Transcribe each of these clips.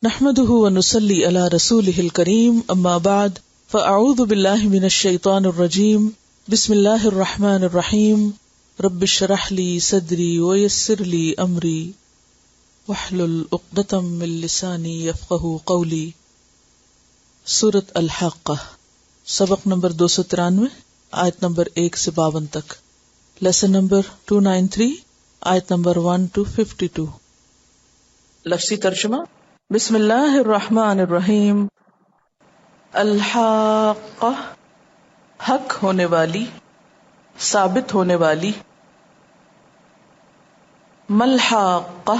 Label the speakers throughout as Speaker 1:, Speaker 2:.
Speaker 1: نحمده ونصلي على رسوله الكريم اما بعد فاعوذ بالله من الشيطان الرجيم بسم الله الرحمن الرحيم رب اشرح لي صدري ويسر لي امري واحلل عقدة من لساني يفقهوا قولي۔ سورۃ الحاقہ، سبق نمبر 293، آیت نمبر 1 سے 52 تک، لیسن نمبر 293، آیت نمبر 1 to 52۔ لفظی ترجمہ، بسم اللہ الرحمن الرحیم۔ الحاقہ، حق ہونے والی، ثابت ہونے والی۔ ملحاقہ،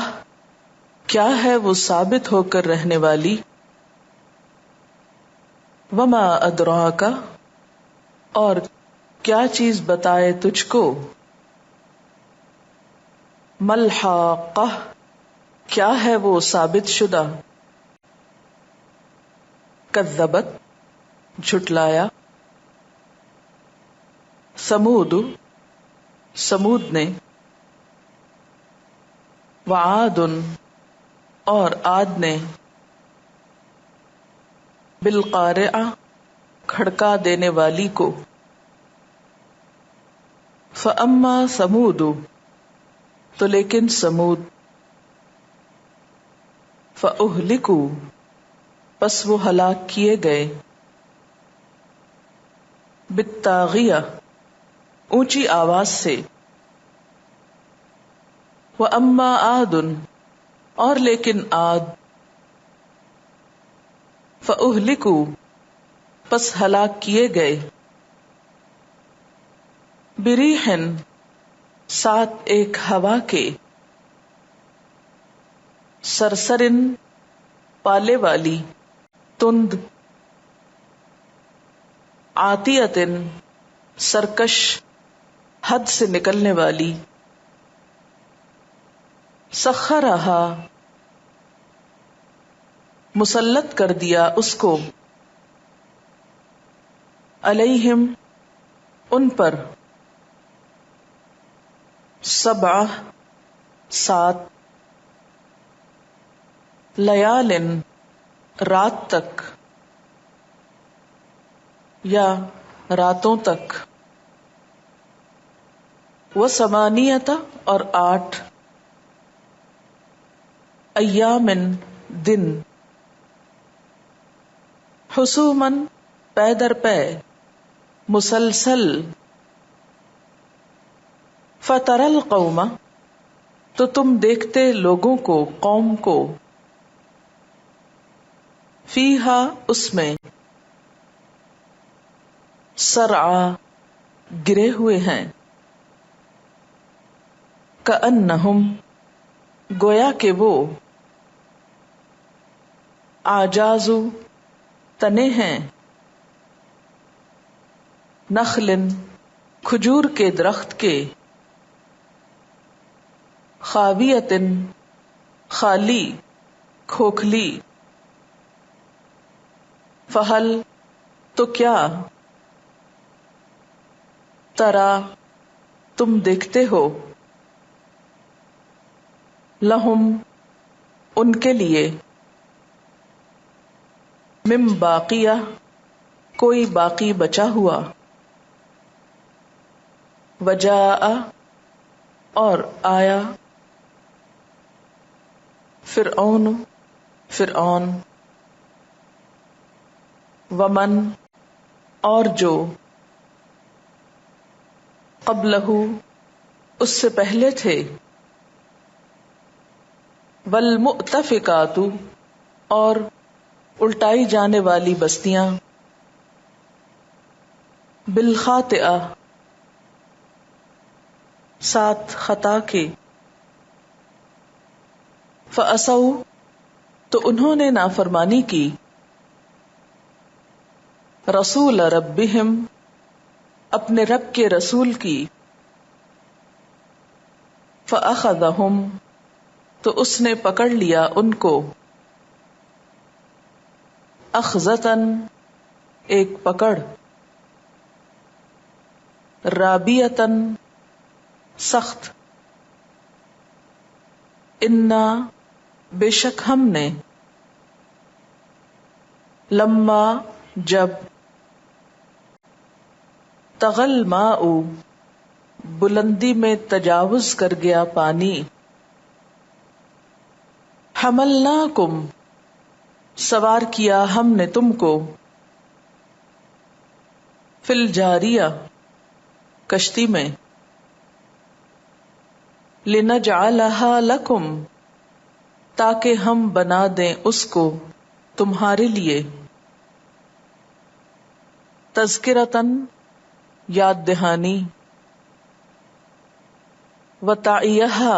Speaker 1: کیا ہے وہ ثابت ہو کر رہنے والی۔ وما ادراک، اور کیا چیز بتائے تجھ کو۔ ملحاقہ، کیا ہے وہ ثابت شدہ۔ کذبت، جھٹلایا۔ سمود، سمود نے۔ وعاد، اور عاد نے۔ بالقارعہ، کھڑکا دینے والی کو۔ فاما ثمود، تو لیکن سمود۔ فاہلکوا، پس وہ ہلاک کیے گئے۔ بالطاغیہ، اونچی آواز سے۔ واما عاد، اور لیکن عاد۔ فاہلکوا، پس ہلاک کیے گئے۔ بریح، ساتھ ایک ہوا کے۔ سرسرن، پالے والی، تند۔ عاتیۃ، سرکش، حد سے نکلنے والی۔ سخرہا، مسلط کر دیا اس کو۔ علیہم، ان پر۔ سبع، 7۔ لیال، رات تک یا راتوں تک۔ وثمانیۃ، اور 8۔ ایام، دن۔ حسوماً، پے در پے، مسلسل۔ فتری القوم، تو تم دیکھتے لوگوں کو، قوم کو۔ فیہا، اس میں۔ سرعا، گرے ہوئے ہیں۔ کأنہم، گویا کہ وہ۔ اعجاز، تنے ہیں۔ نخل، کھجور کے درخت کے۔ خاویۃ، خالی، کھوکھلی۔ فہل، تو کیا۔ ترا، تم دیکھتے ہو۔ لہم، ان کے لیے۔ من باقیہ، کوئی باقی بچا ہوا۔ وجاء، اور آیا۔ فرعون، فرعون۔ ومن، اور جو۔ قبلہ، اس سے پہلے تھے۔ والمؤتفقات، اور الٹائی جانے والی بستیاں۔ بالخاطئہ، ساتھ خطا کے۔ فعصوا، تو انہوں نے نافرمانی کی۔ رسول ربہم، اپنے رب کے رسول کی۔ فاخذہم، تو اس نے پکڑ لیا ان کو۔ اخذۃ، ایک پکڑ۔ رابیۃ، سخت۔ انا، بے شک ہم نے۔ لما جب، تغل ماء بلندی میں تجاوز کر گیا پانی، حملناکم سوار کیا ہم نے تم کو، فی الجاریہ کشتی میں، لنجعلہا لکم تاکہ ہم بنا دیں اس کو تمہارے لیے، تذکرتاً یاد دہانی، وتعیہا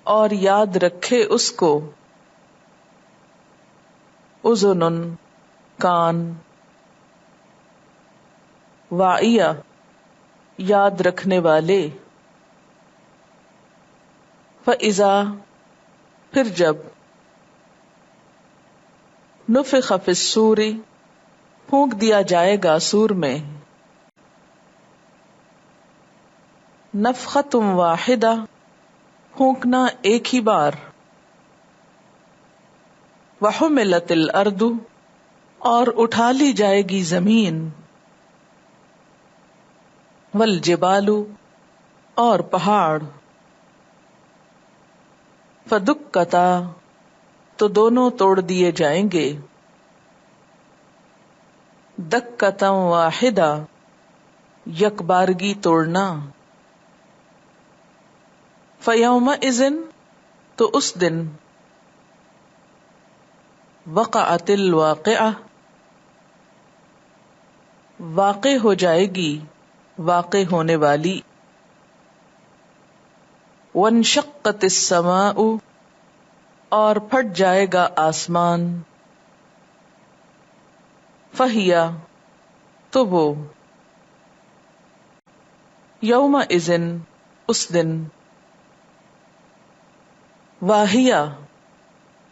Speaker 1: اور یاد رکھے اس کو، اذن کان، واعیہ یاد رکھنے والے، فَإِذَا پھر جب، نفخ فی الصور پھونک دیا جائے گا سور میں، نفخۃ واحدہ پھونکنا ایک ہی بار، وحملت الارض اور اٹھا لی جائے گی زمین، والجبال اور پہاڑ، فدکتا تو دونوں توڑ دیے جائیں گے، دکتا واحدہ یک بارگی توڑنا، فیومئذ تو اس دن، وقعت الواقعہ واقع ہو جائے گی واقع ہونے والی، وانشقت السماء اور پھٹ جائے گا آسمان، فہی تو وہ، یومئذ اس دن، واہیہ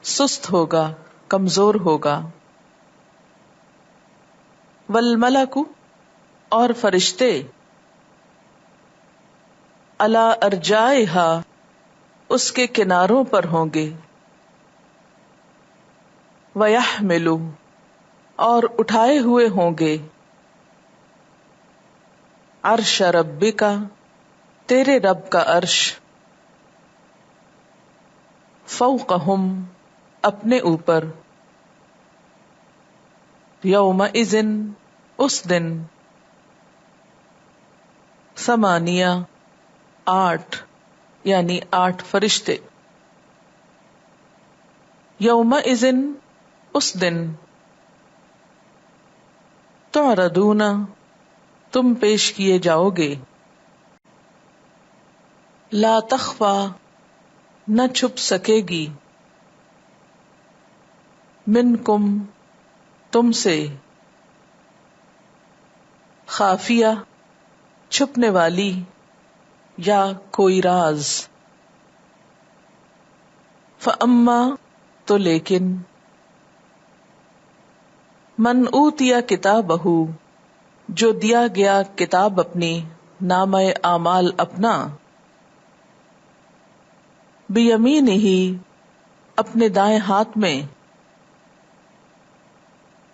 Speaker 1: سست ہوگا کمزور ہوگا، والملک اور فرشتے، علی ارجائہا اس کے کناروں پر ہوں گے، ویحمل اور اٹھائے ہوئے ہوں گے، عرش ربک تیرے رب کا عرش، فوقہم اپنے اوپر، یومئذ اس دن، ثمانیہ 8 یعنی 8 فرشتے، یومئذ اس دن، تعرضون تم پیش کیے جاؤ گے، لا تخفی نہ چھپ سکے گی، منکم تم سے، خافیہ چھپنے والی یا کوئی راز، فاما تو لیکن، من اوتی کتابہ جو دیا گیا کتاب اپنی، نامہ اعمال اپنا، بیمینہ اپنے دائیں ہاتھ میں،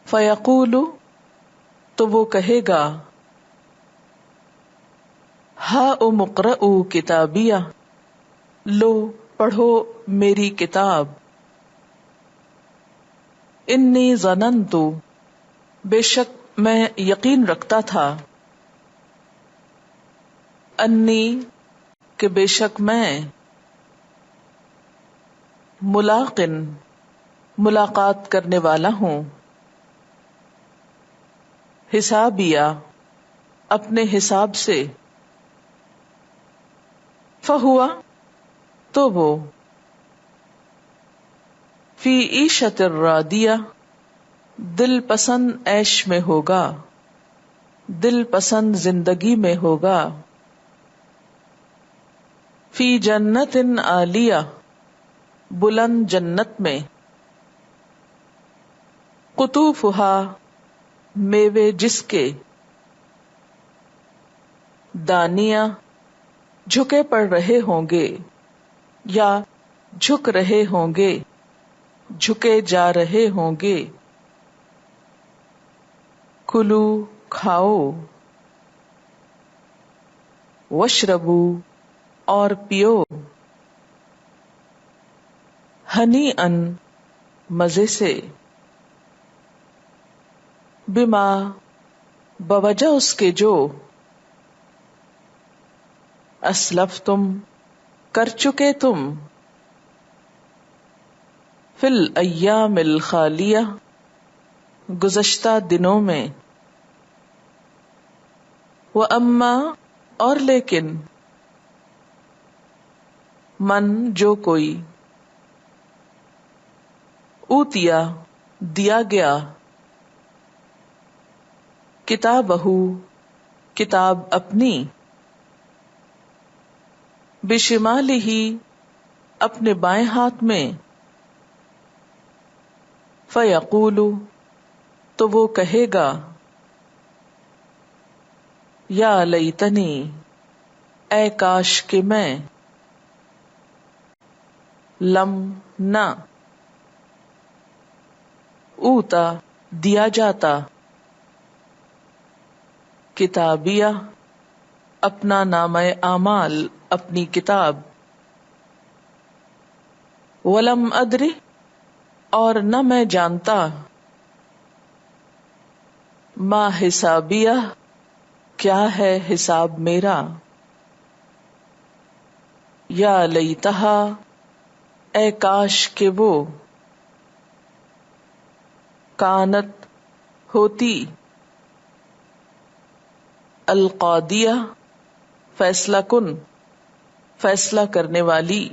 Speaker 1: فیقول تو وہ کہے گا، ہاؤم اقرءوا کتابیہ لو پڑھو میری کتاب، انی ظننت بے شک میں یقین رکھتا تھا، انی کہ بے شک میں، ملاقن ملاقات کرنے والا ہوں، حسابیہ اپنے حساب سے، فہوا تو وہ، فی عیشۃ راضیہ دل پسند عیش میں ہوگا، دل پسند زندگی میں ہوگا، فی جنت عالیہ بلند جنت میں، قطوفہا میوے جس کے، دانیہ جھکے پڑ رہے ہوں گے یا جھک رہے ہوں گے، جھکے جا رہے ہوں گے، کلو کھاؤ، وشربو اور پیو، ہنی ان مزے سے، بما بوجہ اس کے جو، اسلفتم کر چکے تم، فی الایام الخالیہ گزشتہ دنوں میں، واما اور لیکن، من جو کوئی، اوتیا دیا گیا، کتابہ کتاب اپنی، بشمالہ اپنے بائیں ہاتھ میں، فیقول تو وہ کہے گا، یا لیتنی اے کاش کہ میں، لم نہ، اوتا دیا جاتا، کتابیہ اپنا نامہ اعمال اپنی کتاب، ولم ادری اور نہ میں جانتا، ما حسابیہ کیا ہے حساب میرا، یا لیتہا اے کاش کہ وہ، کانت ہوتی، القاضیہ فیصلہ کن فیصلہ کرنے والی،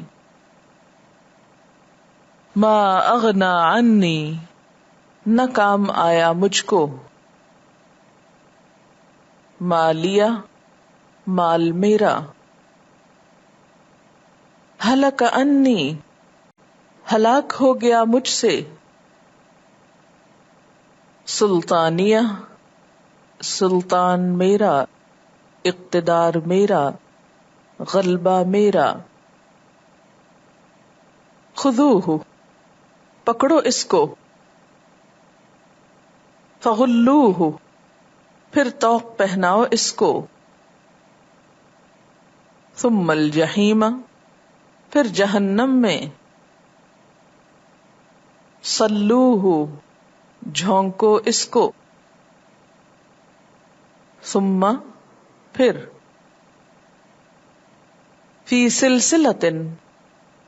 Speaker 1: ما اغنا عنی نہ کام آیا مجھ کو، مالیہ مال میرا، ہلک انی ہلاک ہو گیا مجھ سے، سلطانیہ سلطان میرا، اقتدار میرا، غلبہ میرا، خذوہ پکڑو اس کو، فغلوہ پھر طوق پہناؤ اس کو، ثم الجحیم پھر جہنم میں، صلوہ جھونکو اس کو، ثم پھر، فی سلسلۃ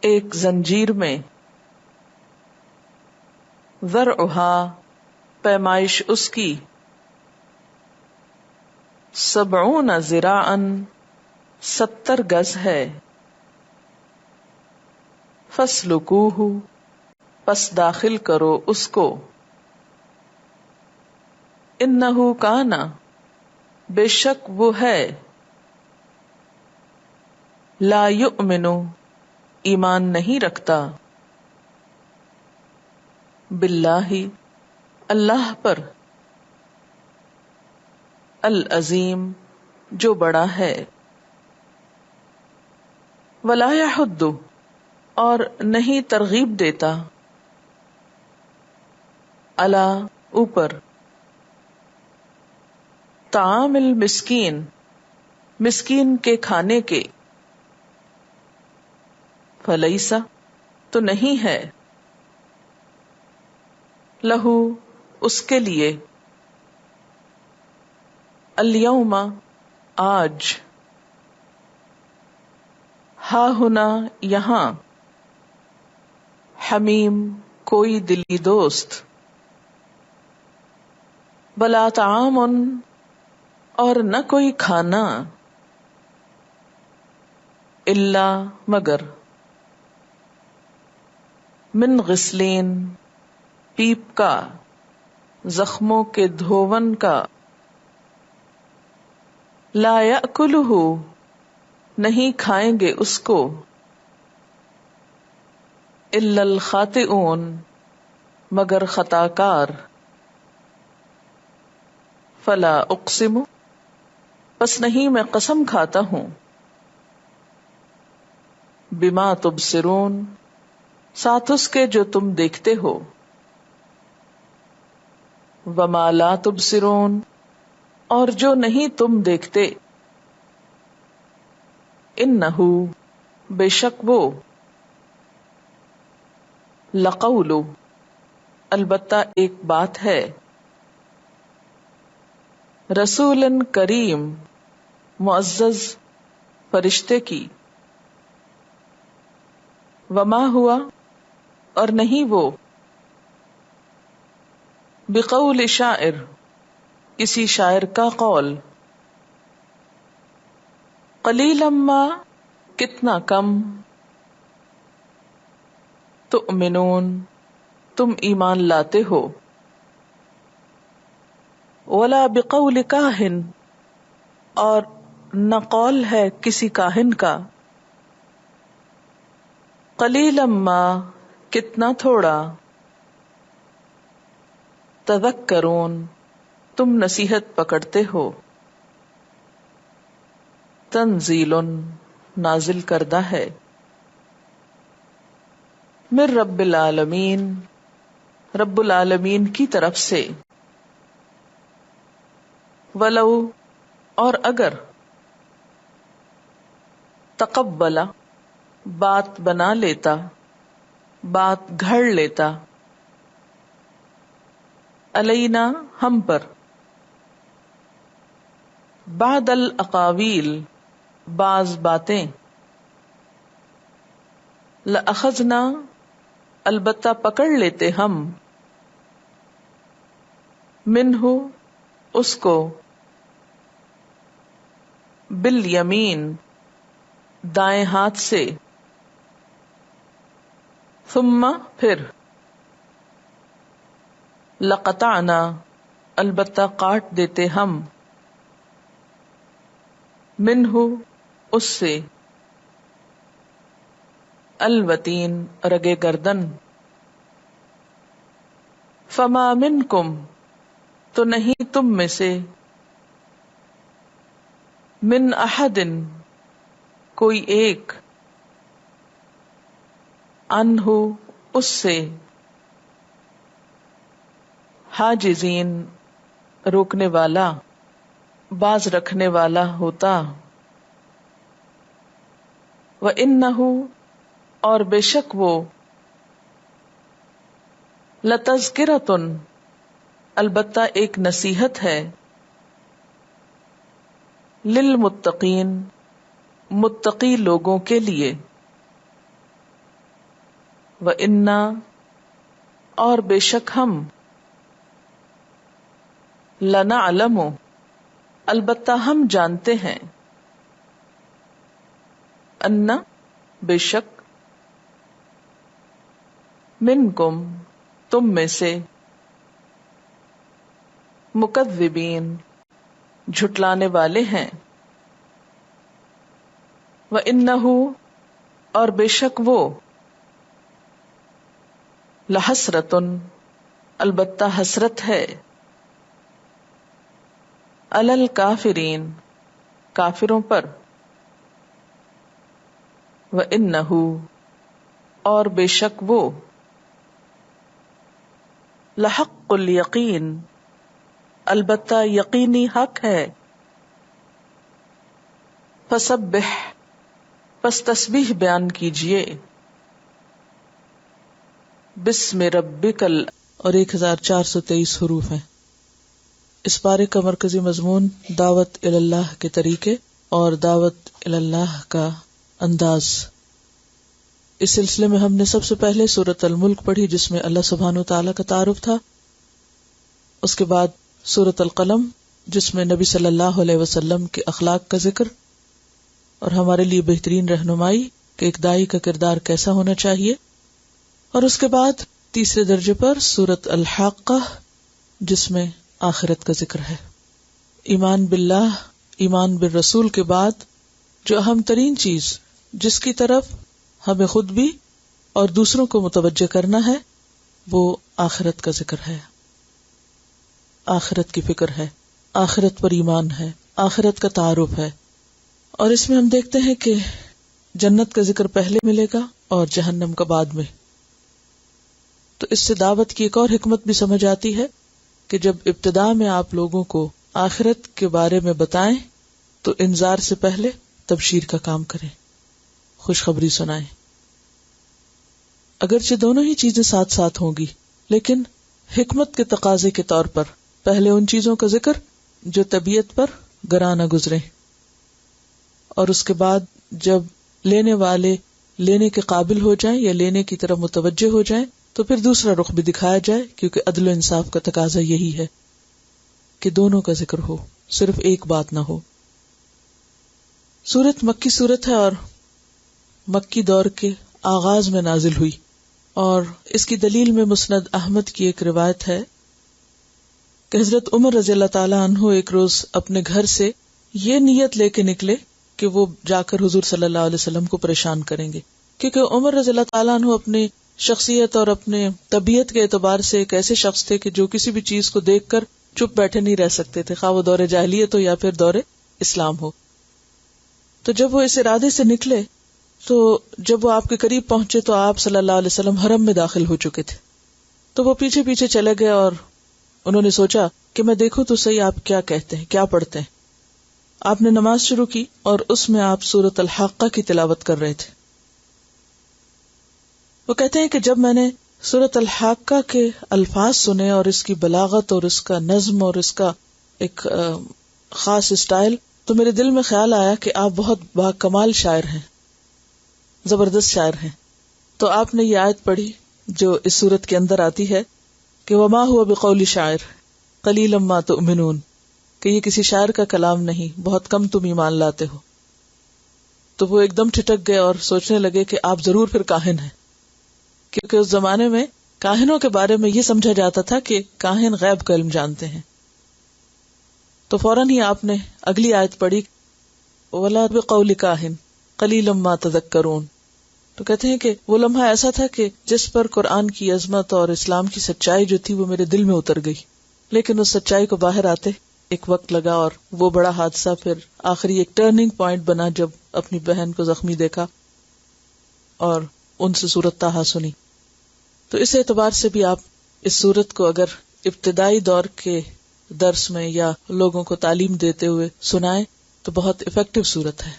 Speaker 1: ایک زنجیر میں، ذرعہا پیمائش اس کی، 70 ذراعا 70 گز ہے، فاسلکوہ پس داخل کرو اس کو، انہ کان بے شک وہ ہے، لا یؤمن ایمان نہیں رکھتا، باللہ اللہ پر، العظیم جو بڑا ہے، ولا یحض اور نہیں ترغیب دیتا، علی اوپر، طعام المسکین مسکین کے کھانے کے، فلیسا تو نہیں ہے، لہو اس کے لیے، الیوم آج، ہا ہنا یہاں، حمیم کوئی دلی دوست، بلا طعام اور نہ کوئی کھانا، الا مگر، من غسلین پیپ کا، زخموں کے دھون کا، لا یأکلہ نہیں کھائیں گے اس کو، الا الخاطئون مگر خطا کار، فلا اقسم پس نہیں میں قسم کھاتا ہوں، بما تبصرون ساتھ اس کے جو تم دیکھتے ہو، وما لا تبصرون، اور جو نہیں تم دیکھتے، انہو بے شک وہ، لقول البتہ ایک بات ہے، رسول کریم معزز فرشتے کی، وما ہوا اور نہیں وہ، بقول شاعر کسی شاعر کا قول، قلیلا ما کتنا کم، تؤمنون تم ایمان لاتے ہو، ولا بقول کاہن اور نہ قول ہے کسی کاہن کا، قلیلا ما کتنا تھوڑا، تذکرون تم نصیحت پکڑتے ہو، تنزیل نازل کردہ ہے، من رب العالمین رب العالمین کی طرف سے، ولو اور اگر، تقبل بات بنا لیتا، بات گھڑ لیتا، علینا ہم پر، بعد الاقاویل بعض باتیں، لأخذنا البتہ پکڑ لیتے ہم، منہ اس کو، بالیمین دائیں ہاتھ سے، ثم پھر، لقطعنا البتہ کاٹ دیتے ہم، منہ اس سے، الوتین رگے گردن، فما منکم تو نہیں تم میں سے، من احد کوئی ایک، عنہ اس سے، حاجزین روکنے والا، باز رکھنے والا ہوتا، وَإِنَّهُ اور بے شک وہ، لَتَذْکِرَةٌ البتہ ایک نصیحت ہے، للمتقین متقی لوگوں کے لیے، وَإِنَّا اور بے شک ہم، لَنَعْلَمُ البتہ ہم جانتے ہیں، اَنَّ بے شک، منکم تم میں سے، مکذبین جھٹلانے والے ہیں، وَإِنَّهُ اور بے شک وہ، لحسرۃ البتہ حسرت ہے، علی الکافرین کافروں پر، وَإِنَّهُ اور بے شک وہ، لحق الیقین البتہ یقینی حق ہے، فسبح پس تسبیح بیان کیجئے، بسم ربک اور 1423 حروف ہیں۔ اس پارے کا مرکزی مضمون دعوت اللہ کے طریقے اور دعوت اللہ کا انداز۔ اس سلسلے میں ہم نے سب سے پہلے سورۃ الملک پڑھی جس میں اللہ سبحانہ و تعالیٰ کا تعارف تھا، اس کے بعد سورۃ القلم جس میں نبی صلی اللہ علیہ وسلم کے اخلاق کا ذکر اور ہمارے لیے بہترین رہنمائی کہ ایک داعی کا کردار کیسا ہونا چاہیے، اور اس کے بعد تیسرے درجے پر سورۃ الحاقہ جس میں آخرت کا ذکر ہے۔ ایمان باللہ، ایمان بالرسول کے بعد جو اہم ترین چیز جس کی طرف ہمیں خود بھی اور دوسروں کو متوجہ کرنا ہے وہ آخرت کا ذکر ہے، آخرت کی فکر ہے، آخرت پر ایمان ہے، آخرت کا تعارف ہے۔ اور اس میں ہم دیکھتے ہیں کہ جنت کا ذکر پہلے ملے گا اور جہنم کا بعد میں، تو اس سے دعوت کی ایک اور حکمت بھی سمجھ آتی ہے کہ جب ابتدا میں آپ لوگوں کو آخرت کے بارے میں بتائیں تو انذار سے پہلے تبشیر کا کام کریں، خوشخبری سنائیں. اگرچہ دونوں ہی چیزیں ساتھ ساتھ ہوں گی، لیکن حکمت کے تقاضے کے طور پر پہلے ان چیزوں کا ذکر جو طبیعت پر گراں نہ گزریں، اور اس کے بعد جب لینے والے لینے کے قابل ہو جائیں یا لینے کی طرف متوجہ ہو جائیں تو پھر دوسرا رخ بھی دکھایا جائے، کیونکہ عدل و انصاف کا تقاضا یہی ہے کہ دونوں کا ذکر ہو، صرف ایک بات نہ ہو. سورت مکی سورت ہے اور مکی دور کے آغاز میں نازل ہوئی، اور اس کی دلیل میں مسند احمد کی ایک روایت ہے کہ حضرت عمر رضی اللہ تعالی عنہ ایک روز اپنے گھر سے یہ نیت لے کے نکلے کہ وہ جا کر حضور صلی اللہ علیہ وسلم کو پریشان کریں گے، کیونکہ عمر رضی اللہ تعالیٰ عنہ اپنی شخصیت اور اپنے طبیعت کے اعتبار سے ایک ایسے شخص تھے کہ جو کسی بھی چیز کو دیکھ کر چپ بیٹھے نہیں رہ سکتے تھے، خواہ وہ دور جاہلیت ہو یا پھر دور اسلام ہو. تو جب وہ اس ارادے سے نکلے تو جب وہ آپ کے قریب پہنچے تو آپ صلی اللہ علیہ وسلم حرم میں داخل ہو چکے تھے. تو وہ پیچھے پیچھے چلے گئے اور انہوں نے سوچا کہ میں دیکھوں تو صحیح آپ کیا کہتے ہیں، کیا پڑھتے ہیں. آپ نے نماز شروع کی اور اس میں آپ سورۃ الحاقہ کی تلاوت کر رہے تھے. وہ کہتے ہیں کہ جب میں نے سورۃ الحاقہ کے الفاظ سنے اور اس کی بلاغت اور اس کا نظم اور اس کا ایک خاص اسٹائل، تو میرے دل میں خیال آیا کہ آپ بہت باکمال شاعر ہیں، زبردست شاعر ہیں. تو آپ نے یہ آیت پڑھی جو اس سورت کے اندر آتی ہے کہ وما هو بقول شاعر قلیلا ما تؤمنون، کہ یہ کسی شاعر کا کلام نہیں، بہت کم تم ایمان لاتے ہو. تو وہ ایک دم ٹھٹک گئے اور سوچنے لگے کہ آپ ضرور پھر کاہن ہیں، کیونکہ اس زمانے میں کاہنوں کے بارے میں یہ سمجھا جاتا تھا کہ کاہن غیب کا علم جانتے ہیں. تو فوراً ہی آپ نے اگلی آیت پڑھی وَلَا بِقَوْلِ كَاهِنٍ قَلِيلًا مَا تَذَكَّرُونَ. تو کہتے ہیں کہ وہ لمحہ ایسا تھا کہ جس پر قرآن کی عظمت اور اسلام کی سچائی جو تھی وہ میرے دل میں اتر گئی، لیکن اس سچائی کو باہر آتے ایک وقت لگا، اور وہ بڑا حادثہ پھر آخری ایک ٹرننگ پوائنٹ بنا جب اپنی بہن کو زخمی دیکھا اور ان سے سورت طٰہٰ سنی. تو اس اعتبار سے بھی آپ اس سورت کو اگر ابتدائی دور کے درس میں یا لوگوں کو تعلیم دیتے ہوئے سنائیں تو بہت افیکٹو سورت ہے.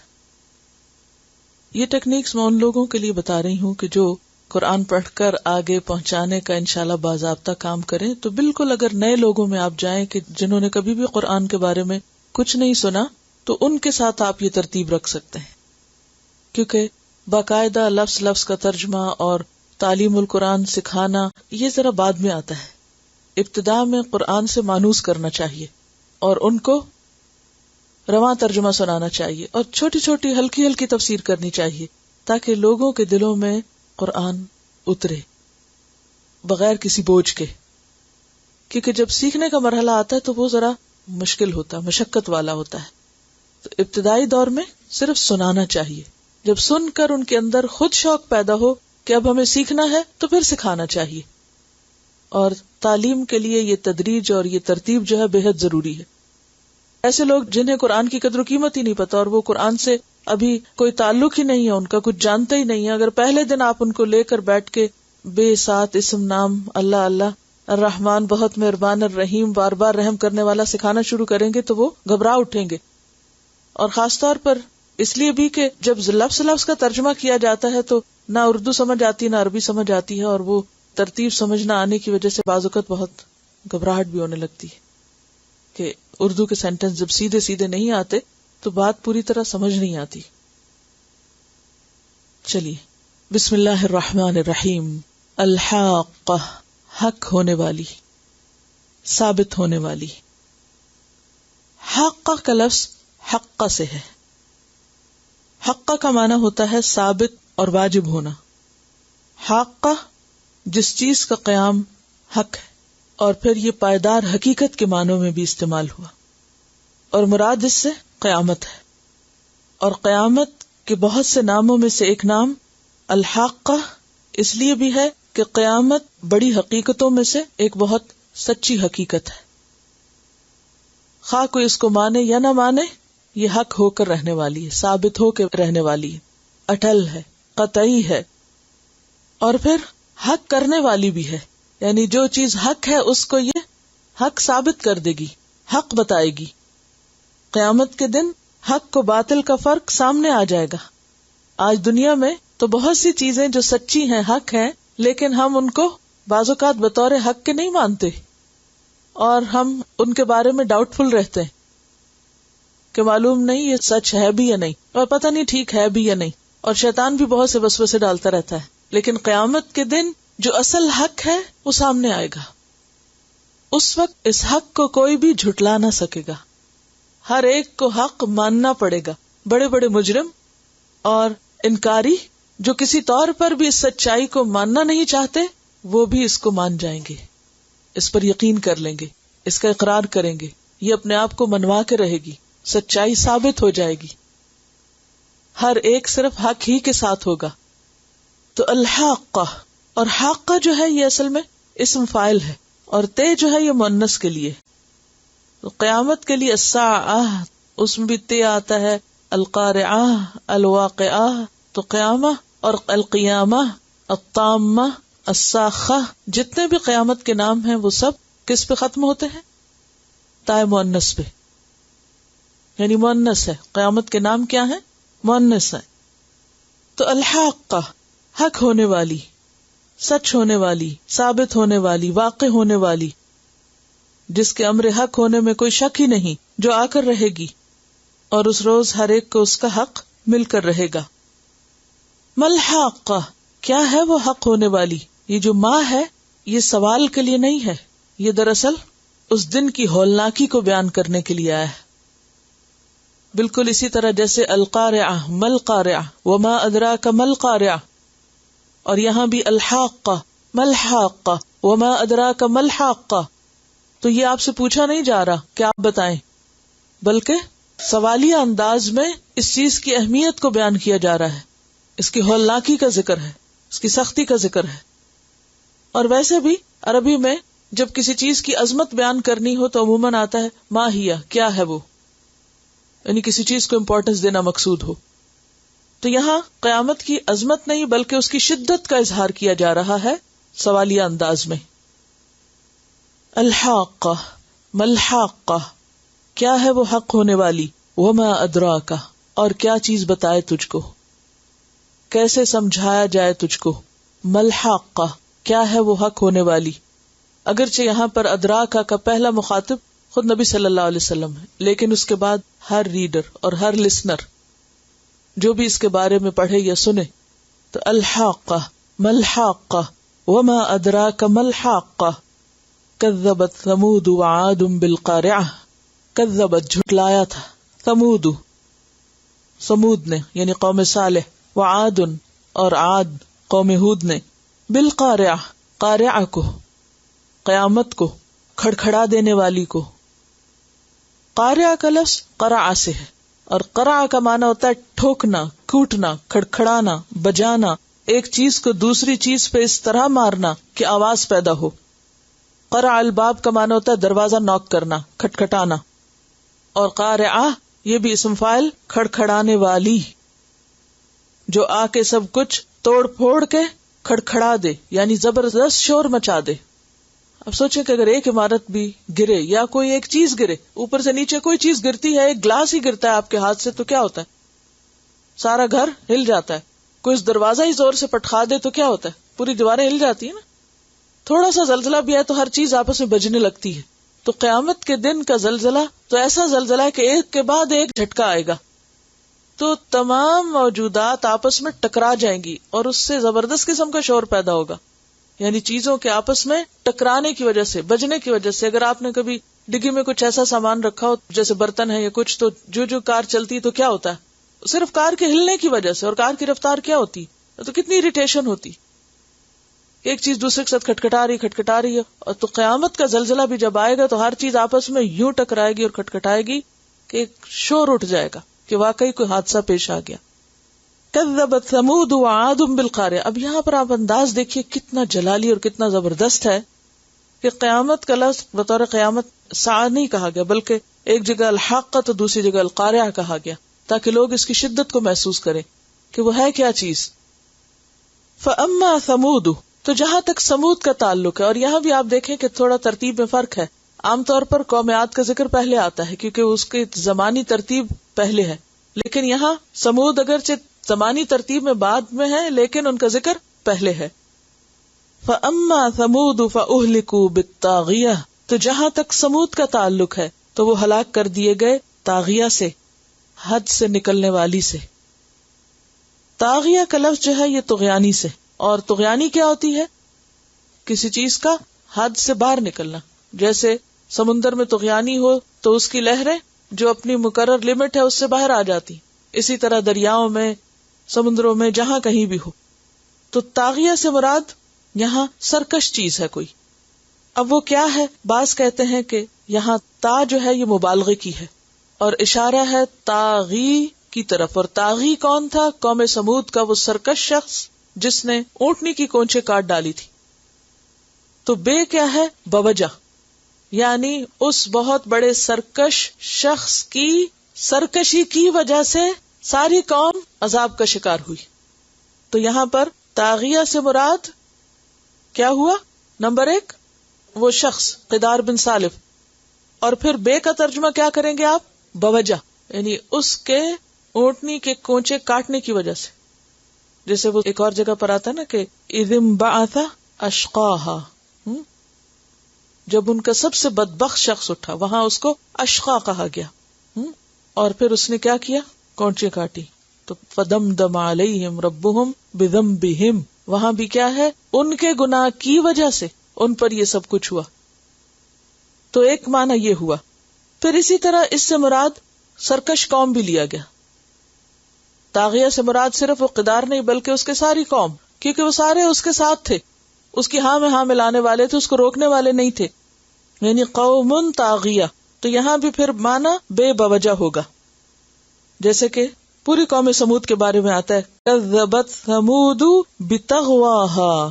Speaker 1: یہ ٹیکنیکس میں ان لوگوں کے لیے بتا رہی ہوں کہ جو قرآن پڑھ کر آگے پہنچانے کا انشاءاللہ باضابطہ کام کریں. تو بالکل اگر نئے لوگوں میں آپ جائیں کہ جنہوں نے کبھی بھی قرآن کے بارے میں کچھ نہیں سنا، تو ان کے ساتھ آپ یہ ترتیب رکھ سکتے ہیں، کیونکہ باقاعدہ لفظ لفظ کا ترجمہ اور تعلیم القرآن سکھانا یہ ذرا بعد میں آتا ہے. ابتدا میں قرآن سے مانوس کرنا چاہیے اور ان کو رواں ترجمہ سنانا چاہیے اور چھوٹی چھوٹی ہلکی ہلکی تفسیر کرنی چاہیے تاکہ لوگوں کے دلوں میں قرآن اترے بغیر کسی بوجھ کے. کیونکہ جب سیکھنے کا مرحلہ آتا ہے تو وہ ذرا مشکل ہوتا ہے، مشقت والا ہوتا ہے. تو ابتدائی دور میں صرف سنانا چاہیے، جب سن کر ان کے اندر خود شوق پیدا ہو کہ اب ہمیں سیکھنا ہے تو پھر سکھانا چاہیے. اور تعلیم کے لیے یہ تدریج اور یہ ترتیب جو ہے بے حد ضروری ہے. ایسے لوگ جنہیں قرآن کی قدر و قیمت ہی نہیں پتا اور وہ قرآن سے ابھی کوئی تعلق ہی نہیں ہے، ان کا کچھ جانتے ہی نہیں ہے، اگر پہلے دن آپ ان کو لے کر بیٹھ کے بے سات اسم نام اللہ اللہ الرحمن بہت مہربان الرحیم بار بار رحم کرنے والا سکھانا شروع کریں گے تو وہ گھبرا اٹھیں گے. اور خاص طور پر اس لیے بھی کہ جب لفظ لفظ کا ترجمہ کیا جاتا ہے تو نہ اردو سمجھ آتی نہ عربی سمجھ آتی ہے، اور وہ ترتیب سمجھ نہ آنے کی وجہ سے بعض اوقات بہت گھبراہٹ بھی ہونے لگتی ہے کہ اردو کے سینٹنس جب سیدھے سیدھے نہیں آتے تو بات پوری طرح سمجھ نہیں آتی. چلیے بسم اللہ الرحمن الرحیم. الحاقہ، حق ہونے والی، ثابت ہونے والی. حاقہ کا لفظ حقہ سے ہے. حقہ کا معنی ہوتا ہے ثابت اور واجب ہونا. حاقہ جس چیز کا قیام حق ہے، اور پھر یہ پائیدار حقیقت کے معنوں میں بھی استعمال ہوا، اور مراد اس سے قیامت ہے. اور قیامت کے بہت سے ناموں میں سے ایک نام الحاقہ اس لیے بھی ہے کہ قیامت بڑی حقیقتوں میں سے ایک بہت سچی حقیقت ہے. خواہ کوئی اس کو مانے یا نہ مانے، یہ حق ہو کر رہنے والی ہے، ثابت ہو کے رہنے والی ہے، اٹل ہے، قطعی ہے. اور پھر حق کرنے والی بھی ہے، یعنی جو چیز حق ہے اس کو یہ حق ثابت کر دے گی، حق بتائے گی. قیامت کے دن حق کو باطل کا فرق سامنے آ جائے گا. آج دنیا میں تو بہت سی چیزیں جو سچی ہیں، حق ہیں، لیکن ہم ان کو بعض اوقات بطور حق کے نہیں مانتے، اور ہم ان کے بارے میں ڈاؤٹ فل رہتے ہیں کہ معلوم نہیں یہ سچ ہے بھی یا نہیں، اور پتہ نہیں ٹھیک ہے بھی یا نہیں. اور شیطان بھی بہت سے وسوسے ڈالتا رہتا ہے. لیکن قیامت کے دن جو اصل حق ہے وہ سامنے آئے گا. اس وقت اس حق کو کوئی بھی جھٹلا نہ سکے گا. ہر ایک کو حق ماننا پڑے گا. بڑے بڑے مجرم اور انکاری جو کسی طور پر بھی اس سچائی کو ماننا نہیں چاہتے، وہ بھی اس کو مان جائیں گے، اس پر یقین کر لیں گے، اس کا اقرار کریں گے. یہ اپنے آپ کو منوا کے رہے گی، سچائی ثابت ہو جائے گی. ہر ایک صرف حق ہی کے ساتھ ہوگا. تو الحاقہ، اور حاقہ جو ہے یہ اصل میں اسم فاعل ہے، اور تے جو ہے یہ مؤنث کے لیے. تو قیامت کے لیے الساعہ، اس میں بھی تے آتا ہے. القارعہ، الواقعہ، تو قیامہ اور القیامہ، الطامہ، الصاخہ، جتنے بھی قیامت کے نام ہیں وہ سب کس پہ ختم ہوتے ہیں؟ تائے مؤنث پہ، یعنی مؤنث ہے. قیامت کے نام کیا ہیں؟ مؤنث ہے. تو الحاقہ، حق ہونے والی، سچ ہونے والی، ثابت ہونے والی، واقع ہونے والی، جس کے امر حق ہونے میں کوئی شک ہی نہیں، جو آ کر رہے گی، اور اس روز ہر ایک کو اس کا حق مل کر رہے گا. ملحاقہ، کیا ہے وہ حق ہونے والی؟ یہ جو ماں ہے یہ سوال کے لیے نہیں ہے، یہ دراصل اس دن کی ہولناکی کو بیان کرنے کے لیے آیا ہے. بالکل اسی طرح جیسے القارعہ، مل قارعہ، وما ادراک مل قارعہ، اور یہاں بھی الحاقہ، ملحاقہ، وما ادراک ملحاقہ. تو یہ آپ سے پوچھا نہیں جا رہا کہ آپ بتائیں، بلکہ سوالیہ انداز میں اس چیز کی اہمیت کو بیان کیا جا رہا ہے، اس کی ہولناکی کا ذکر ہے، اس کی سختی کا ذکر ہے. اور ویسے بھی عربی میں جب کسی چیز کی عظمت بیان کرنی ہو تو عموماً آتا ہے ما ہیا، کیا ہے وہ، یعنی کسی چیز کو امپورٹنس دینا مقصود ہو. تو یہاں قیامت کی عظمت نہیں بلکہ اس کی شدت کا اظہار کیا جا رہا ہے سوالیہ انداز میں. الحاقہ، ملحاقہ، کیا ہے وہ حق ہونے والی؟ وما ادراک، اور کیا چیز بتائے تجھ کو، کیسے سمجھایا جائے تجھ کو. ملحاقہ، کیا ہے وہ حق ہونے والی. اگرچہ یہاں پر ادراک کا پہلا مخاطب خود نبی صلی اللہ علیہ وسلم ہے، لیکن اس کے بعد ہر ریڈر اور ہر لسنر جو بھی اس کے بارے میں پڑھے یا سنے تو الحاقہ، ملحاقہ، وما ادراک ملحاقہ. کذبت ثمود وعاد بالقارعہ، کذبت، جھٹلایا تھا، ثمود نے یعنی قوم صالح، وعاد، اور عاد قوم ہود نے، بالقارعہ، قارعہ کو، قیامت کو، کھڑکھڑا دینے والی کو. قارعہ کا لفظ قرع سے ہے، اور قرع کا معنی ہوتا ہے ٹھوکنا، کوٹنا، کھڑکھڑانا، بجانا، ایک چیز کو دوسری چیز پہ اس طرح مارنا کہ آواز پیدا ہو. قرع الباب کا معنی ہوتا ہے دروازہ نوک کرنا، کھٹکھٹانا. اور قارعہ یہ بھی اسم فاعل، کھڑکھڑانے والی، جو آ کے سب کچھ توڑ پھوڑ کے کھڑکھڑا دے، یعنی زبردست شور مچا دے. اب سوچیں کہ اگر ایک عمارت بھی گرے یا کوئی ایک چیز گرے، اوپر سے نیچے کوئی چیز گرتی ہے، ایک گلاس ہی گرتا ہے آپ کے ہاتھ سے تو کیا ہوتا ہے؟ سارا گھر ہل جاتا ہے. کوئی اس دروازہ ہی زور سے پٹخا دے تو کیا ہوتا ہے؟ پوری دیواریں ہل جاتی ہیں نا. تھوڑا سا زلزلہ بھی ہے تو ہر چیز آپس میں بجنے لگتی ہے. تو قیامت کے دن کا زلزلہ تو ایسا زلزلہ ہے کہ ایک کے بعد ایک جھٹکا آئے گا، تو تمام موجودات آپس میں ٹکرا جائیں گی اور اس سے زبردست قسم کا شور پیدا ہوگا. یعنی چیزوں کے آپس میں ٹکرانے کی وجہ سے، بجنے کی وجہ سے. اگر آپ نے کبھی ڈگی میں کچھ ایسا سامان رکھا ہو جیسے برتن ہے یا کچھ، تو جو کار چلتی تو کیا ہوتا ہے؟ صرف کار کے ہلنے کی وجہ سے، اور کار کی رفتار کیا ہوتی تو کتنی اریٹیشن ہوتی، ایک چیز دوسرے کے ساتھ کھٹکھٹا رہی ہے. اور تو قیامت کا زلزلہ بھی جب آئے گا تو ہر چیز آپس میں یوں ٹکرائے گی اور کھٹکھٹائے گی کہ ایک شور اٹھ جائے گا کہ واقعی کوئی حادثہ پیش آ گیا. کذبت ثمود وعاد بالقارعہ. اب یہاں پر آپ انداز دیکھیے کتنا جلالی اور کتنا زبردست ہے کہ قیامت کا لفظ بطور قیامت ساعہ نہیں کہا گیا، بلکہ ایک جگہ الحاقہ تو دوسری جگہ القارعہ کہا گیا، تاکہ لوگ اس کی شدت کو محسوس کریں کہ وہ ہے کیا چیز. فاما ثمود، تو جہاں تک سمود کا تعلق ہے، اور یہاں بھی آپ دیکھیں کہ تھوڑا ترتیب میں فرق ہے. عام طور پر قوم عاد کا ذکر پہلے آتا ہے کیونکہ اس کی زمانی ترتیب پہلے ہے، لیکن یہاں سمود اگرچہ زمانی ترتیب میں بعد میں ہے لیکن ان کا ذکر پہلے ہے. فَأَمَّا ثَمُودُ فَأُهْلِكُوا بِالطَّاغِيَةِ، تو جہاں تک سمود کا تعلق ہے تو وہ ہلاک کر دیے گئے طاغیہ سے، حد سے نکلنے والی سے. طاغیہ کا لفظ جو ہے یہ طغیانی سے، اور طغیانی کیا ہوتی ہے؟ کسی چیز کا حد سے باہر نکلنا. جیسے سمندر میں طغیانی ہو تو اس کی لہریں جو اپنی مقرر لمٹ ہے اس سے باہر آ جاتی، اسی طرح دریاؤں میں، سمندروں میں، جہاں کہیں بھی ہو. تو طاغیہ سے مراد یہاں سرکش چیز ہے کوئی. اب وہ کیا ہے؟ بعض کہتے ہیں کہ یہاں تا جو ہے یہ مبالغے کی ہے اور اشارہ ہے طاغی کی طرف. اور طاغی کون تھا؟ قوم سمود کا وہ سرکش شخص جس نے اونٹنی کی کونچے کاٹ ڈالی تھی. تو بے کیا ہے؟ بوجہ، یعنی اس بہت بڑے سرکش شخص کی سرکشی کی وجہ سے ساری قوم عذاب کا شکار ہوئی. تو یہاں پر طاغیہ سے مراد کیا ہوا؟ نمبر 1 وہ شخص قدار بن سالف، اور پھر بے کا ترجمہ کیا کریں گے آپ؟ بوجہ، یعنی اس کے اونٹنی کے کونچے کاٹنے کی وجہ سے. جیسے وہ ایک اور جگہ پر آتا ہے نا کہ اِذِ انبعث اشقاها، جب ان کا سب سے بدبخت شخص اٹھا، وہاں اس کو اشقا کہا گیا. اور پھر اس نے کیا کیا؟ کونچے کاٹی. تو فدمدم علیہم ربہم بذنبہم، وہاں بھی کیا ہے؟ ان کے گناہ کی وجہ سے ان پر یہ سب کچھ ہوا. تو ایک معنی یہ ہوا. پھر اسی طرح اس سے مراد سرکش قوم بھی لیا گیا. طاغیہ سے مراد صرف وہ قدار نہیں بلکہ اس کے ساری قوم، کیونکہ وہ سارے اس کے ساتھ تھے، اس کی ہاں میں ہاں ملانے والے تھے، اس کو روکنے والے نہیں تھے. یعنی قوم طاغیہ. تو یہاں بھی پھر معنی بے بوجہ ہوگا، جیسے کہ پوری قوم سمود کے بارے میں آتا ہے کذبت ثمود بتغواها.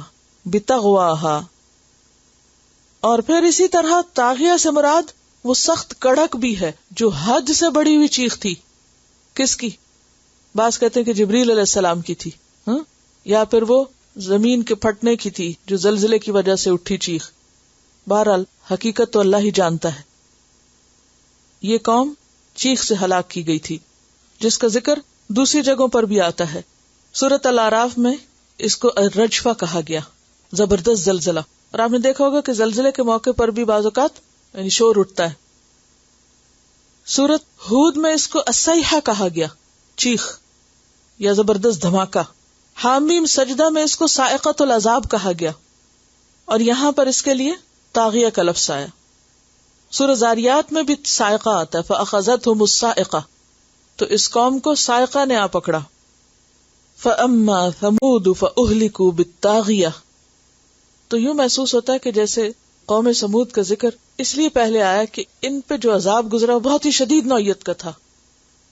Speaker 1: اور پھر اسی طرح طاغیہ سے مراد وہ سخت کڑک بھی ہے جو حد سے بڑی ہوئی چیخ تھی. کس کی؟ بعض کہتے ہیں کہ جبریل علیہ السلام کی تھی، یا پھر وہ زمین کے پھٹنے کی تھی جو زلزلے کی وجہ سے اٹھی چیخ. بہرحال حقیقت تو اللہ ہی جانتا ہے. یہ قوم چیخ سے ہلاک کی گئی تھی، جس کا ذکر دوسری جگہوں پر بھی آتا ہے. سورۃ الاعراف میں اس کو الرجفہ کہا گیا، زبردست زلزلہ. اور آپ نے دیکھا ہوگا کہ زلزلے کے موقع پر بھی بعض اوقات یعنی شور اٹھتا ہے. سورۃ ہود میں اس کو الصیحہ کہا گیا، چیخ یا زبردست دھماکہ. حامیم سجدہ میں اس کو صاعقۃ العذاب کہا گیا، اور یہاں پر اس کے لیے طاغیہ کا لفظ آیا. سورہ زاریات میں بھی صاعقہ آتا ہے، فأخذتهم الصاعقہ، تو اس قوم کو صاعقہ نے آ پکڑا. فأما ثمود فأهلكوا بالطاغیہ. تو یوں محسوس ہوتا ہے کہ جیسے قوم سمود کا ذکر اس لیے پہلے آیا کہ ان پہ جو عذاب گزرا بہت ہی شدید نوعیت کا تھا،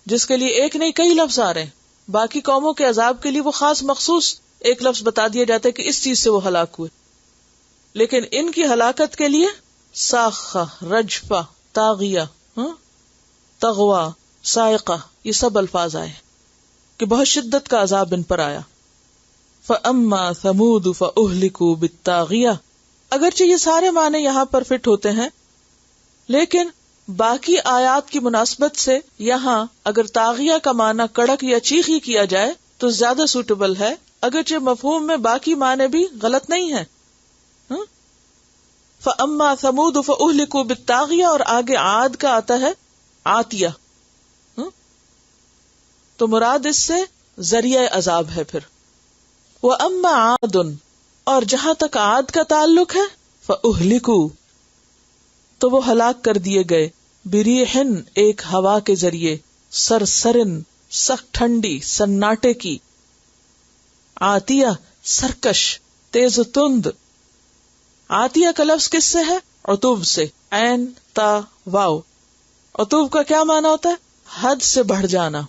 Speaker 1: جس کے لیے ایک نہیں کئی لفظ آ رہے ہیں. باقی قوموں کے عذاب کے لیے وہ خاص مخصوص ایک لفظ بتا دیا جاتا ہے کہ اس چیز سے وہ ہلاک ہوئے، لیکن ان کی ہلاکت کے لیے صاخہ، رجفہ، طاغیہ، تغوا، صاعقہ، یہ سب الفاظ آئے کہ بہت شدت کا عذاب ان پر آیا. فَأَمَّا ثَمُودُ فَأُهْلِكُوا بِالطَّاغِيَةِ. اگرچہ یہ سارے معنی یہاں پر فٹ ہوتے ہیں، لیکن باقی آیات کی مناسبت سے یہاں اگر طاغیہ کا معنی کڑک یا چیخ ہی کیا جائے تو زیادہ سوٹیبل ہے، اگرچہ مفہوم میں باقی معنی بھی غلط نہیں ہیں. فَأَمَّا ثَمُودُ فَأُهْلِكُوا بِالطَّاغِيَةِ، اور آگے عاد کا آتا ہے عاتیہ، تو مراد اس سے ذریعہ عذاب ہے. پھر وَأَمَّا عَادٌ، اور جہاں تک عاد کا تعلق ہے فَأُهْلِكُوا، تو وہ ہلاک کر دیے گئے بِرِيحٍ، ایک ہوا کے ذریعے، سرسرن، سخت ٹھنڈی، سناٹے کی، عاتیہ، سرکش، تیز و تند. عاتیہ کا لفظ کس سے ہے؟ عتوب سے، عین تا واو. عتوب کا کیا معنی ہوتا ہے؟ حد سے بڑھ جانا.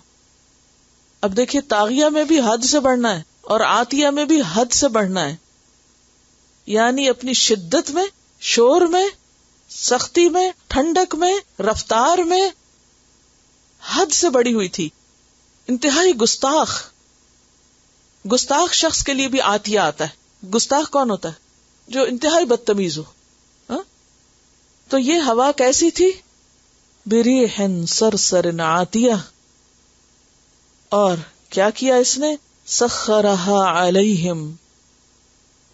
Speaker 1: اب دیکھیے طاغیہ میں بھی حد سے بڑھنا ہے اور عاتیہ میں بھی حد سے بڑھنا ہے، یعنی اپنی شدت میں، شور میں، سختی میں، ٹھنڈک میں، رفتار میں حد سے بڑی ہوئی تھی. انتہائی گستاخ شخص کے لیے بھی عاتیہ آتا ہے. گستاخ کون ہوتا ہے؟ جو انتہائی بدتمیز ہو. تو یہ ہوا کیسی تھی؟ بریح صرصر عاتیہ. اور کیا کیا اس نے؟ سخرہا علیہم،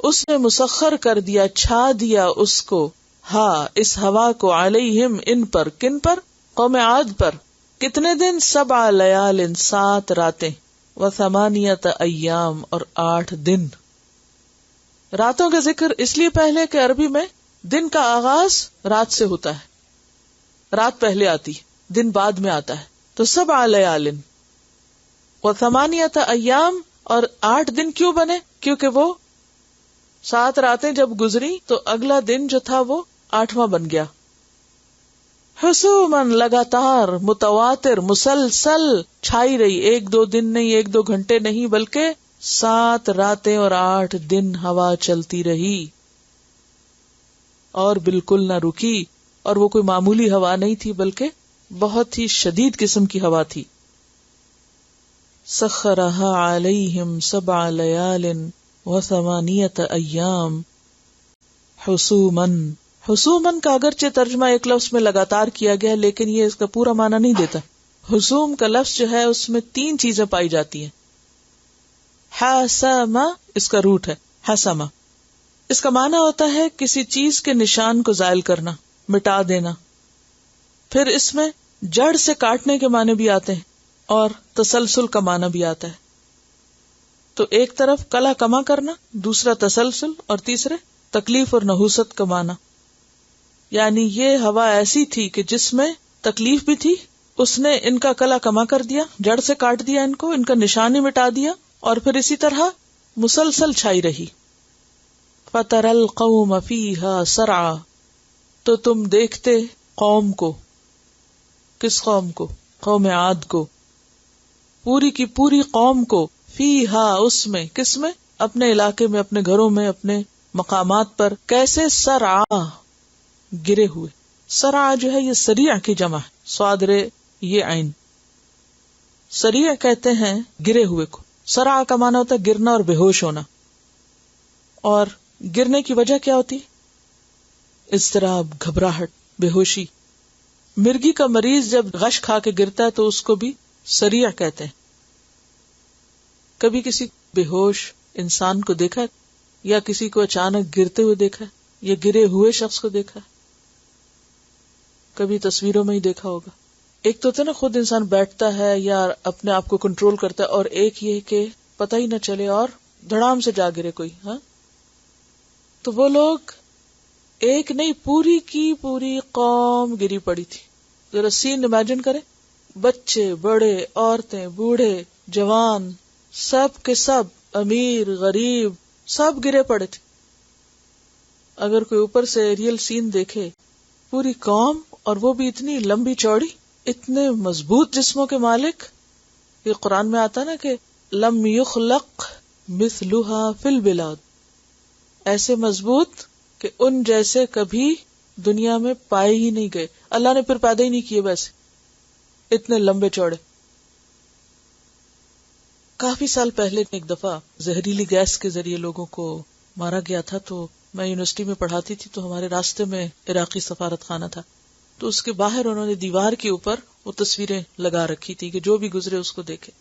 Speaker 1: اس نے مسخر کر دیا، چھا دیا اس کو، ہاں اس ہوا کو، علیہم ان پر. کن پر؟ قوم عاد پر. کتنے دن؟ 7 لیال 7 راتیں، و8 ایام اور 8 دن. راتوں کا ذکر اس لیے پہلے کہ عربی میں دن کا آغاز رات سے ہوتا ہے، رات پہلے آتی، دن بعد میں آتا ہے. تو 7 لیال و8 ایام اور 8 دن کیوں بنے؟ کیونکہ وہ 7 راتیں جب گزری تو اگلا دن جو تھا وہ 8واں بن گیا. حسوماً لگاتار، متواتر، مسلسل چھائی رہی، 1-2 دن نہیں، 1-2 گھنٹے نہیں، بلکہ 7 راتیں اور 8 دن ہوا چلتی رہی اور بالکل نہ رکی. اور وہ کوئی معمولی ہوا نہیں تھی بلکہ بہت ہی شدید قسم کی ہوا تھی. سخرہا علیہم 7 لیال و8 ایام حسوماً. حسوماً کا اگرچہ ترجمہ ایک لفظ میں لگاتار کیا گیا لیکن یہ اس کا پورا معنی نہیں دیتا. حسوم کا لفظ جو ہے اس میں 3 چیزیں پائی جاتی ہیں. حسما اس کا روٹ ہے، حسما. اس کا معنی ہوتا ہے کسی چیز کے نشان کو زائل کرنا، مٹا دینا. پھر اس میں جڑ سے کاٹنے کے معنی بھی آتے ہیں اور تسلسل کا معنی بھی آتا ہے. تو ایک طرف کلا کما کرنا، دوسرا تسلسل، اور تیسرے تکلیف اور نحوست کا معنی. یعنی یہ ہوا ایسی تھی کہ جس میں تکلیف بھی تھی، اس نے ان کا کلا کما کر دیا، جڑ سے کاٹ دیا ان کو، ان کا نشان ہی مٹا دیا، اور پھر اسی طرح مسلسل چھائی رہی. فَتَرَى الْقَوْمَ فِيهَا سَرْعًا، تو تم دیکھتے قوم کو. کس قوم کو؟ قوم عاد کو. پوری کی پوری قوم کو. فیہا اس میں، کس میں؟ اپنے علاقے میں، اپنے گھروں میں، اپنے مقامات پر. کیسے؟ سرعا، گرے ہوئے. سرعا جو ہے یہ سریع کی جمع ہے، صاد رے یہ عین. سریع کہتے ہیں گرے ہوئے کو. سرعا کا معنی ہوتا ہے گرنا اور بے ہوش ہونا. اور گرنے کی وجہ کیا ہوتی؟ اضطراب، گھبراہٹ، بے ہوشی. مرگی کا مریض جب غش کھا کے گرتا ہے تو اس کو بھی سریع کہتے ہیں. کبھی کسی بے ہوش انسان کو دیکھا یا کسی کو اچانک گرتے ہوئے دیکھا یا گرے ہوئے شخص کو دیکھا؟ کبھی تصویروں میں ہی دیکھا ہوگا. ایک تو نا خود انسان بیٹھتا ہے یا اپنے آپ کو کنٹرول کرتا ہے، اور ایک یہ کہ پتہ ہی نہ چلے اور دھڑام سے جا گرے کوئی. ہاں، تو وہ لوگ ایک نہیں، پوری کی پوری قوم گری پڑی تھی. ذرا سین امیجن کریں، بچے، بڑے، عورتیں، بوڑھے، جوان، سب کے سب، امیر، غریب، سب گرے پڑے تھے. اگر کوئی اوپر سے ایریل سین دیکھے، پوری قوم، اور وہ بھی اتنی لمبی چوڑی، اتنے مضبوط جسموں کے مالک. یہ قرآن میں آتا نا کہ لم یخلق مثلھا فی البلاد، ایسے مضبوط کہ ان جیسے کبھی دنیا میں پائے ہی نہیں گئے. اللہ نے پھر پیدا ہی نہیں کیے ویسے، اتنے لمبے چوڑے. کافی سال پہلے ایک دفعہ زہریلی گیس کے ذریعے لوگوں کو مارا گیا تھا. تو میں یونیورسٹی میں پڑھاتی تھی، تو ہمارے راستے میں عراقی سفارت خانہ تھا. تو اس کے باہر انہوں نے دیوار کے اوپر وہ تصویریں لگا رکھی تھی کہ جو بھی گزرے اس کو دیکھے.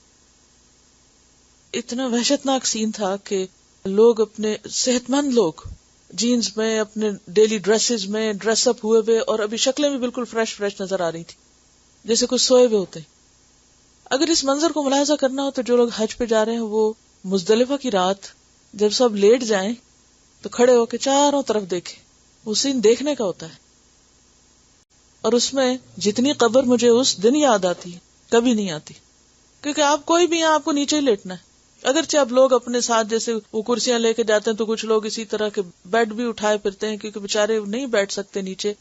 Speaker 1: اتنا وحشتناک سین تھا کہ لوگ، اپنے صحت مند لوگ، جینز میں، اپنے ڈیلی ڈریسز میں ڈریس اپ ہوئے ہوئے، اور ابھی شکلیں بھی بالکل فریش نظر آ رہی تھی، جیسے کچھ سوئے ہوئے ہوتے. اگر اس منظر کو ملاحظہ کرنا ہو تو جو لوگ حج پہ جا رہے ہیں وہ مزدلفہ کی رات جب سب لیٹ جائیں تو کھڑے ہو کے چاروں طرف دیکھیں. وہ سین دیکھنے کا ہوتا ہے. اور اس میں جتنی قبر مجھے اس دن یاد آتی ہے، کبھی نہیں آتی، کیونکہ آپ کوئی بھی یہاں آپ کو نیچے ہی لیٹنا ہے. اگرچہ اب لوگ اپنے ساتھ جیسے وہ کرسیاں لے کے جاتے ہیں، تو کچھ لوگ اسی طرح کے بیڈ بھی اٹھائے پھرتے ہیں، کیونکہ بےچارے نہیں بیٹھ سکتے نیچے،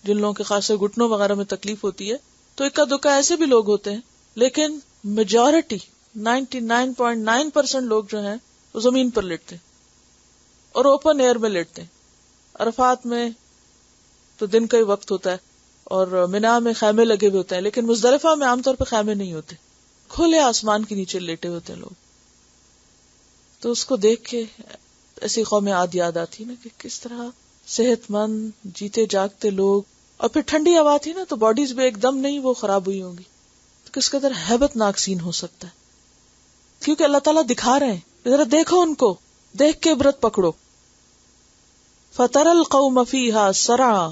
Speaker 1: جن لوگوں کے خاص گھٹنوں وغیرہ میں تکلیف ہوتی ہے. تو اکا دکا ایسے بھی لوگ ہوتے ہیں، لیکن میجورٹی 99.9% لوگ جو ہیں وہ زمین پر لیٹتے ہیں اور اوپن ایئر میں لیٹتے ہیں. عرفات میں تو دن کا ہی وقت ہوتا ہے اور منا میں خیمے لگے ہوئے ہوتے ہیں، لیکن مزدلفہ میں عام طور پہ خیمے نہیں ہوتے، کھلے آسمان کے نیچے لیٹے ہوتے ہیں لوگ. تو اس کو دیکھ کے ایسی قوم عاد یاد آتی نا کہ کس طرح صحت مند جیتے جاگتے لوگ، اور پھر ٹھنڈی ہوا تھی نا تو باڈیز بھی ایک دم نہیں وہ خراب ہوئی ہوں گی، تو کس قدر ہیبت ناک سین ہو سکتا ہے. کیونکہ اللہ تعالیٰ دکھا رہے ہیں، ذرا دیکھو ان کو، دیکھ کے عبرت پکڑو. فَتَرَى الْقَوْمَ فِيهَا سَرْعَىٰ،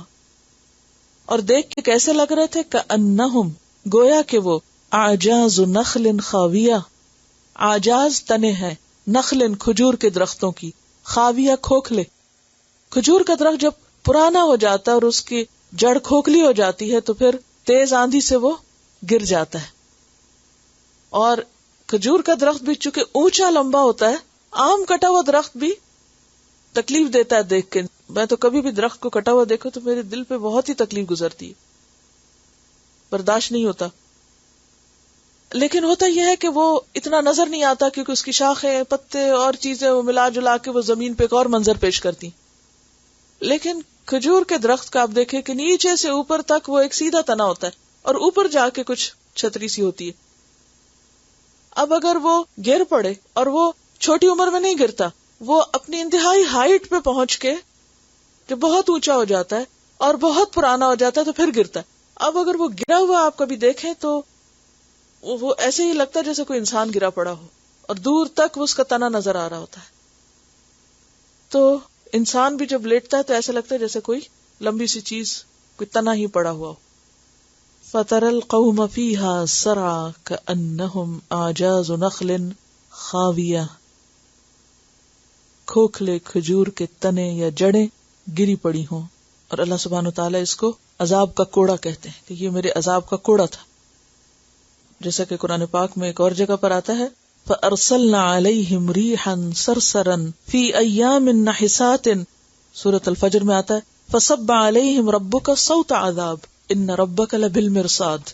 Speaker 1: اور دیکھ کے کیسے لگ رہے تھے، كَأَنَّهُمْ، گویا کہ وہ اعجاز نخل خاویہ، اعجاز تنے ہیں، نخل کھجور کے درختوں کی، خاویہ کھوکھلے. کھجور کا درخت جب پرانا ہو جاتا ہے اور اس کی جڑ کھوکھلی ہو جاتی ہے تو پھر تیز آندھی سے وہ گر جاتا ہے. اور کھجور کا درخت بھی چونکہ اونچا لمبا ہوتا ہے، عام کٹا ہوا درخت بھی تکلیف دیتا ہے دیکھ کے. میں تو کبھی بھی درخت کو کٹا ہوا دیکھو تو میرے دل پہ بہت ہی تکلیف گزرتی ہے، برداشت نہیں ہوتا. لیکن ہوتا یہ ہے کہ وہ اتنا نظر نہیں آتا کیونکہ اس کی شاخیں، پتے اور چیزیں وہ ملا جلا کے وہ زمین پہ ایک اور منظر پیش کرتی. لیکن کھجور کے درخت کا آپ دیکھیں کہ نیچے سے اوپر تک وہ ایک سیدھا تنا ہوتا ہے اور اوپر جا کے کچھ چھتری سی ہوتی ہے. اب اگر وہ گر پڑے، اور وہ چھوٹی عمر میں نہیں گرتا، وہ اپنی انتہائی ہائٹ پہ پہنچ کے جب بہت اونچا ہو جاتا ہے اور بہت پرانا ہو جاتا ہے تو پھر گرتا ہے. اب اگر وہ گرا ہوا آپ کبھی دیکھیں تو وہ ایسے ہی لگتا ہے جیسے کوئی انسان گرا پڑا ہو، اور دور تک اس کا تنا نظر آ رہا ہوتا ہے. تو انسان بھی جب لیٹتا ہے تو ایسا لگتا ہے جیسے کوئی لمبی سی چیز، کوئی تنا ہی پڑا ہوا ہو. فَتَرَى الْقَوْمَ فِيهَا سَرْعَىٰ كَأَنَّهُمْ أَعْجَازُ نَخْلٍ خَاوِيَةٍ، کھوکھلے کھجور کے تنے یا جڑیں گری پڑی ہوں. اور اللہ سبحانہ وتعالیٰ اس کو عذاب کا کوڑا کہتے ہیں کہ یہ میرے عذاب کا کوڑا تھا. جیسا کہ قرآن پاک میں ایک اور جگہ پر آتا ہے، فَأَرْسَلْنَا عَلَيْهِمْ رِيحًا صَرْصَرًا فِي أَيَّامٍ نَحِسَاتٍ. سورۃ الفجر میں آتا ہے فَصَبَّ عَلَيْهِمْ رَبُّكَ صَوْتَ عَذَابٍ إِنَّ رَبَّكَ لَبِالْمِرْصَادِ.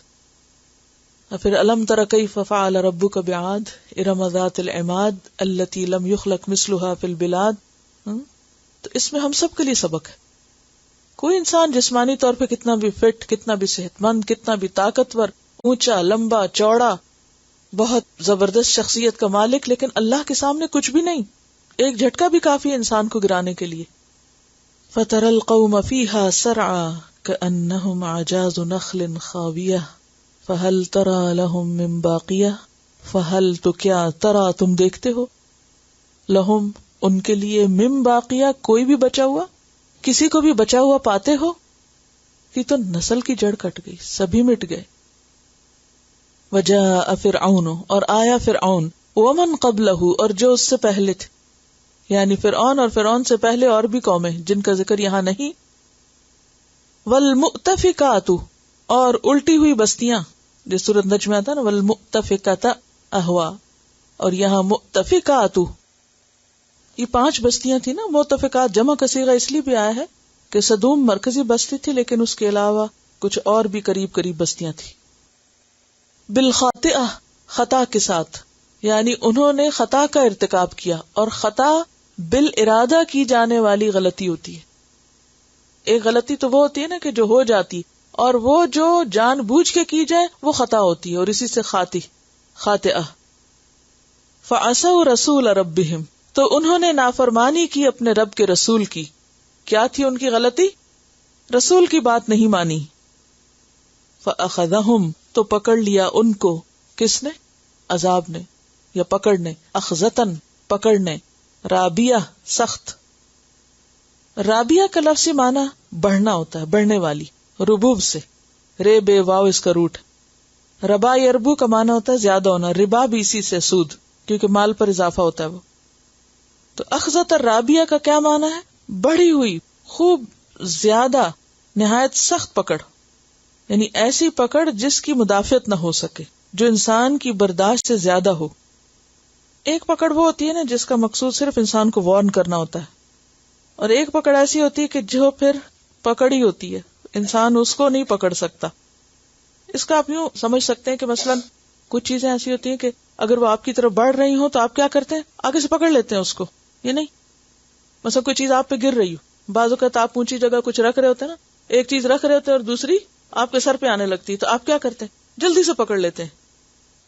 Speaker 1: پھر أَلَمْ تَرَ كَيْفَ فَعَلَ رَبُّكَ بِعَادٍ إِرَمَ ذَاتِ الْعِمَادِ الَّتِي لَمْ يُخْلَقْ مِثْلُهَا فِي الْبِلَادِ. تو اس میں ہم سب کے لیے سبق ہے. کوئی انسان جسمانی طور پہ کتنا بھی فٹ، کتنا بھی صحت مند، کتنا بھی طاقتور، اونچا لمبا چوڑا، بہت زبردست شخصیت کا مالک، لیکن اللہ کے سامنے کچھ بھی نہیں. ایک جھٹکا بھی کافی ہے انسان کو گرانے کے لیے. فَتَرَى الْقَوْمَ فِيهَا سَرْعَىٰ كَأَنَّهُمْ أَعْجَازُ نَخْلٍ خَاوِيَةٍ فَهَلْ تَرَىٰ لَهُم مِّن بَاقِيَةٍ. فَهَلْ، تو کیا، ترا تم دیکھتے ہو، لہم ان کے لیے، مِن باقیہ کوئی بھی بچا ہوا، کسی کو بھی بچا ہوا پاتے ہو؟ یہ تو نسل کی جڑ کٹ گئی، سبھی مٹ گئے. وَجَاءَ فِرْعَوْنُ، اور آیا فرعون، وَمَن قَبْلَهُ، اور جو اس سے پہلے تھے، یعنی فرعون اور فرعون سے پہلے اور بھی قومیں جن کا ذکر یہاں نہیں. وَالْمُؤْتَفِكَاتُ، اور الٹی ہوئی بستیاں، جس سورۃ نجم میں آتا ہے نا وَالْمُؤْتَفِكَةَ أَهْوَىٰ، اور یہاں مؤتفقات، یہ 5 بستیاں تھی نا. مؤتفقات جمع کا صیغہ اس لیے بھی آیا ہے کہ سدوم مرکزی بستی تھی، لیکن اس کے علاوہ کچھ اور بھی قریب قریب بستیاں تھی. بالخاطئہ، خطا کے ساتھ، یعنی انہوں نے خطا کا ارتکاب کیا، اور خطا بالارادہ کی جانے والی غلطی ہوتی ہے. ایک غلطی تو وہ ہوتی ہے نا کہ جو ہو جاتی، اور وہ جو جان بوجھ کے کی جائے وہ خطا ہوتی ہے، اور اسی سے خاطئہ. فعصوا رسول ربهم، تو انہوں نے نافرمانی کی اپنے رب کے رسول کی. کیا تھی ان کی غلطی؟ رسول کی بات نہیں مانی. فأخذهم، تو پکڑ لیا ان کو، کس نے؟ عذاب نے یا پکڑنے. اخذتن، پکڑنے. رابیہ، سخت. رابیہ کا لفظی معنی بڑھنا ہوتا ہے، بڑھنے والی، ربوب سے، رے بے واو اس کا روٹ. ربا یربو کا معنی ہوتا ہے زیادہ ہونا، ربا بھی اسی سے سود، کیونکہ مال پر اضافہ ہوتا ہے وہ. تو اخذت الرابیہ کا کیا معنی ہے؟ بڑھی ہوئی، خوب زیادہ، نہایت سخت پکڑ، یعنی ایسی پکڑ جس کی مدافعت نہ ہو سکے، جو انسان کی برداشت سے زیادہ ہو. ایک پکڑ وہ ہوتی ہے نا جس کا مقصود صرف انسان کو وارن کرنا ہوتا ہے، اور ایک پکڑ ایسی ہوتی ہے کہ جو پھر پکڑ ہی ہوتی ہے، انسان اس کو نہیں پکڑ سکتا. اس کا آپ یوں سمجھ سکتے ہیں کہ مثلاً کچھ چیزیں ایسی ہوتی ہیں کہ اگر وہ آپ کی طرف بڑھ رہی ہوں تو آپ کیا کرتے ہیں؟ آگے سے پکڑ لیتے ہیں اس کو. یہ نہیں، مثلا کوئی چیز آپ پہ گر رہی ہو، بعض اوقات آپ اونچی جگہ کچھ رکھ رہے ہوتے ہیں نا، ایک چیز رکھ رہے ہوتے ہیں اور دوسری آپ کے سر پہ آنے لگتی، تو آپ کیا کرتے ہیں؟ جلدی سے پکڑ لیتے ہیں.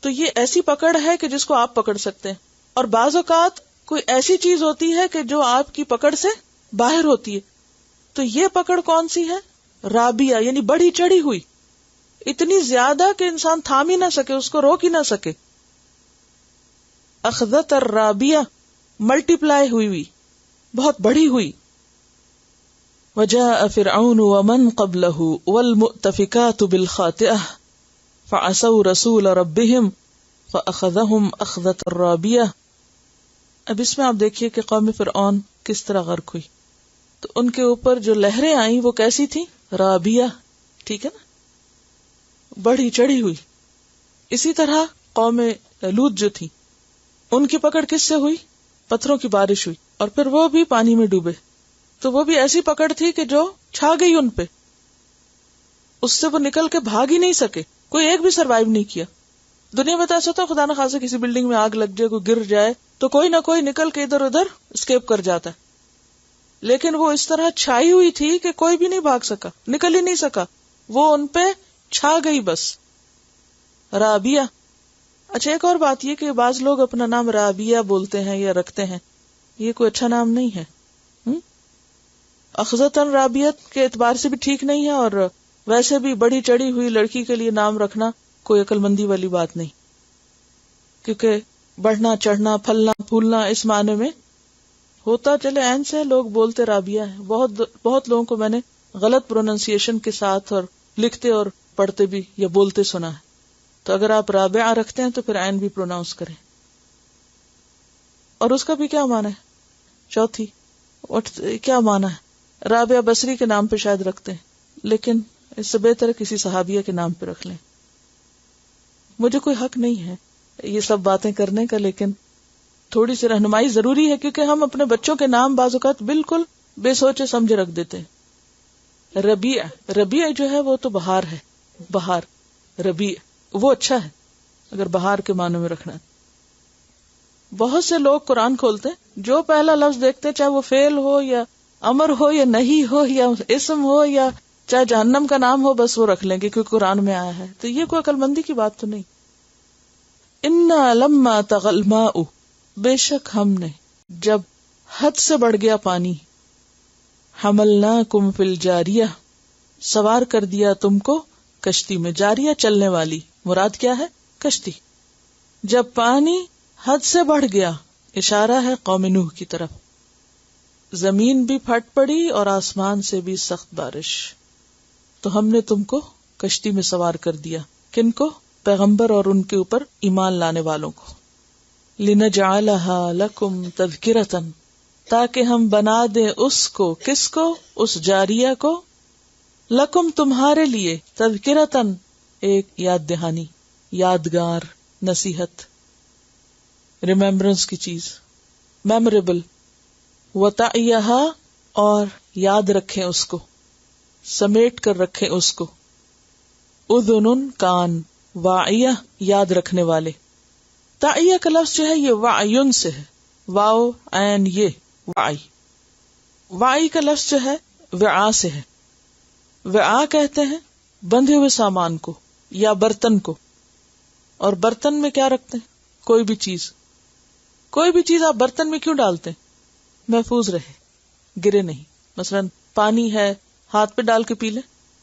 Speaker 1: تو یہ ایسی پکڑ ہے کہ جس کو آپ پکڑ سکتے ہیں. اور بعض اوقات کوئی ایسی چیز ہوتی ہے کہ جو آپ کی پکڑ سے باہر ہوتی ہے، تو یہ پکڑ کون سی ہے؟ رابیہ، یعنی بڑھی چڑھی ہوئی، اتنی زیادہ کہ انسان تھام ہی نہ سکے، اس کو روک ہی نہ سکے. اخذت الرابیہ، ملٹی پلائی ہوئی، بہت بڑی ہوئی. وجاء فرعون ومن قبله والمؤتفكات بالخاطئة فعصوا رسول ربهم فأخذهم أخذة الرابية. اب اس میں آپ دیکھیے کہ قوم فرعون کس طرح غرق ہوئی. تو ان کے اوپر جو لہریں آئیں وہ کیسی تھی؟ رابیہ، ٹھیک ہے نا، بڑھی چڑھی ہوئی. اسی طرح قوم لوط جو تھی ان کی پکڑ کس سے ہوئی؟ پتھروں کی بارش ہوئی، اور پھر وہ بھی پانی میں ڈوبے. تو وہ بھی ایسی پکڑ تھی کہ جو چھا گئی ان پہ، اس سے وہ نکل کے بھاگ ہی نہیں سکے، کوئی ایک بھی سروائیو نہیں کیا. دنیا میں تو ایسا ہوتا ہے خدا نہ خاصا کسی بلڈنگ میں آگ لگ جائے، کوئی گر جائے تو کوئی نہ کوئی نکل کے ادھر ادھر اسکیپ کر جاتا ہے، لیکن وہ اس طرح چھائی ہوئی تھی کہ کوئی بھی نہیں بھاگ سکا، نکل ہی نہیں سکا، وہ ان پہ چھا گئی بس. رابیہ. اچھا ایک اور بات یہ کہ بعض لوگ اپنا نام رابیہ بولتے ہیں یا رکھتے ہیں، یہ کوئی اچھا نام نہیں ہے. اخذتاً رابیت کے اعتبار سے بھی ٹھیک نہیں ہے، اور ویسے بھی بڑی چڑھی ہوئی لڑکی کے لیے نام رکھنا کوئی عقل مندی والی بات نہیں، کیونکہ بڑھنا چڑھنا پھلنا پھولنا اس معنی میں ہوتا چلے عین سے لوگ بولتے رابیہ ہے. بہت لوگوں کو میں نے غلط پروننسیشن کے ساتھ اور لکھتے اور پڑھتے بھی یا بولتے سنا ہے. تو اگر آپ رابعہ رکھتے ہیں تو پھر عین بھی پروناؤنس کریں. اور اس کا بھی کیا معنی ہے؟ چوتھی کیا معنی ہے؟ رابعہ بصری کے نام پہ شاید رکھتے ہیں، لیکن اس سے بہتر کسی صحابیہ کے نام پہ رکھ لیں. مجھے کوئی حق نہیں ہے یہ سب باتیں کرنے کا، لیکن تھوڑی سی رہنمائی ضروری ہے، کیونکہ ہم اپنے بچوں کے نام بعض اوقات بالکل بے سوچے سمجھے رکھ دیتے ہیں. ربیع جو ہے وہ تو بہار ہے، بہار ربیع وہ اچھا ہے اگر بہار کے معنی میں رکھنا ہے. بہت سے لوگ قرآن کھولتے ہیں، جو پہلا لفظ دیکھتے ہیں چاہے وہ فعل ہو یا امر ہو یا نہیں ہو یا اسم ہو یا چاہے جہنم کا نام ہو، بس وہ رکھ لیں گے کیونکہ قرآن میں آیا ہے. تو یہ کوئی عقل مندی کی بات تو نہیں. انا لما طغى الماء، بے شک ہم نے جب حد سے بڑھ گیا پانی، حملناکم فی الجاریہ، سوار کر دیا تم کو کشتی میں. جاریہ چلنے والی، مراد کیا ہے؟ کشتی. جب پانی حد سے بڑھ گیا، اشارہ ہے قوم نوح کی طرف. زمین بھی پھٹ پڑی اور آسمان سے بھی سخت بارش، تو ہم نے تم کو کشتی میں سوار کر دیا. کن کو؟ پیغمبر اور ان کے اوپر ایمان لانے والوں کو. لِنَجْعَلَهَا لَكُمْ تَذْكِرَةً، تاکہ ہم بنا دیں اس کو، کس کو؟ اس جاریہ کو، لکم تمہارے لیے، تذکرتن ایک یاد دہانی، یادگار، نصیحت، ریمیمبرنس کی چیز، میموریبل. وتعیہا، اور یاد رکھیں اس کو، سمیٹ کر رکھیں اس کو. اذن کان، واعیہ یاد رکھنے والے. تعیہ کا لفظ جو ہے یہ وعیون سے ہے، واو عین یہ وعی. وعی کا لفظ جو ہے وعاء سے ہے. وعاء کہتے ہیں بندھے ہوئے سامان کو یا برتن کو. اور برتن میں کیا رکھتے ہیں؟ کوئی بھی چیز آپ برتن میں کیوں ڈالتے ہیں؟ محفوظ رہے، گرے نہیں. مثلا پانی ہے، ہاتھ پہ ڈال کے پی لیں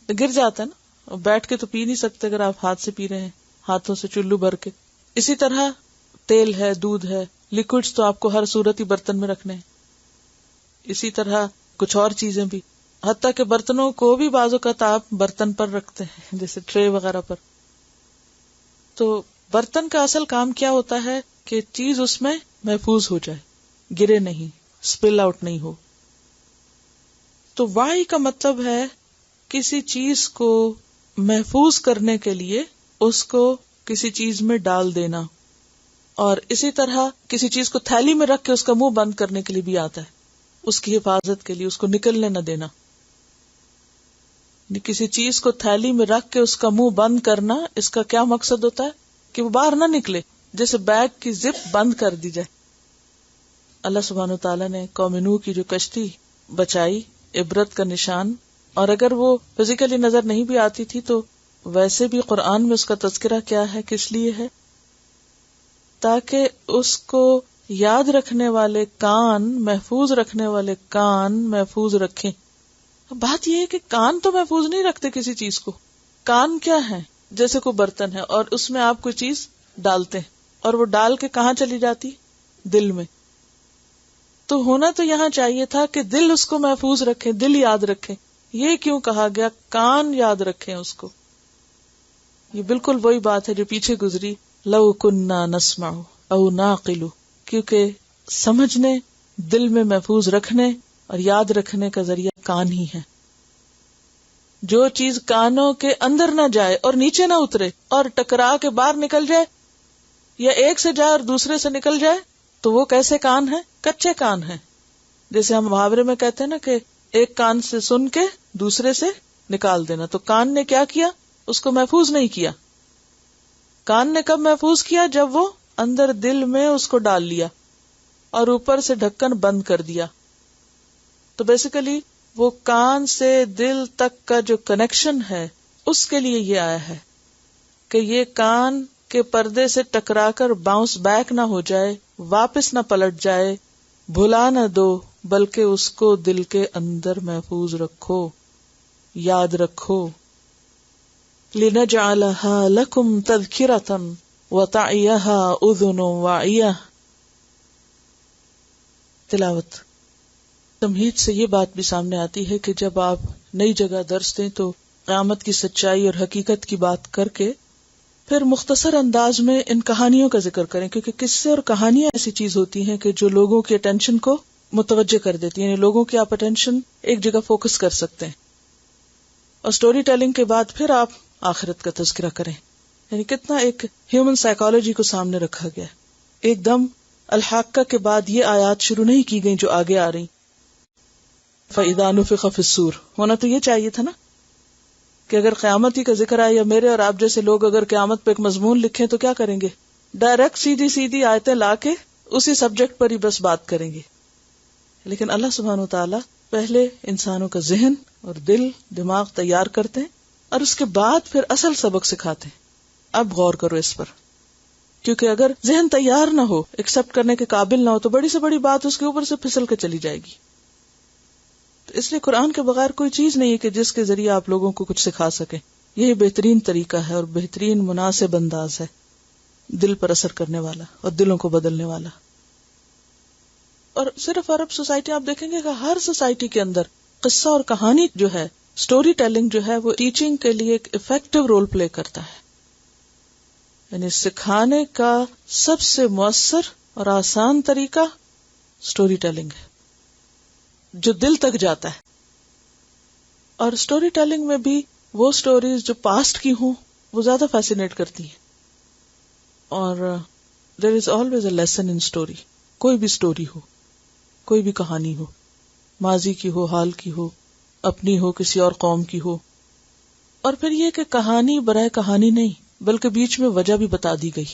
Speaker 1: تو گر جاتا ہے نا، بیٹھ کے تو پی نہیں سکتے اگر آپ ہاتھ سے پی رہے ہیں، ہاتھوں سے چلو بھر کے. اسی طرح تیل ہے، دودھ ہے، لیکوڈز تو آپ کو ہر صورت ہی برتن میں رکھنے ہیں. اسی طرح کچھ اور چیزیں بھی، حتیٰ کہ برتنوں کو بھی بعض اوقات آپ برتن پر رکھتے ہیں، جیسے ٹرے وغیرہ پر. تو برتن کا اصل کام کیا ہوتا ہے کہ چیز اس میں محفوظ ہو جائے، گرے نہیں، سپل آؤٹ نہیں ہو. تو وائی کا مطلب ہے کسی چیز کو محفوظ کرنے کے لیے اس کو کسی چیز میں ڈال دینا، اور اسی طرح کسی چیز کو تھیلی میں رکھ کے اس کا منہ بند کرنے کے لیے بھی آتا ہے، اس کی حفاظت کے لیے، اس کو نکلنے نہ دینا. کسی چیز کو تھیلی میں رکھ کے اس کا منہ بند کرنا، اس کا کیا مقصد ہوتا ہے کہ وہ باہر نہ نکلے، جیسے بیگ کی زپ بند کر دی جائے. اللہ سبحانہ وتعالیٰ نے قوم نوح کی جو کشتی بچائی، عبرت کا نشان، اور اگر وہ فزیکلی نظر نہیں بھی آتی تھی تو ویسے بھی قرآن میں اس کا تذکرہ کیا ہے، کس لیے ہے؟ تاکہ اس کو یاد رکھنے والے کان، محفوظ رکھنے والے کان محفوظ رکھیں. بات یہ ہے کہ کان تو محفوظ نہیں رکھتے کسی چیز کو. کان کیا ہے؟ جیسے کوئی برتن ہے اور اس میں آپ کوئی چیز ڈالتے ہیں اور وہ ڈال کے کہاں چلی جاتی؟ دل میں. تو ہونا تو یہاں چاہیے تھا کہ دل اس کو محفوظ رکھے، دل یاد رکھے. یہ کیوں کہا گیا کان یاد رکھیں اس کو؟ یہ بالکل وہی بات ہے جو پیچھے گزری، لو کننا نسمع او ناقل، کیونکہ سمجھنے، دل میں محفوظ رکھنے اور یاد رکھنے کا ذریعہ کان ہی ہے. جو چیز کانوں کے اندر نہ جائے اور نیچے نہ اترے اور ٹکرا کے باہر نکل جائے یا ایک سے جائے اور دوسرے سے نکل جائے تو وہ کیسے کان ہے؟ کچے کان ہیں. جیسے ہم محاورے میں کہتے ہیں نا کہ ایک کان سے سن کے دوسرے سے نکال دینا. تو کان نے کیا کیا؟ اس کو محفوظ نہیں کیا. کان نے کب محفوظ کیا؟ جب وہ اندر دل میں اس کو ڈال لیا اور اوپر سے ڈھکن بند کر دیا. تو بیسیکلی وہ کان سے دل تک کا جو کنیکشن ہے اس کے لیے یہ آیا ہے کہ یہ کان کے پردے سے ٹکرا کر باؤنس بیک نہ ہو جائے، واپس نہ پلٹ جائے، بھلا نہ دو، بلکہ اس کو دل کے اندر محفوظ رکھو، یاد رکھو. لِنَجْعَلَهَا لَكُمْ تَذْكِرَةً وَتَعِيَهَا أُذُنٌ وَاعِيَةٌ. تلاوت. تمہید سے یہ بات بھی سامنے آتی ہے کہ جب آپ نئی جگہ درس دیں تو قیامت کی سچائی اور حقیقت کی بات کر کے پھر مختصر انداز میں ان کہانیوں کا ذکر کریں، کیونکہ قصے اور کہانیاں ایسی چیز ہوتی ہیں کہ جو لوگوں کی اٹینشن کو متوجہ کر دیتی ہیں، یعنی لوگوں کی آپ اٹینشن ایک جگہ فوکس کر سکتے ہیں. اور سٹوری ٹیلنگ کے بعد پھر آپ آخرت کا تذکرہ کریں. یعنی کتنا ایک ہیومن سائیکالوجی کو سامنے رکھا گیا. ایک دم الحاقہ کے بعد یہ آیات شروع نہیں کی گئی جو آگے آ رہی. فَإِذَا نُفِخَ فِي الصُّورِ، ہونا تو یہ چاہیے تھا نا کہ اگر قیامت ہی کا ذکر آئے یا میرے اور آپ جیسے لوگ اگر قیامت پہ ایک مضمون لکھیں تو کیا کریں گے؟ ڈائریکٹ سیدھی آیتیں لا کے اسی سبجیکٹ پر ہی بس بات کریں گے. لیکن اللہ سبحانہ و تعالیٰ پہلے انسانوں کا ذہن اور دل دماغ تیار کرتے ہیں اور اس کے بعد پھر اصل سبق سکھاتے ہیں. اب غور کرو اس پر، کیونکہ اگر ذہن تیار نہ ہو، ایکسپٹ کرنے کے قابل نہ ہو تو بڑی سے بڑی بات اس کے اوپر سے پھسل کے چلی جائے گی. تو اس لیے قرآن کے بغیر کوئی چیز نہیں ہے کہ جس کے ذریعے آپ لوگوں کو کچھ سکھا سکیں. یہی بہترین طریقہ ہے اور بہترین مناسب انداز ہے، دل پر اثر کرنے والا اور دلوں کو بدلنے والا. اور صرف عرب سوسائٹی آپ دیکھیں گے کہ ہر سوسائٹی کے اندر قصہ اور کہانی جو ہے، سٹوری ٹیلنگ جو ہے، وہ ٹیچنگ کے لیے ایک افیکٹو رول پلے کرتا ہے. یعنی سکھانے کا سب سے مؤثر اور آسان طریقہ سٹوری ٹیلنگ ہے جو دل تک جاتا ہے. اور سٹوری ٹیلنگ میں بھی وہ سٹوریز جو پاسٹ کی ہوں وہ زیادہ فیسینیٹ کرتی ہیں. اور there is always a lesson in story. کوئی بھی اسٹوری ہو، کوئی بھی کہانی ہو، ماضی کی ہو، حال کی ہو، اپنی ہو، کسی اور قوم کی ہو. اور پھر یہ کہ کہانی برائے کہانی نہیں، بلکہ بیچ میں وجہ بھی بتا دی گئی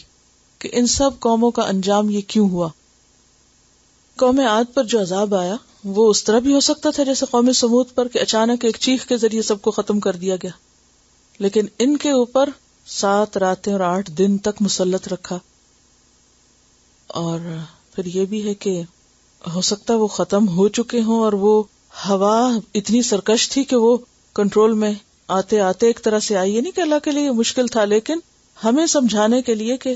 Speaker 1: کہ ان سب قوموں کا انجام یہ کیوں ہوا. قوم عاد پر جو عذاب آیا وہ اس طرح بھی ہو سکتا تھا جیسے قوم سمود پر کہ اچانک ایک چیخ کے ذریعے سب کو ختم کر دیا گیا، لیکن ان کے اوپر 7 راتیں اور 8 دن تک مسلط رکھا. اور پھر یہ بھی ہے کہ ہو سکتا وہ ختم ہو چکے ہوں اور وہ ہوا اتنی سرکش تھی کہ وہ کنٹرول میں آتے آتے ایک طرح سے آئی. یہ نہیں کہ اللہ کے لیے یہ مشکل تھا، لیکن ہمیں سمجھانے کے لیے کہ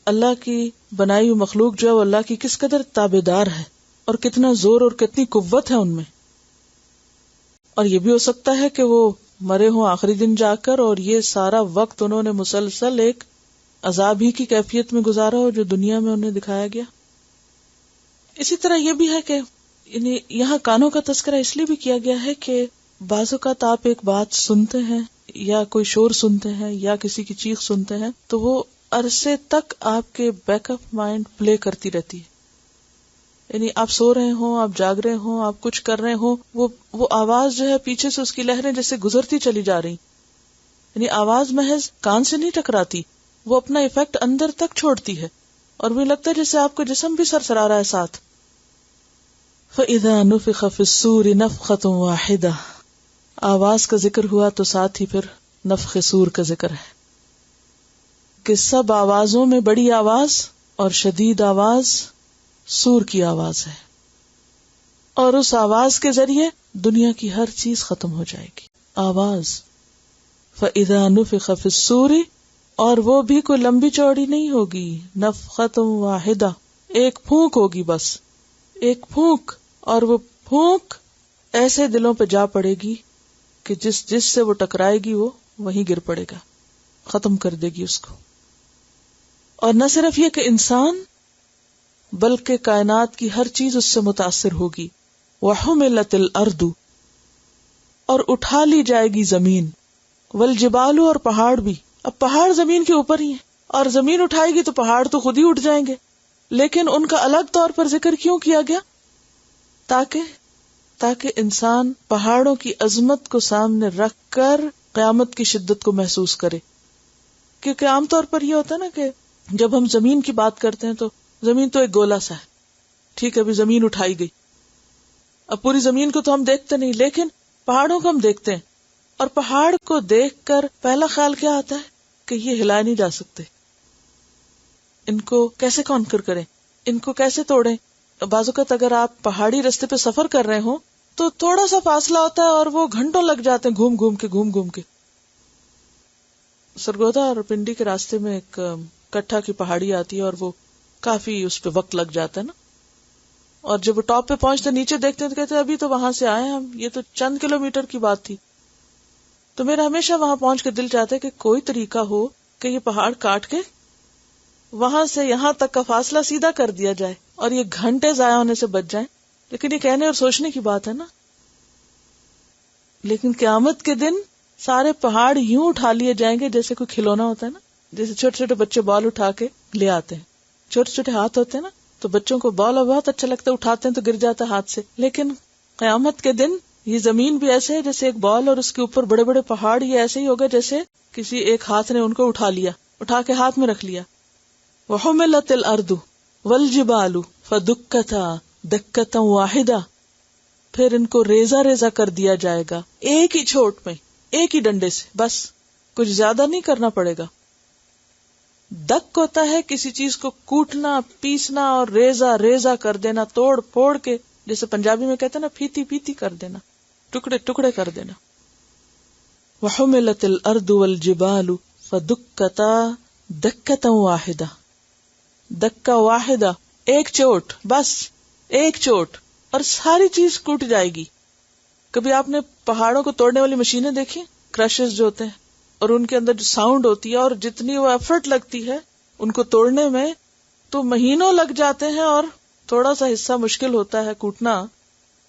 Speaker 1: اللہ کی بنائی ہوئی مخلوق جو ہے وہ اللہ کی کس قدر تابعدار ہے اور کتنا زور اور کتنی قوت ہے ان میں. اور یہ بھی ہو سکتا ہے کہ وہ مرے ہوں آخری دن جا کر اور یہ سارا وقت انہوں نے مسلسل ایک عذاب ہی کی کیفیت میں گزارا ہو جو دنیا میں انہیں دکھایا گیا. اسی طرح یہ بھی ہے کہ یہاں کانوں کا تذکرہ اس لیے بھی کیا گیا ہے کہ بعض اوقات آپ ایک بات سنتے ہیں یا کوئی شور سنتے ہیں یا کسی کی چیخ سنتے ہیں تو وہ عرصے تک آپ کے بیک اپ مائنڈ پلے کرتی رہتی ہے. یعنی آپ سو رہے ہوں، آپ جاگ رہے ہوں، آپ کچھ کر رہے ہوں، وہ آواز جو ہے پیچھے سے اس کی لہریں جیسے گزرتی چلی جا رہی. یعنی آواز محض کان سے نہیں ٹکراتی، وہ اپنا ایفیکٹ اندر تک چھوڑتی ہے اور وہ لگتا ہے جیسے آپ کا جسم بھی سرسرا رہا ہے ساتھ. فَإِذَا نُفِخَ فِي الصُّورِ نَفْخَةٌ وَاحِدَةٌ، آواز کا ذکر ہوا تو ساتھ ہی پھر نفخ صور کا ذکر ہے کہ سب آوازوں میں بڑی آواز اور شدید آواز صور کی آواز ہے. اور اس آواز کے ذریعے دنیا کی ہر چیز ختم ہو جائے گی. آواز. فَإِذَا نُفِخَ فِي الصُّورِ، اور وہ بھی کوئی لمبی چوڑی نہیں ہوگی، نفخۃ واحدہ، ایک پھونک ہوگی، بس ایک پھونک. اور وہ پھونک ایسے دلوں پہ جا پڑے گی کہ جس سے وہ ٹکرائے گی وہ وہیں گر پڑے گا، ختم کر دے گی اس کو. اور نہ صرف یہ کہ انسان بلکہ کائنات کی ہر چیز اس سے متاثر ہوگی. وَحُمِلَتِ الْأَرْضُ، اور اٹھا لی جائے گی زمین. وَالْجِبَالُ، اور پہاڑ بھی. اب پہاڑ زمین کے اوپر ہی ہیں اور زمین اٹھائے گی تو پہاڑ تو خود ہی اٹھ جائیں گے، لیکن ان کا الگ طور پر ذکر کیوں کیا گیا؟ تاکہ انسان پہاڑوں کی عظمت کو سامنے رکھ کر قیامت کی شدت کو محسوس کرے. کیونکہ عام طور پر یہ ہوتا ہے نا کہ جب ہم زمین کی بات کرتے ہیں تو زمین تو ایک گولا سا ہے، ٹھیک ہے، ابھی زمین اٹھائی گئی، اب پوری زمین کو تو ہم دیکھتے نہیں، لیکن پہاڑوں کو ہم دیکھتے ہیں. اور پہاڑ کو دیکھ کر پہلا خیال کیا آتا ہے کہ یہ ہلائے نہیں جا سکتے، ان کو کیسے کانکر کریں، ان کو کیسے توڑیں. بعض اوقات اگر آپ پہاڑی رستے پہ سفر کر رہے ہوں تو تھوڑا سا فاصلہ ہوتا ہے اور وہ گھنٹوں لگ جاتے ہیں گھوم گھوم کے. سرگودا اور پنڈی کے راستے میں ایک کٹھا کی پہاڑی آتی ہے اور وہ کافی اس پہ وقت لگ جاتا ہے نا، اور جب وہ ٹاپ پہ پہنچتے نیچے دیکھتے ہیں تو کہتے ہیں ابھی تو وہاں سے آئے ہیں ہم، یہ تو چند کلومیٹر کی بات تھی. تو میرا ہمیشہ وہاں پہنچ کے دل چاہتا ہے کہ کوئی طریقہ ہو کہ یہ پہاڑ کاٹ کے وہاں سے یہاں تک کا فاصلہ سیدھا کر دیا جائے اور یہ گھنٹے ضائع ہونے سے بچ جائیں. لیکن یہ کہنے اور سوچنے کی بات ہے نا. لیکن قیامت کے دن سارے پہاڑ یوں اٹھا لیے جائیں گے جیسے کوئی کھلونا ہوتا ہے نا، جیسے چھوٹے چھوٹے بچے بال اٹھا کے لے آتے ہیں، چھوٹے چھوٹے ہاتھ ہوتے ہیں نا، تو بچوں کو بال بہت اچھا لگتا ہے، اٹھاتے ہیں تو گر جاتا ہے ہاتھ سے. لیکن قیامت کے دن یہ زمین بھی ایسے ہے جیسے ایک بال، اور اس کے اوپر بڑے بڑے پہاڑ یہ ایسے ہی ہوگا جیسے کسی ایک ہاتھ نے ان کو اٹھا کے ہاتھ میں رکھ لیا. وَحُمِلَتِ الْأَرْضُ وَالْجِبَالُ فَدُكَّتَا دَكَّةً وَاحِدَةً، پھر ان کو ریزہ ریزہ کر دیا جائے گا ایک ہی چھوٹ میں، ایک ہی ڈنڈے سے، بس کچھ زیادہ نہیں کرنا پڑے گا. دک ہوتا ہے کسی چیز کو کوٹنا، پیسنا، اور ریزہ ریزہ کر دینا، توڑ پھوڑ کے، جیسے پنجابی میں کہتے ہیں نا پھیتی پھیتی کر دینا، ٹکڑے ٹکڑے کر دینا. وَحُمِلَتِ الْأَرْضُ وَالْجِبَالُ فَدُكَّتَا دَكَّةً وَاحِدَةً، دکا واحدہ، ایک چوٹ، بس ایک چوٹ، اور ساری چیز ٹوٹ جائے گی. کبھی آپ نے پہاڑوں کو توڑنے والی مشینیں دیکھی، کرشز جو ہوتے ہیں، اور ان کے اندر جو ساؤنڈ ہوتی ہے اور جتنی وہ ایفرٹ لگتی ہے ان کو توڑنے میں، تو مہینوں لگ جاتے ہیں، اور تھوڑا سا حصہ مشکل ہوتا ہے کوٹنا،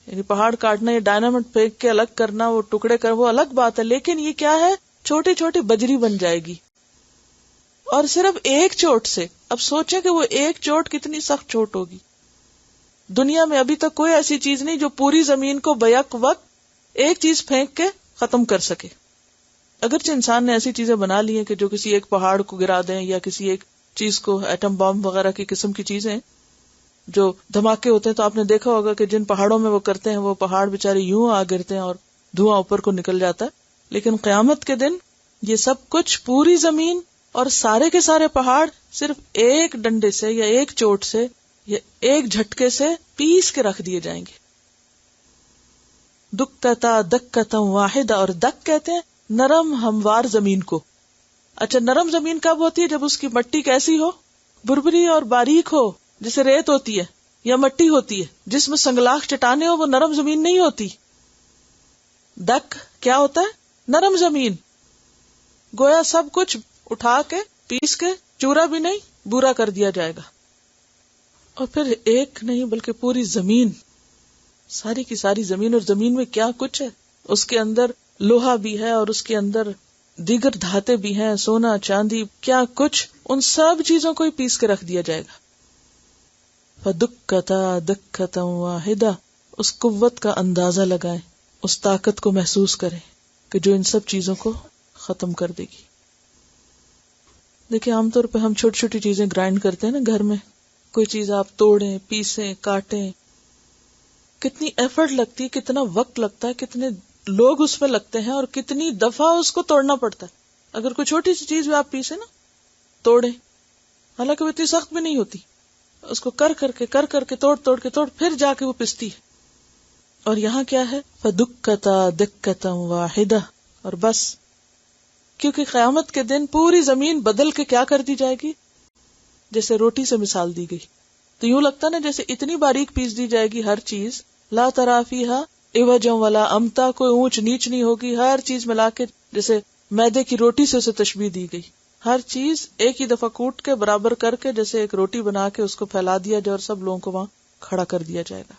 Speaker 1: یعنی پہاڑ کاٹنا یا ڈائنامٹ پھینک کے الگ کرنا، وہ ٹکڑے کر، وہ الگ بات ہے. لیکن یہ کیا ہے، چھوٹی چھوٹی بجری بن جائے گی، اور صرف ایک چوٹ سے. اب سوچیں کہ وہ ایک چوٹ کتنی سخت چوٹ ہوگی. دنیا میں ابھی تک کوئی ایسی چیز نہیں جو پوری زمین کو بیک وقت ایک چیز پھینک کے ختم کر سکے. اگرچہ انسان نے ایسی چیزیں بنا لی ہیں کہ جو کسی ایک پہاڑ کو گرا دیں، یا کسی ایک چیز کو، ایٹم بم وغیرہ کی قسم کی چیزیں جو دھماکے ہوتے ہیں، تو آپ نے دیکھا ہوگا کہ جن پہاڑوں میں وہ کرتے ہیں وہ پہاڑ بےچارے یوں آ گرتے ہیں اور دھواں اوپر کو نکل جاتا ہے. لیکن قیامت کے دن یہ سب کچھ، پوری زمین اور سارے کے سارے پہاڑ، صرف ایک ڈنڈے سے یا ایک چوٹ سے یا ایک جھٹکے سے پیس کے رکھ دیے جائیں گے. دکتا دکتا واحدہ، اور دک کہتے ہیں نرم ہموار زمین کو. اچھا، نرم زمین کب ہوتی ہے؟ جب اس کی مٹی کیسی ہو، بربری اور باریک ہو، جیسے ریت ہوتی ہے یا مٹی ہوتی ہے جس میں سنگلاخ چٹانیں ہو، وہ نرم زمین نہیں ہوتی. دک کیا ہوتا ہے؟ نرم زمین. گویا سب کچھ اٹھا کے پیس کے چورا بھی نہیں، بورا کر دیا جائے گا. اور پھر ایک نہیں بلکہ پوری زمین، ساری کی ساری زمین، اور زمین میں کیا کچھ ہے، اس کے اندر لوہا بھی ہے اور اس کے اندر دیگر دھاتیں بھی ہیں، سونا چاندی، کیا کچھ، ان سب چیزوں کو ہی پیس کے رکھ دیا جائے گا. فَدُكَّتَا دَكَّةً وَاحِدَةً، اس قوت کا اندازہ لگائیں، اس طاقت کو محسوس کریں کہ جو ان سب چیزوں کو ختم کر دے گی. دیکھیں عام طور پہ ہم چھوٹی چھوٹی چیزیں گرائنڈ کرتے ہیں نا گھر میں، کوئی چیز آپ توڑیں، پیسیں، کاٹیں، کتنی ایفرٹ لگتی ہے، کتنا وقت لگتا ہے، کتنے لوگ اس میں لگتے ہیں، اور کتنی دفعہ اس کو توڑنا پڑتا ہے. اگر کوئی چھوٹی سی چیز بھی آپ پیسیں نا، توڑیں، حالانکہ وہ اتنی سخت بھی نہیں ہوتی، اس کو کر کر کے توڑ پھر جا کے وہ پستی ہے. اور یہاں کیا ہے؟ فدکتا دکتا واحدہ، اور بس، کیونکہ قیامت کے دن پوری زمین بدل کے کیا کر دی جائے گی؟ جیسے روٹی سے مثال دی گئی، تو یوں لگتا نا جیسے اتنی باریک پیس دی جائے گی ہر چیز، لا تری فیہا عوجا ولا امتا، کوئی اونچ نیچ نہیں ہوگی، ہر چیز ملا کے جیسے میدے کی روٹی سے اسے تشبیہ دی گئی، ہر چیز ایک ہی دفعہ کوٹ کے برابر کر کے جیسے ایک روٹی بنا کے اس کو پھیلا دیا جائے اور سب لوگوں کو وہاں کھڑا کر دیا جائے گا.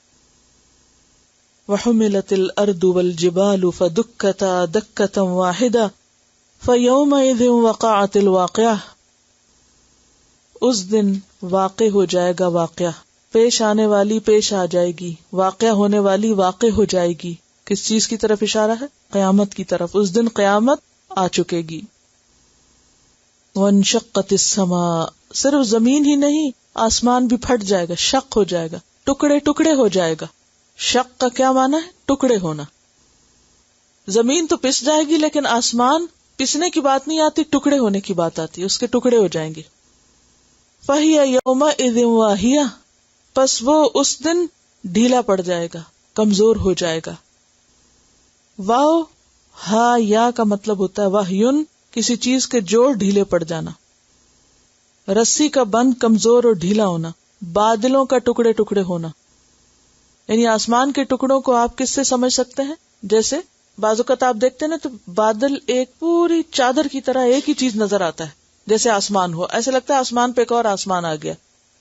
Speaker 1: وحملت الارض والجبال فدکتا دکتا واحدہ فیومئذ وقعت الواقعہ، اس دن واقع ہو جائے گا واقعہ، پیش آنے والی پیش آ جائے گی، واقع ہونے والی واقع ہو جائے گی. کس چیز کی طرف اشارہ ہے؟ قیامت کی طرف. اس دن قیامت آ چکے گی. وانشقت السماء، صرف زمین ہی نہیں آسمان بھی پھٹ جائے گا، شق ہو جائے گا، ٹکڑے ٹکڑے ہو جائے گا. شق کا کیا معنی ہے؟ ٹکڑے ہونا. زمین تو پس جائے گی لیکن آسمان پسنے کی بات نہیں آتی، ٹکڑے ہونے کی بات آتی، اس کے ٹکڑے ہو جائیں گے. فَهِيَ يَوْمَئِذٍ وَاهِيَةٌ، پس وہ اس دن ڈھیلا پڑ جائے گا، کمزور ہو جائے گا. واو ہا یا کا مطلب ہوتا ہے واہیون، کسی چیز کے جوڑ ڈھیلے پڑ جانا، رسی کا بند کمزور اور ڈھیلا ہونا، بادلوں کا ٹکڑے ٹکڑے ہونا. یعنی آسمان کے ٹکڑوں کو آپ کس سے سمجھ سکتے ہیں؟ جیسے بعض اوقات آپ دیکھتے ہیں نا تو بادل ایک پوری چادر کی طرح ایک ہی چیز نظر آتا ہے، جیسے آسمان ہو، ایسے لگتا ہے آسمان پہ ایک اور آسمان آ گیا.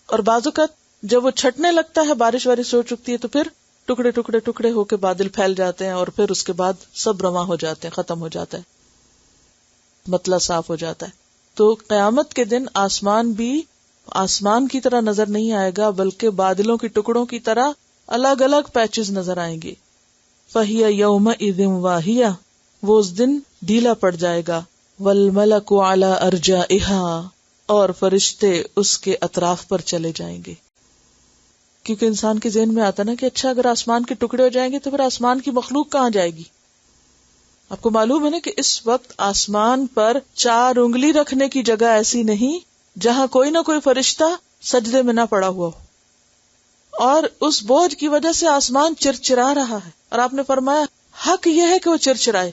Speaker 1: اور بعض اوقات جب وہ چھٹنے لگتا ہے، بارش وارش ہو چکتی ہے، تو پھر ٹکڑے ٹکڑے ٹکڑے ہو کے بادل پھیل جاتے ہیں اور پھر اس کے بعد سب رواں ہو جاتے ہیں، ختم ہو جاتا ہے، مطلع صاف ہو جاتا ہے. تو قیامت کے دن آسمان بھی آسمان کی طرح نظر نہیں آئے گا، بلکہ بادلوں کے ٹکڑوں کی طرح الگ الگ پیچز نظر آئیں گے. فَهِيَ يَوْمَئِذٍ وَاهِيَةٌ، وہ اس دن ڈھیلا پڑ جائے گا. وَالْمَلَكُ عَلَى أَرْجَائِهَا، اور فرشتے اس کے اطراف پر چلے جائیں گے. کیونکہ انسان کے ذہن میں آتا نا کہ اچھا اگر آسمان کے ٹکڑے ہو جائیں گے تو پھر آسمان کی مخلوق کہاں جائے گی؟ آپ کو معلوم ہے نا کہ اس وقت آسمان پر 4 انگلی رکھنے کی جگہ ایسی نہیں جہاں کوئی نہ کوئی فرشتہ سجدے میں نہ پڑا ہوا ہو، اور اس بوجھ کی وجہ سے آسمان چرچرا رہا ہے. اور آپ نے فرمایا حق یہ ہے کہ وہ چرچرائے.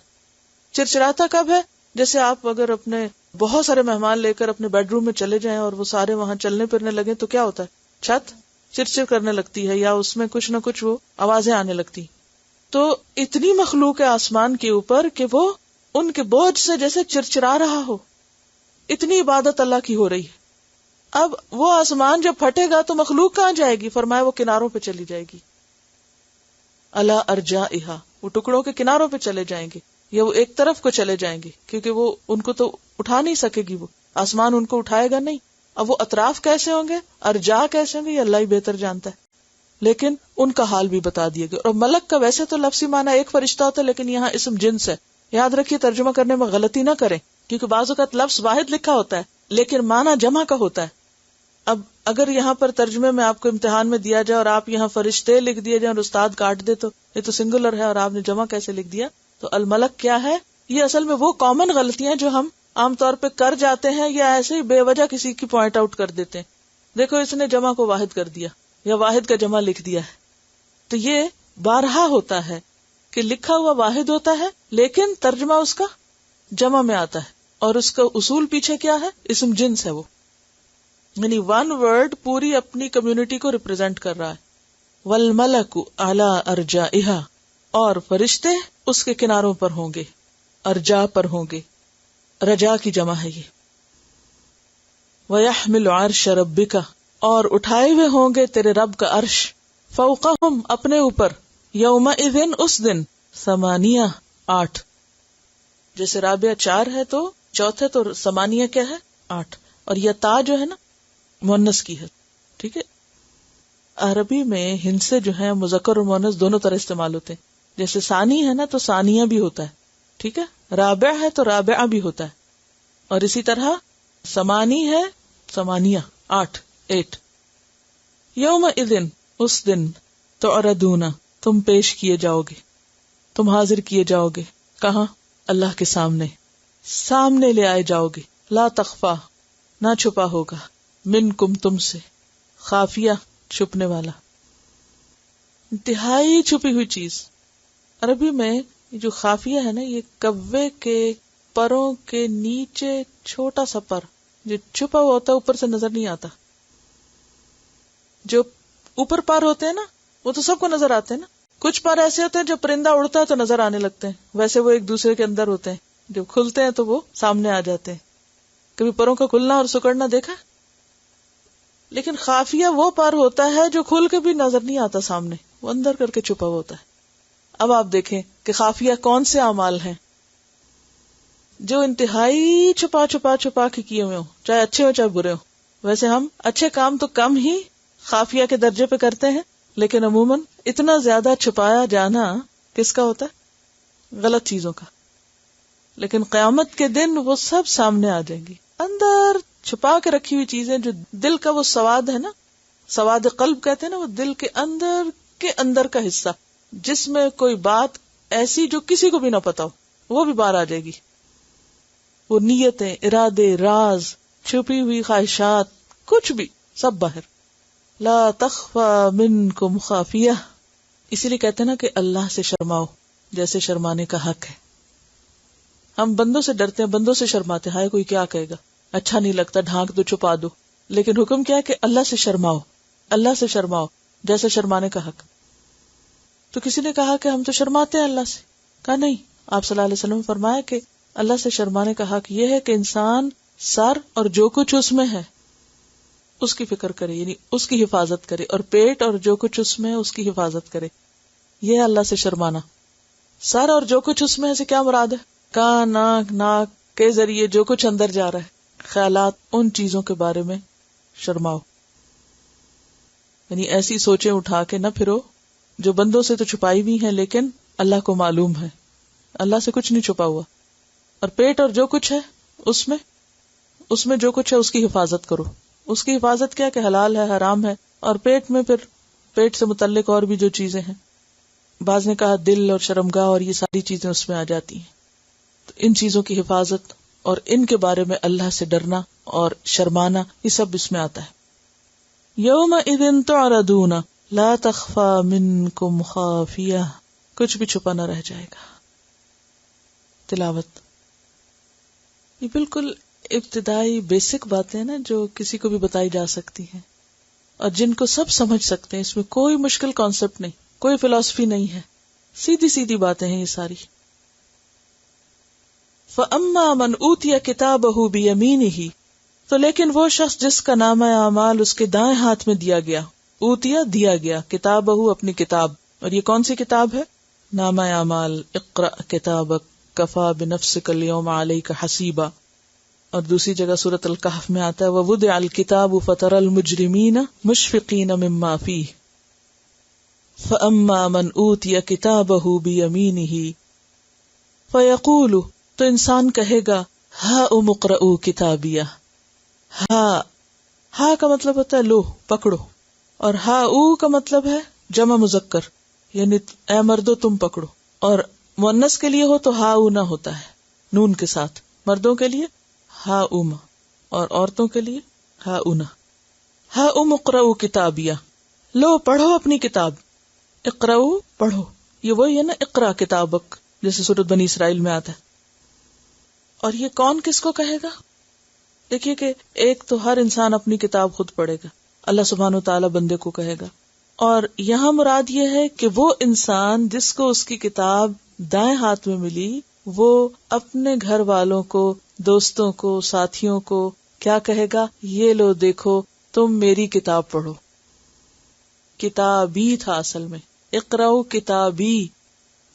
Speaker 1: چرچراتا کب ہے؟ جیسے آپ اگر اپنے بہت سارے مہمان لے کر اپنے بیڈ روم میں چلے جائیں اور وہ سارے وہاں چلنے پھرنے لگے تو کیا ہوتا ہے؟ چھت چرچر کرنے لگتی ہے یا اس میں کچھ نہ کچھ وہ آوازیں آنے لگتی. تو اتنی مخلوق ہے آسمان کے اوپر کہ وہ ان کے بوجھ سے جیسے چرچرا رہا ہو، اتنی عبادت اللہ کی ہو رہی ہے. اب وہ آسمان جب پھٹے گا تو مخلوق کہاں جائے گی؟ فرمایا وہ کناروں پہ چلی جائے گی. الا ارجائها، وہ ٹکڑوں کے کناروں پہ چلے جائیں گے، یا وہ ایک طرف کو چلے جائیں گے، کیونکہ وہ ان کو تو اٹھا نہیں سکے گی، وہ آسمان ان کو اٹھائے گا نہیں. اب وہ اطراف کیسے ہوں گے، ارجا کیسے ہوں گے، یہ اللہ ہی بہتر جانتا ہے، لیکن ان کا حال بھی بتا دیا گیا. اور ملک کا ویسے تو لفظی معنی ایک فرشتہ ہوتا ہے، لیکن یہاں اسم جنس ہے. یاد رکھیے ترجمہ کرنے میں غلطی نہ کریں، کیونکہ بعض اوقات لفظ واحد لکھا ہوتا ہے لیکن معنی جمع کا ہوتا ہے. اب اگر یہاں پر ترجمے میں آپ کو امتحان میں دیا جائے اور آپ یہاں فرشتے لکھ دیے جائیں اور استاد کاٹ دے تو یہ تو سنگولر ہے اور آپ نے جمع کیسے لکھ دیا؟ تو الملک کیا ہے؟ یہ اصل میں وہ کامن غلطیاں جو ہم عام طور پہ کر جاتے ہیں یا ایسے ہی بے وجہ کسی کی پوائنٹ آؤٹ کر دیتے ہیں. دیکھو اس نے جمع کو واحد کر دیا یا واحد کا جمع لکھ دیا ہے. تو یہ بارہا ہوتا ہے کہ لکھا ہوا واحد ہوتا ہے لیکن ترجمہ اس کا جمع میں آتا ہے، اور اس کا اصول پیچھے کیا ہے؟ اسم جنس ہے وہ، یعنی ون ورڈ پوری اپنی کمیونٹی کو ریپرزینٹ کر رہا ہے. والملک علی ارجائها، اور فرشتے اس کے کناروں پر ہوں گے، ارجا پر ہوں گے، رجا کی جمع ہے یہ. وَيَحْمِلُ عَرْشَ رَبِّكَ، اور اٹھائے ہوئے ہوں گے تیرے رب کا عرش، فوقہم اپنے اوپر، یومئذ اس دن، 8 8. جیسے رابعہ 4 ہے تو چوتھے تو 8 کیا ہے؟ 8. اور یہ تا جو ہے نا مؤنث کی ہے، ٹھیک ہے. عربی میں ہندسے جو ہیں مذکر اور مؤنث دونوں طرح استعمال ہوتے ہیں. جیسے ثانی ہے نا تو ثانیہ بھی ہوتا ہے، ٹھیک ہے. رابع ہے تو رابعہ بھی ہوتا ہے، اور اسی طرح 8 ہے 8 8. یومئذ اس دن، تعرضون تم پیش کیے جاؤ گے، تم حاضر کیے جاؤ گے. کہاں؟ اللہ کے سامنے لے آئے جاؤ گے. لا تخفا، نہ چھپا ہوگا، منکم تم سے، خافیہ چھپنے والا. انتہائی چھپی ہوئی چیز. عربی میں یہ جو خافیہ ہے نا، یہ کوے کے پروں کے نیچے چھوٹا سا پر جو چھپا ہوا ہوتا ہے، اوپر سے نظر نہیں آتا. جو اوپر پر ہوتے ہیں نا وہ تو سب کو نظر آتے ہیں نا. کچھ پر ایسے ہوتے ہیں جو پرندہ اڑتا ہے تو نظر آنے لگتے ہیں، ویسے وہ ایک دوسرے کے اندر ہوتے ہیں، جب کھلتے ہیں تو وہ سامنے آ جاتے ہیں. کبھی پروں کا کھلنا اور سکڑنا دیکھا؟ لیکن خافیہ وہ پر ہوتا ہے جو کھل کے بھی نظر نہیں آتا سامنے، وہ اندر کر کے چھپا ہوا ہوتا ہے. اب آپ دیکھیں کہ خافیہ کون سے اعمال ہیں جو انتہائی چھپا کے کیے ہوئے ہوں، چاہے اچھے ہو چاہے برے ہو. ویسے ہم اچھے کام تو کم ہی خافیہ کے درجے پہ کرتے ہیں، لیکن عموماً اتنا زیادہ چھپایا جانا کس کا ہوتا ہے؟ غلط چیزوں کا. لیکن قیامت کے دن وہ سب سامنے آ جائیں گی. اندر چھپا کے رکھی ہوئی چیزیں، جو دل کا وہ سواد ہے نا، سواد قلب کہتے ہیں نا، وہ دل کے اندر کا حصہ، جس میں کوئی بات ایسی جو کسی کو بھی نہ پتا ہو، وہ بھی باہر آ جائے گی. وہ نیتیں، ارادے، راز، چھپی ہوئی خواہشات، کچھ بھی سب باہر. لا تخفى منکم خافیہ. اسی لیے کہتے ہیں نا کہ اللہ سے شرماؤ جیسے شرمانے کا حق ہے. ہم بندوں سے ڈرتے ہیں، بندوں سے شرماتے، ہائے کوئی کیا کہے گا، اچھا نہیں لگتا، ڈھانک دو، چھپا دو. لیکن حکم کیا ہے کہ اللہ سے شرماؤ، اللہ سے شرماؤ جیسے شرمانے کا حق. تو کسی نے کہا کہ ہم تو شرماتے ہیں اللہ سے. کہا نہیں، آپ صلی اللہ علیہ وسلم نے فرمایا کہ اللہ سے شرمانے کا حق یہ ہے کہ انسان سر اور جو کچھ اس میں ہے اس کی فکر کرے، یعنی اس کی حفاظت کرے، اور پیٹ اور جو کچھ اس میں ہے اس کی حفاظت کرے. یہ ہے اللہ سے شرمانا. سر اور جو کچھ اس میں ہے سے کیا مراد ہے؟ کان، آنکھ، ناک کے ذریعے جو کچھ اندر جا رہا ہے، خیالات، ان چیزوں کے بارے میں شرماؤ. یعنی ایسی سوچیں اٹھا کے نہ پھرو جو بندوں سے تو چھپائی بھی ہیں لیکن اللہ کو معلوم ہے. اللہ سے کچھ نہیں چھپا ہوا. اور پیٹ اور جو کچھ ہے اس میں جو کچھ ہے اس کی حفاظت کرو. اس کی حفاظت کیا کہ حلال ہے، حرام ہے. اور پیٹ میں پھر پیٹ سے متعلق اور بھی جو چیزیں ہیں، بعض نے کہا دل اور شرمگاہ اور یہ ساری چیزیں اس میں آ جاتی ہیں. تو ان چیزوں کی حفاظت اور ان کے بارے میں اللہ سے ڈرنا اور شرمانا، یہ سب اس میں آتا ہے. یومئذ تعرضون لا تخفى منکم خافیہ. کچھ بھی چھپا نہ رہ جائے گا. تلاوت. یہ بالکل ابتدائی بیسک باتیں نا جو کسی کو بھی بتائی جا سکتی ہیں اور جن کو سب سمجھ سکتے ہیں. اس میں کوئی مشکل کانسیپٹ نہیں، کوئی فلسفی نہیں ہے، سیدھی سیدھی باتیں ہیں یہ ساری. فَأَمَّا مَنْ أُوتِيَ كِتَابَهُ بِيَمِينِهِ. تو لیکن وہ شخص جس کا نامہ اعمال اس کے دائیں ہاتھ میں دیا گیا. اوتیا دیا گیا، کتابہ اپنی کتاب. اور یہ کون سی کتاب ہے؟ نامہ اعمال. اقرأ کتابک کفا بنفسک اليوم علیک حسیبا. اور دوسری جگہ سورۃ الکہف میں آتا ہے وَوُضِعَ الْكِتَابُ فَتَرَى الْمُجْرِمِينَ مُشْفِقِينَ مِمَّا فِيهِ فَأَمَّا مَنْ أُوتِيَ كِتَابَهُ بِيَمِينِهِ فَيَقُولُ. تو انسان کہے گا هَاؤُمُ اقْرَءُوا کِتَابِیَهْ. ہا کا مطلب ہوتا ہے لو، پکڑو، اور ہاؤ کا مطلب ہے جمع مذکر، یعنی اے مردو تم پکڑو. اور مؤنث کے لیے ہو تو ہاؤ نہ ہوتا ہے نون کے ساتھ، مردوں کے لیے ہاؤم اور عورتوں کے لیے ہاؤنا. ہاؤم اقرؤوا کتابیہ. لو پڑھو اپنی کتاب. اقرؤ پڑھو، یہ وہی ہے نا اقرا کتابک جیسے سورۃ بنی اسرائیل میں آتا ہے. اور یہ کون کس کو کہے گا؟ دیکھیے کہ ایک تو ہر انسان اپنی کتاب خود پڑھے گا، اللہ سبحانہ و تعالیٰ بندے کو کہے گا. اور یہاں مراد یہ ہے کہ وہ انسان جس کو اس کی کتاب دائیں ہاتھ میں ملی، وہ اپنے گھر والوں کو، دوستوں کو، ساتھیوں کو کیا کہے گا؟ یہ لو دیکھو تم میری کتاب پڑھو. کتابی تھا اصل میں، اقرؤ کتابی.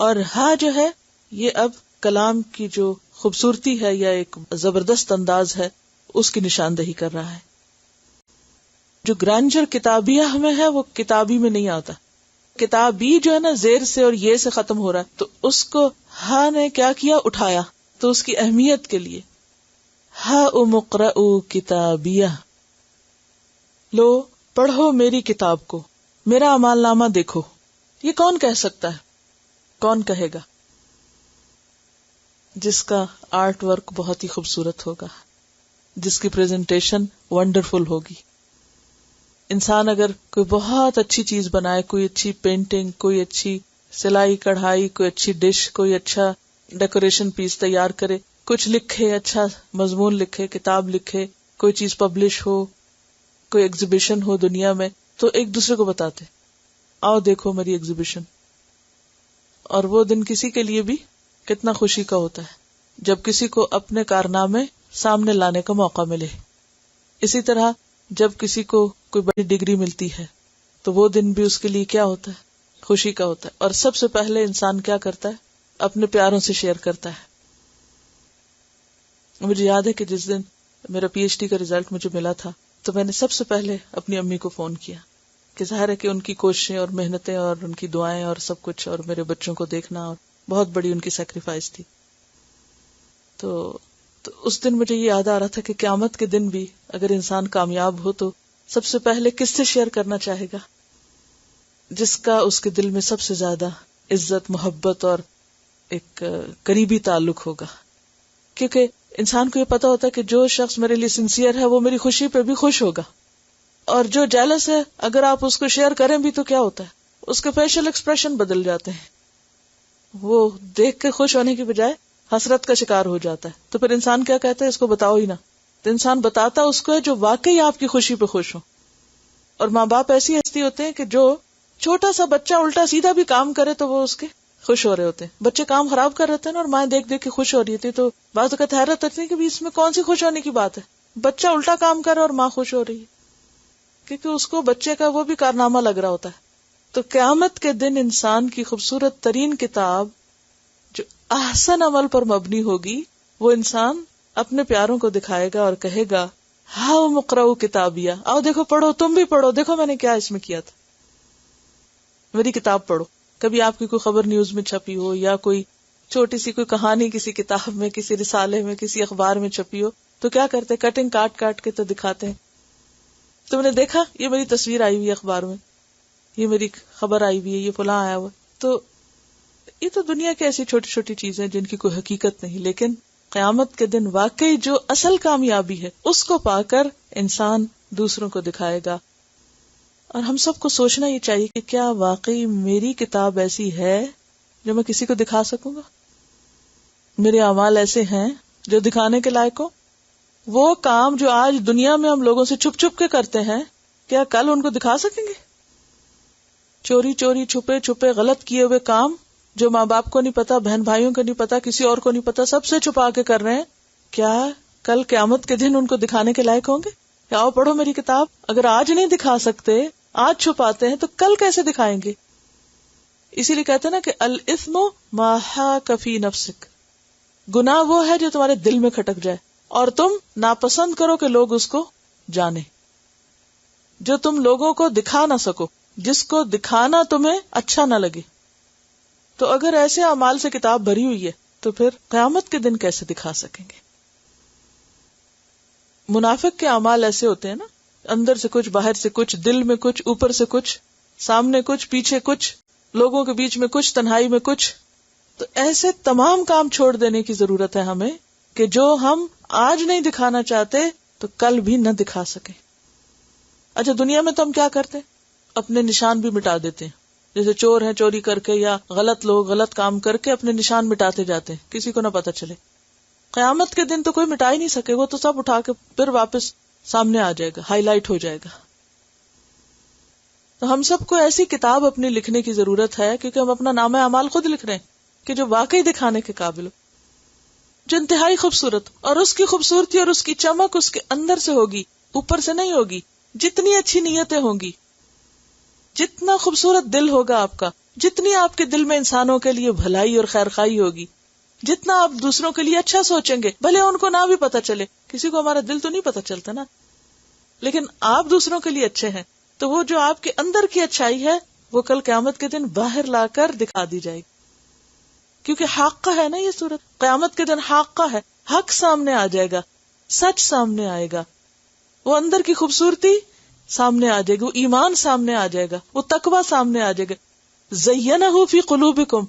Speaker 1: اور ہاں جو ہے یہ اب کلام کی جو خوبصورتی ہے یا ایک زبردست انداز ہے اس کی نشاندہی کر رہا ہے. جو گرانجر کتابیہ میں ہے وہ کتابی میں نہیں آتا. کتابی جو ہے نا زیر سے اور یہ سے ختم ہو رہا ہے، تو اس کو ہاں نے کیا کیا؟ اٹھایا. تو اس کی اہمیت کے لیے ہاؤم اقرؤوا کتابیہ. لو پڑھو میری کتاب کو، میرا اعمال نامہ دیکھو. یہ کون کہہ سکتا ہے؟ کون کہے گا؟ جس کا آرٹ ورک بہت ہی خوبصورت ہوگا، جس کی پریزنٹیشن ونڈرفل ہوگی. انسان اگر کوئی بہت اچھی چیز بنائے، کوئی اچھی پینٹنگ، کوئی اچھی سلائی کڑھائی، کوئی اچھی ڈش، کوئی اچھا ڈیکوریشن پیس تیار کرے، کچھ لکھے، اچھا مضمون لکھے، کتاب لکھے، کوئی چیز پبلش ہو، کوئی ایگزیبیشن ہو دنیا میں، تو ایک دوسرے کو بتاتے آؤ دیکھو میری ایگزیبیشن. اور وہ دن کسی کے لیے بھی کتنا خوشی کا ہوتا ہے جب کسی کو اپنے کارنامے سامنے لانے کا موقع ملے. اسی طرح جب کسی کو کوئی بڑی ڈگری ملتی ہے تو وہ دن بھی اس کے لیے کیا ہوتا ہے؟ خوشی کا ہوتا ہے. اور سب سے پہلے انسان کیا کرتا ہے؟ اپنے پیاروں سے شیئر کرتا ہے. مجھے یاد ہے کہ جس دن میرا پی ایچ ڈی کا ریزلٹ مجھے ملا تھا تو میں نے سب سے پہلے اپنی امی کو فون کیا کہ ظاہر ہے کہ ان کی کوششیں اور محنتیں اور ان کی دعائیں اور سب کچھ اور میرے بچوں کو دیکھنا اور بہت بڑی ان کی سیکریفائس تھی. تو اس دن مجھے یہ یاد آ رہا تھا کہ قیامت کے دن بھی اگر انسان کامیاب ہو تو سب سے پہلے کس سے شیئر کرنا چاہے گا؟ جس کا اس کے دل میں سب سے زیادہ عزت، محبت اور ایک قریبی تعلق ہوگا. کیونکہ انسان کو یہ پتا ہوتا ہے کہ جو شخص میرے لیے سنسیئر ہے وہ میری خوشی پہ بھی خوش ہوگا، اور جو جیلس ہے اگر آپ اس کو شیئر کریں بھی تو کیا ہوتا ہے؟ اس کے فیشل ایکسپریشن بدل جاتے ہیں، وہ دیکھ کے خوش ہونے کی بجائے حسرت کا شکار ہو جاتا ہے. تو پھر انسان کیا کہتا ہے؟ اس کو بتاؤ ہی نہ. تو انسان بتاتا اس کو ہے جو واقعی آپ کی خوشی پہ خوش ہو. اور ماں باپ ایسی ہستی ہوتے ہیں کہ جو چھوٹا سا بچہ الٹا سیدھا بھی کام کرے تو وہ اس کے خوش ہو رہے ہوتے ہیں. بچے کام خراب کر رہے ہیں نا اور ماں دیکھ دیکھ کے خوش ہو رہی تھی تو بعض اوقات حیرت ہوتی ہے کہ اس میں کون سی خوش ہونے کی بات ہے؟ بچہ الٹا کام کر رہا اور ماں خوش ہو رہی ہے، کیونکہ اس کو بچے کا وہ بھی کارنامہ لگ رہا ہوتا ہے. تو قیامت کے دن انسان کی خوبصورت ترین کتاب جو احسن عمل پر مبنی ہوگی وہ انسان اپنے پیاروں کو دکھائے گا اور کہے گا ہاؤ مقرؤ کتابیہ، آؤ دیکھو پڑھو، تم بھی پڑھو، دیکھو میں نے کیا اس میں کیا تھا، میری کتاب پڑھو. کبھی آپ کی کوئی خبر نیوز میں چھپی ہو یا کوئی چھوٹی سی کوئی کہانی کسی کتاب میں، کسی رسالے میں، کسی اخبار میں چھپی ہو تو کیا کرتے؟ کٹنگ کاٹ کاٹ کے تو دکھاتے ہیں. تم نے دیکھا یہ میری تصویر آئی ہوئی ہے اخبار میں، یہ میری خبر آئی ہوئی ہے، یہ فلاں آیا ہوا. تو یہ تو دنیا کی ایسی چھوٹی چھوٹی چیزیں جن کی کوئی حقیقت نہیں، لیکن قیامت کے دن واقعی جو اصل کامیابی ہے اس کو پا کر انسان دوسروں کو دکھائے گا. اور ہم سب کو سوچنا یہ چاہیے کہ کیا واقعی میری کتاب ایسی ہے جو میں کسی کو دکھا سکوں گا؟ میرے اعمال ایسے ہیں جو دکھانے کے لائق ہو؟ وہ کام جو آج دنیا میں ہم لوگوں سے چھپ چھپ کے کرتے ہیں کیا کل ان کو دکھا سکیں گے؟ چوری چوری، چھپے چھپے غلط کیے ہوئے کام جو ماں باپ کو نہیں پتا، بہن بھائیوں کو نہیں پتا، کسی اور کو نہیں پتا، سب سے چھپا کے کر رہے ہیں، کیا کل قیامت کے دن ان کو دکھانے کے لائق ہوں گے؟ آؤ پڑھو میری کتاب. اگر آج نہیں دکھا سکتے، آج چھپاتے ہیں تو کل کیسے دکھائیں گے؟ اسی لیے کہتے ہیں نا کہ الاثم ما حاک فی نفسک، گناہ وہ ہے جو تمہارے دل میں کھٹک جائے اور تم ناپسند کرو کہ لوگ اس کو جانیں، جو تم لوگوں کو دکھا نہ سکو، جس کو دکھانا تمہیں اچھا نہ لگے. تو اگر ایسے اعمال سے کتاب بھری ہوئی ہے تو پھر قیامت کے دن کیسے دکھا سکیں گے؟ منافق کے اعمال ایسے ہوتے ہیں نا، اندر سے کچھ، باہر سے کچھ، دل میں کچھ، اوپر سے کچھ، سامنے کچھ، پیچھے کچھ، لوگوں کے بیچ میں کچھ، تنہائی میں کچھ. تو ایسے تمام کام چھوڑ دینے کی ضرورت ہے ہمیں کہ جو ہم آج نہیں دکھانا چاہتے تو کل بھی نہ دکھا سکیں. اچھا دنیا میں تو ہم کیا کرتے ہیں؟ اپنے نشان بھی مٹا دیتے ہیں. جیسے چور ہیں چوری کر کے یا غلط لوگ غلط کام کر کے اپنے نشان مٹاتے جاتے ہیں، کسی کو نہ پتا چلے. قیامت کے دن تو کوئی مٹا ہی نہیں سکے، وہ تو سب اٹھا کے پھر واپس سامنے آ جائے گا، ہائی لائٹ ہو جائے گا. تو ہم سب کو ایسی کتاب اپنی لکھنے کی ضرورت ہے کیونکہ ہم اپنا نامہ اعمال خود لکھ رہے ہیں کہ جو واقعی دکھانے کے قابل ہو، جو انتہائی خوبصورت، اور اس کی خوبصورتی اور اس کی چمک اس کے اندر سے ہوگی، اوپر سے نہیں ہوگی. جتنی اچھی نیتیں ہوں گی، جتنا خوبصورت دل ہوگا آپ کا، جتنی آپ کے دل میں انسانوں کے لیے بھلائی اور خیر خواہی ہوگی، جتنا آپ دوسروں کے لیے اچھا سوچیں گے، بھلے ان کو نہ بھی پتا چلے، کسی کو ہمارا دل تو نہیں پتا چلتا نا، لیکن آپ دوسروں کے لیے اچھے ہیں تو وہ جو آپ کے اندر کی اچھائی ہے وہ کل قیامت کے دن باہر لا کر دکھا دی جائے گی. کیونکہ حق کا ہے نا یہ صورت، قیامت کے دن حق کا ہے، حق سامنے آ جائے گا، سچ سامنے آئے گا، وہ اندر کی خوبصورتی سامنے آ جائے گی، وہ ایمان سامنے آ جائے گا، وہ تقوی سامنے آ جائے گا. زینہ فی قلوبکم،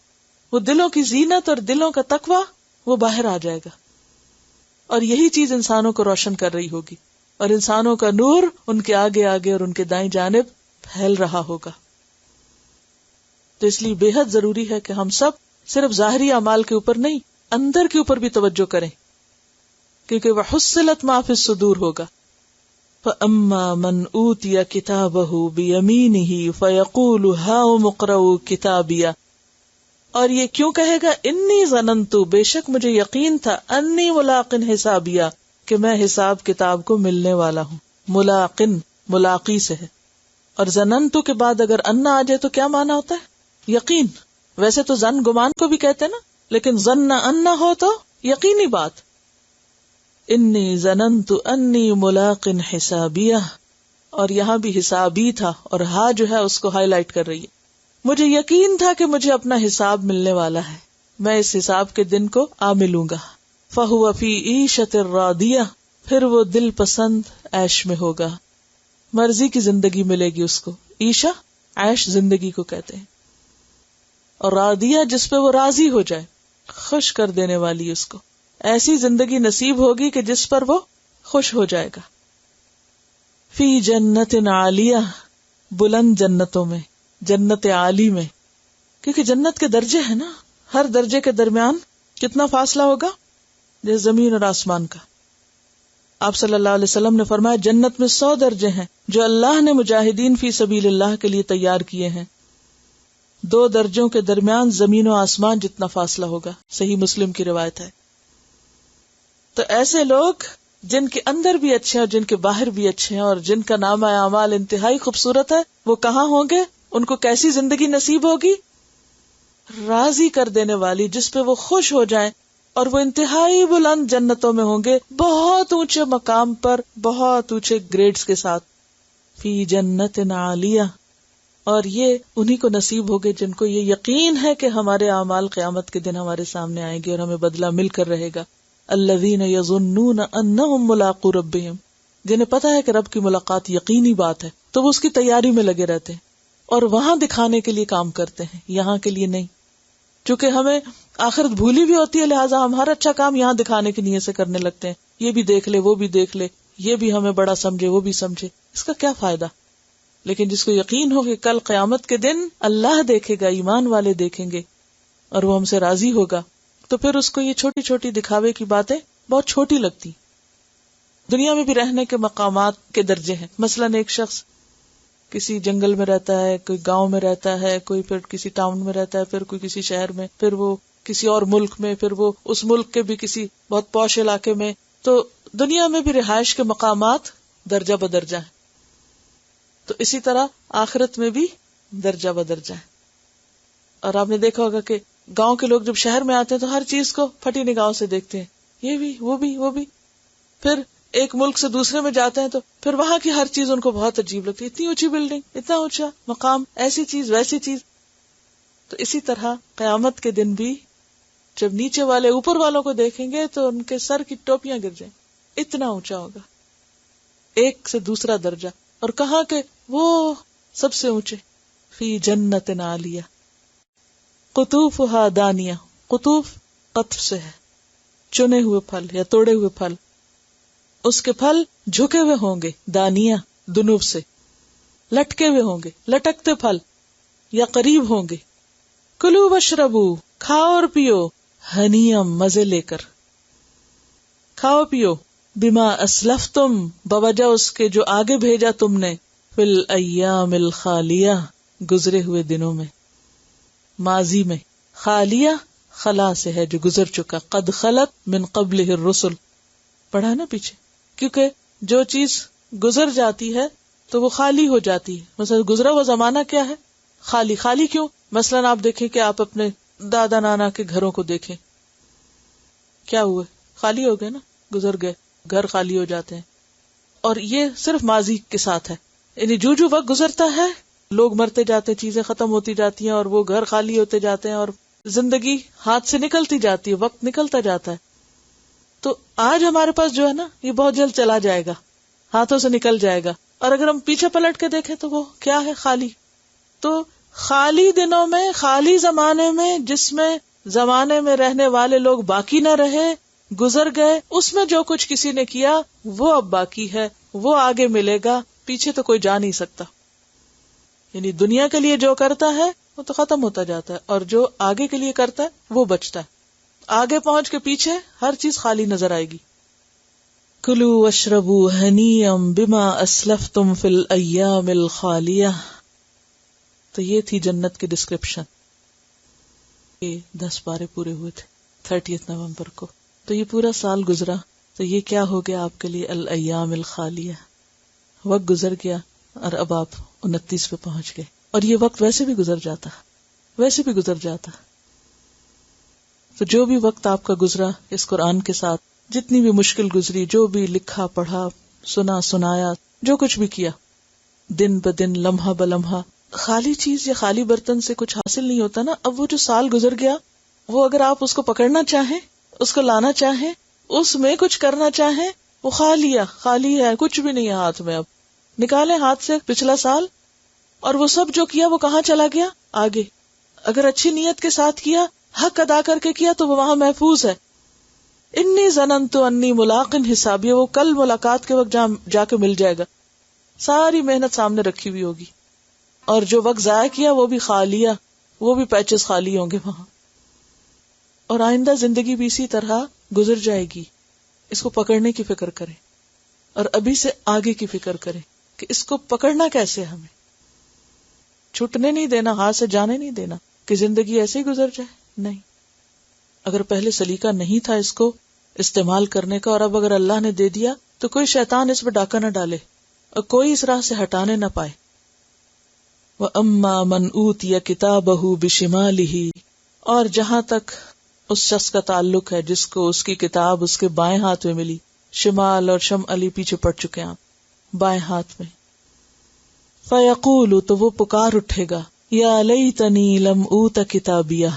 Speaker 1: وہ دلوں کی زینت اور دلوں کا تقوی وہ باہر آ جائے گا، اور یہی چیز انسانوں کو روشن کر رہی ہوگی. اور انسانوں کا نور ان کے آگے آگے اور ان کے دائیں جانب پھیل رہا ہوگا. تو اس لیے بے حد ضروری ہے کہ ہم سب صرف ظاہری اعمال کے اوپر نہیں، اندر کے اوپر بھی توجہ کریں، کیونکہ وَحُصِّلَتْ مَا فِي الصُّدُورِ ہوگا. فَأَمَّا مَنْ أُوتِيَ كِتَابَهُ بِيَمِينِهِ فَيَقُولُ هَاؤُمُ اقْرَءُوا كِتَابِيَهْ. اور یہ کیوں کہے گا انی ظننت، بے شک مجھے یقین تھا، انی ملاقن حسابیہ، کہ میں حساب کتاب کو ملنے والا ہوں. ملاقن ملاقی سے ہے، اور ظننت کے بعد اگر ان آ جائے تو کیا معنی ہوتا ہے؟ یقین. ویسے تو ظن گمان کو بھی کہتے نا، لیکن ظن ان ہو تو یقینی بات. انی ظننت انی ملاقن حسابیہ، اور یہاں بھی حسابی تھا اور ہا جو ہے اس کو ہائی لائٹ کر رہی ہے. مجھے یقین تھا کہ مجھے اپنا حساب ملنے والا ہے، میں اس حساب کے دن کو آ ملوں گا. فَهُوَ فِي عِيشَةٍ رَاضِيَةٍ، پھر وہ دل پسند عیش میں ہوگا، مرضی کی زندگی ملے گی اس کو. عیشہ عیش زندگی کو کہتے ہیں، اور راضیہ جس پہ وہ راضی ہو جائے، خوش کر دینے والی اس کو. ایسی زندگی نصیب ہوگی کہ جس پر وہ خوش ہو جائے گا. فی جنت عالیہ، بلند جنتوں میں، جنت عالی میں. کیونکہ جنت کے درجے ہیں نا، ہر درجے کے درمیان کتنا فاصلہ ہوگا، جیسے زمین اور آسمان کا. آپ صلی اللہ علیہ وسلم نے فرمایا جنت میں 100 درجے ہیں جو اللہ نے مجاہدین فی سبیل اللہ کے لیے تیار کیے ہیں. 2 درجوں کے درمیان زمین و آسمان جتنا فاصلہ ہوگا. صحیح مسلم کی روایت ہے. تو ایسے لوگ جن کے اندر بھی اچھے ہیں اور جن کے باہر بھی اچھے ہیں، اور جن کا نامہ اعمال انتہائی خوبصورت ہے، وہ کہاں ہوں گے؟ ان کو کیسی زندگی نصیب ہوگی؟ راضی کر دینے والی، جس پہ وہ خوش ہو جائیں، اور وہ انتہائی بلند جنتوں میں ہوں گے، بہت اونچے مقام پر، بہت اونچے گریڈز کے ساتھ. فی جنت عالیہ. اور یہ انہی کو نصیب ہوگے جن کو یہ یقین ہے کہ ہمارے اعمال قیامت کے دن ہمارے سامنے آئیں گے اور ہمیں بدلہ مل کر رہے گا. الذین یظنون انہم ملاقو ربہم، جنہیں پتا ہے کہ رب کی ملاقات یقینی بات ہے، تو وہ اس کی تیاری میں لگے رہتے ہیں اور وہاں دکھانے کے لیے کام کرتے ہیں، یہاں کے لیے نہیں. چونکہ ہمیں آخرت بھولی بھی ہوتی ہے، لہٰذا ہم ہر اچھا کام یہاں دکھانے کی نیت سے کرنے لگتے ہیں. یہ بھی دیکھ لے، وہ بھی دیکھ لے، یہ بھی ہمیں بڑا سمجھے، وہ بھی سمجھے، اس کا کیا فائدہ؟ لیکن جس کو یقین ہو کہ کل قیامت کے دن اللہ دیکھے گا، ایمان والے دیکھیں گے اور وہ ہم سے راضی ہوگا، تو پھر اس کو یہ چھوٹی چھوٹی دکھاوے کی باتیں بہت چھوٹی لگتی. دنیا میں بھی رہنے کے مقامات کے درجے ہیں. مثلا ایک شخص کسی جنگل میں رہتا ہے، کوئی گاؤں میں رہتا ہے، کوئی پھر کسی ٹاؤن میں رہتا ہے، پھر کوئی کسی شہر میں، پھر وہ کسی اور ملک میں، پھر وہ اس ملک کے بھی کسی بہت پوش علاقے میں. تو دنیا میں بھی رہائش کے مقامات درجہ بدرجہ ہیں، تو اسی طرح آخرت میں بھی درجہ بدرجہ ہے. اور آپ نے دیکھا ہوگا کہ گاؤں کے لوگ جب شہر میں آتے ہیں تو ہر چیز کو پھٹی نگاہوں سے دیکھتے ہیں، یہ بھی وہ بھی وہ بھی. پھر ایک ملک سے دوسرے میں جاتے ہیں تو پھر وہاں کی ہر چیز ان کو بہت عجیب لگتی ہے، اتنی اونچی بلڈنگ، اتنا اونچا مقام، ایسی چیز ویسی چیز. تو اسی طرح قیامت کے دن بھی جب نیچے والے اوپر والوں کو دیکھیں گے تو ان کے سر کی ٹوپیاں گر جائیں، اتنا اونچا ہوگا ایک سے دوسرا درجہ. اور کہاں کہ وہ سب سے اونچے. فی جنت عالیہ قطوفها دانیہ، قطوف قطف سے ہے، چنے ہوئے پھل یا توڑے ہوئے پھل. اس کے پھل جھکے ہوئے ہوں گے، دانیہ دنوب سے، لٹکے ہوئے ہوں گے، لٹکتے پھل یا قریب ہوں گے. کلو واشربو، کھاؤ اور پیو، ہنیم مزے لے کر، کھاؤ پیو. بما اسلفتم، بوجہ اس کے جو آگے بھیجا تم نے، فی الایام الخالیہ، گزرے ہوئے دنوں میں، ماضی میں. خالیہ خلا سے ہے جو گزر چکا، قد خلت من قبلہ الرسل، پڑھا نا پیچھے. کیونکہ جو چیز گزر جاتی ہے تو وہ خالی ہو جاتی ہے. مثلا گزرا ہوا زمانہ کیا ہے؟ خالی. خالی کیوں؟ مثلا آپ دیکھیں کہ آپ اپنے دادا نانا کے گھروں کو دیکھیں، کیا ہوئے؟ خالی ہو گئے نا، گزر گئے، گھر خالی ہو جاتے ہیں. اور یہ صرف ماضی کے ساتھ ہے، یعنی جو وقت گزرتا ہے لوگ مرتے جاتے ہیں، چیزیں ختم ہوتی جاتی ہیں اور وہ گھر خالی ہوتے جاتے ہیں اور زندگی ہاتھ سے نکلتی جاتی ہے، وقت نکلتا جاتا ہے. تو آج ہمارے پاس جو ہے نا یہ بہت جلد چلا جائے گا، ہاتھوں سے نکل جائے گا. اور اگر ہم پیچھے پلٹ کے دیکھیں تو وہ کیا ہے؟ خالی. تو خالی دنوں میں، خالی زمانے میں، جس میں زمانے میں رہنے والے لوگ باقی نہ رہے، گزر گئے، اس میں جو کچھ کسی نے کیا وہ اب باقی ہے. وہ آگے ملے گا، پیچھے تو کوئی جا نہیں سکتا. یعنی دنیا کے لیے جو کرتا ہے وہ تو ختم ہوتا جاتا ہے، اور جو آگے کے لیے کرتا ہے وہ بچتا ہے. آگے پہنچ کے پیچھے ہر چیز خالی نظر آئے گی. کلوا واشربوا ہنیئا بما اسلفتم فی الایام الخالیہ. تو یہ تھی جنت کی ڈسکرپشن. یہ 10 پارے پورے ہوئے تھے 30 نومبر کو. تو یہ پورا سال گزرا. تو یہ کیا ہو گیا آپ کے لیے؟ الایام الخالیہ. وقت گزر گیا اور اب آپ 29 پہ پہنچ گئے. اور یہ وقت ویسے بھی گزر جاتا، ویسے بھی گزر جاتا. تو جو بھی وقت آپ کا گزرا اس قرآن کے ساتھ، جتنی بھی مشکل گزری، جو بھی لکھا پڑھا سنا سنایا، جو کچھ بھی کیا، دن بدن لمحہ بلمحہ، خالی چیز یا خالی برتن سے کچھ حاصل نہیں ہوتا نا. اب وہ جو سال گزر گیا، وہ اگر آپ اس کو پکڑنا چاہیں، اس کو لانا چاہیں، اس میں کچھ کرنا چاہیں، وہ خالی ہے، کچھ بھی نہیں ہے ہاتھ میں. اب نکالیں ہاتھ سے پچھلا سال، اور وہ سب جو کیا وہ کہاں چلا گیا؟ آگے. اگر اچھی نیت کے ساتھ کیا، حق ادا کر کے کیا، تو وہ وہاں محفوظ ہے. انی ظننت انی ملاق حسابیہ، وہ کل ملاقات کے وقت جا کے مل جائے گا. ساری محنت سامنے رکھی ہوئی ہوگی. اور جو وقت ضائع کیا وہ بھی خالیہ، وہ بھی پیچز خالی ہوں گے وہاں. اور آئندہ زندگی بھی اسی طرح گزر جائے گی. اس کو پکڑنے کی فکر کریں، اور ابھی سے آگے کی فکر کریں کہ اس کو پکڑنا کیسے، ہمیں چھوٹنے نہیں دینا، ہاتھ سے جانے نہیں دینا کہ زندگی ایسے ہی گزر جائے. نہیں، اگر پہلے سلیقہ نہیں تھا اس کو استعمال کرنے کا، اور اب اگر اللہ نے دے دیا تو کوئی شیطان اس پہ ڈاکہ نہ ڈالے اور کوئی اس راہ سے ہٹانے نہ پائے. وَأَمَّا مَنْ أُوتِيَ كِتَابَهُ بِشِمَالِهِ، اور جہاں تک اس شخص کا تعلق ہے جس کو اس کی کتاب اس کے بائیں ہاتھ میں ملی. شمال اور شم علی پیچھے پڑ چکے ہیں آپ، بائیں ہاتھ میں. فَيَقُولُ، تو وہ پکار اٹھے گا، یا لیتنی لم اوت کتابیہ،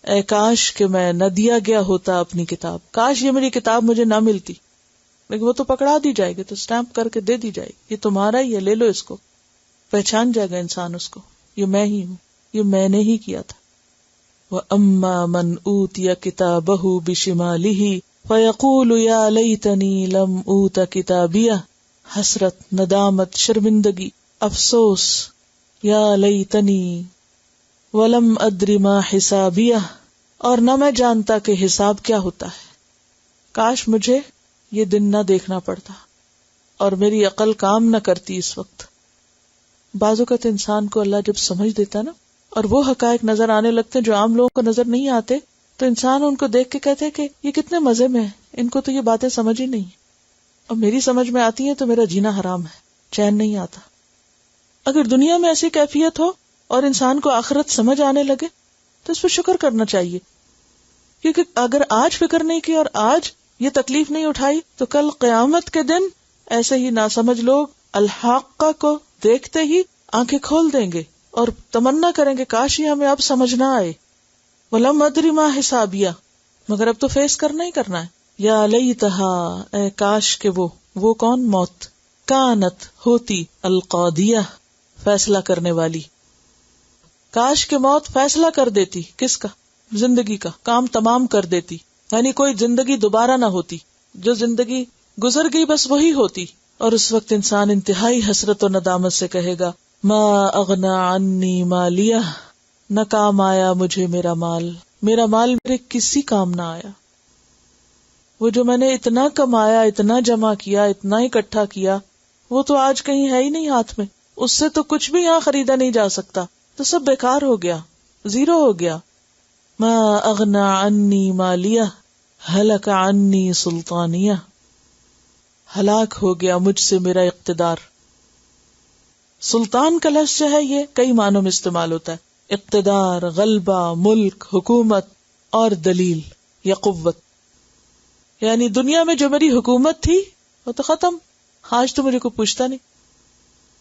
Speaker 1: اے کاش کہ میں نہ دیا گیا ہوتا اپنی کتاب، کاش یہ میری کتاب مجھے نہ ملتی. لیکن وہ تو پکڑا دی جائے گی، تو سٹیمپ کر کے دے دی جائے گی، یہ تمہارا ہی ہے، لے لو اس کو. پہچان جائے گا انسان اس کو، یہ میں ہی ہوں، یہ میں نے ہی کیا تھا. وَأَمَّا مَنْ أُوتِيَ كِتَابَهُ بِشِمَالِهِ فَيَقُولُ يَا لَيْتَنِي لَمْ أُوتَ كِتَابِيَهْ، حسرت، ندامت، شرمندگی، افسوس. یا لیتنی ولم ادری ما حسابیہ، اور نہ میں جانتا کہ حساب کیا ہوتا ہے. کاش مجھے یہ دن نہ دیکھنا پڑتا اور میری عقل کام نہ کرتی اس وقت. بعض اوقات انسان کو اللہ جب سمجھ دیتا ہے نا، اور وہ حقائق نظر آنے لگتے ہیں جو عام لوگوں کو نظر نہیں آتے، تو انسان ان کو دیکھ کے کہتے ہیں کہ یہ کتنے مزے میں ہیں، ان کو تو یہ باتیں سمجھ ہی نہیں، اور میری سمجھ میں آتی ہیں تو میرا جینا حرام ہے، چین نہیں آتا. اگر دنیا میں ایسی کیفیت ہو اور انسان کو آخرت سمجھ آنے لگے تو اس پہ شکر کرنا چاہیے. کیونکہ اگر آج فکر نہیں کی اور آج یہ تکلیف نہیں اٹھائی تو کل قیامت کے دن ایسے ہی ناسمجھ لوگ الحاقہ کو دیکھتے ہی آنکھیں کھول دیں گے اور تمنا کریں گے کاش یہ ہمیں اب سمجھ نہ آئے. وَلَمْ أَدْرِ مَا حِسَابِيَهْ، مگر اب تو فیس کرنا ہی کرنا ہے. یا لیتہا، اے کاش کہ وہ کون؟ موت. کانت، ہوتی، القاضیہ، فیصلہ کرنے والی. کاش کہ موت فیصلہ کر دیتی. کس کا؟ زندگی کا. کام تمام کر دیتی، یعنی کوئی زندگی دوبارہ نہ ہوتی، جو زندگی گزر گئی بس وہی ہوتی. اور اس وقت انسان انتہائی حسرت و ندامت سے کہے گا ما اغنا عنی مالیہ، نہ کام آیا مجھے میرا مال، میرا مال میرے کسی کام نہ آیا. وہ جو میں نے اتنا کمایا، اتنا جمع کیا، اتنا اکٹھا کیا، وہ تو آج کہیں ہے ہی نہیں ہاتھ میں. اس سے تو کچھ بھی یہاں خریدا نہیں جا سکتا، تو سب بیکار ہو گیا، زیرو ہو گیا. ما اغنا عنی مالیہ ہلک عنی سلطانیہ، ہلاک ہو گیا مجھ سے میرا اقتدار. سلطان کا لفظ جو ہے یہ کئی معنوں میں استعمال ہوتا ہے، اقتدار، غلبہ، ملک، حکومت اور دلیل یا قوت. یعنی دنیا میں جو میری حکومت تھی وہ تو ختم، آج تو مجھے کوئی پوچھتا نہیں.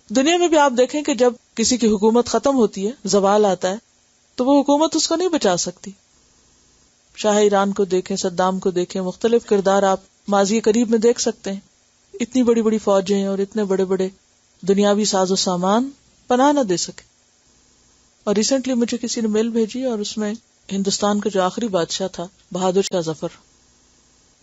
Speaker 1: دنیا میں بھی آپ دیکھیں کہ جب کسی کی حکومت ختم ہوتی ہے، زوال آتا ہے، تو وہ حکومت اس کو نہیں بچا سکتی. شاہ ایران کو دیکھیں، صدام کو دیکھیں، مختلف کردار آپ ماضی قریب میں دیکھ سکتے ہیں. اتنی بڑی بڑی فوجیں اور اتنے بڑے بڑے دنیاوی ساز و سامان پناہ نہ دے سکے. اور ریسنٹلی مجھے کسی نے میل بھیجی، اور اس میں ہندوستان کا جو آخری بادشاہ تھا بہادر شاہ ظفر،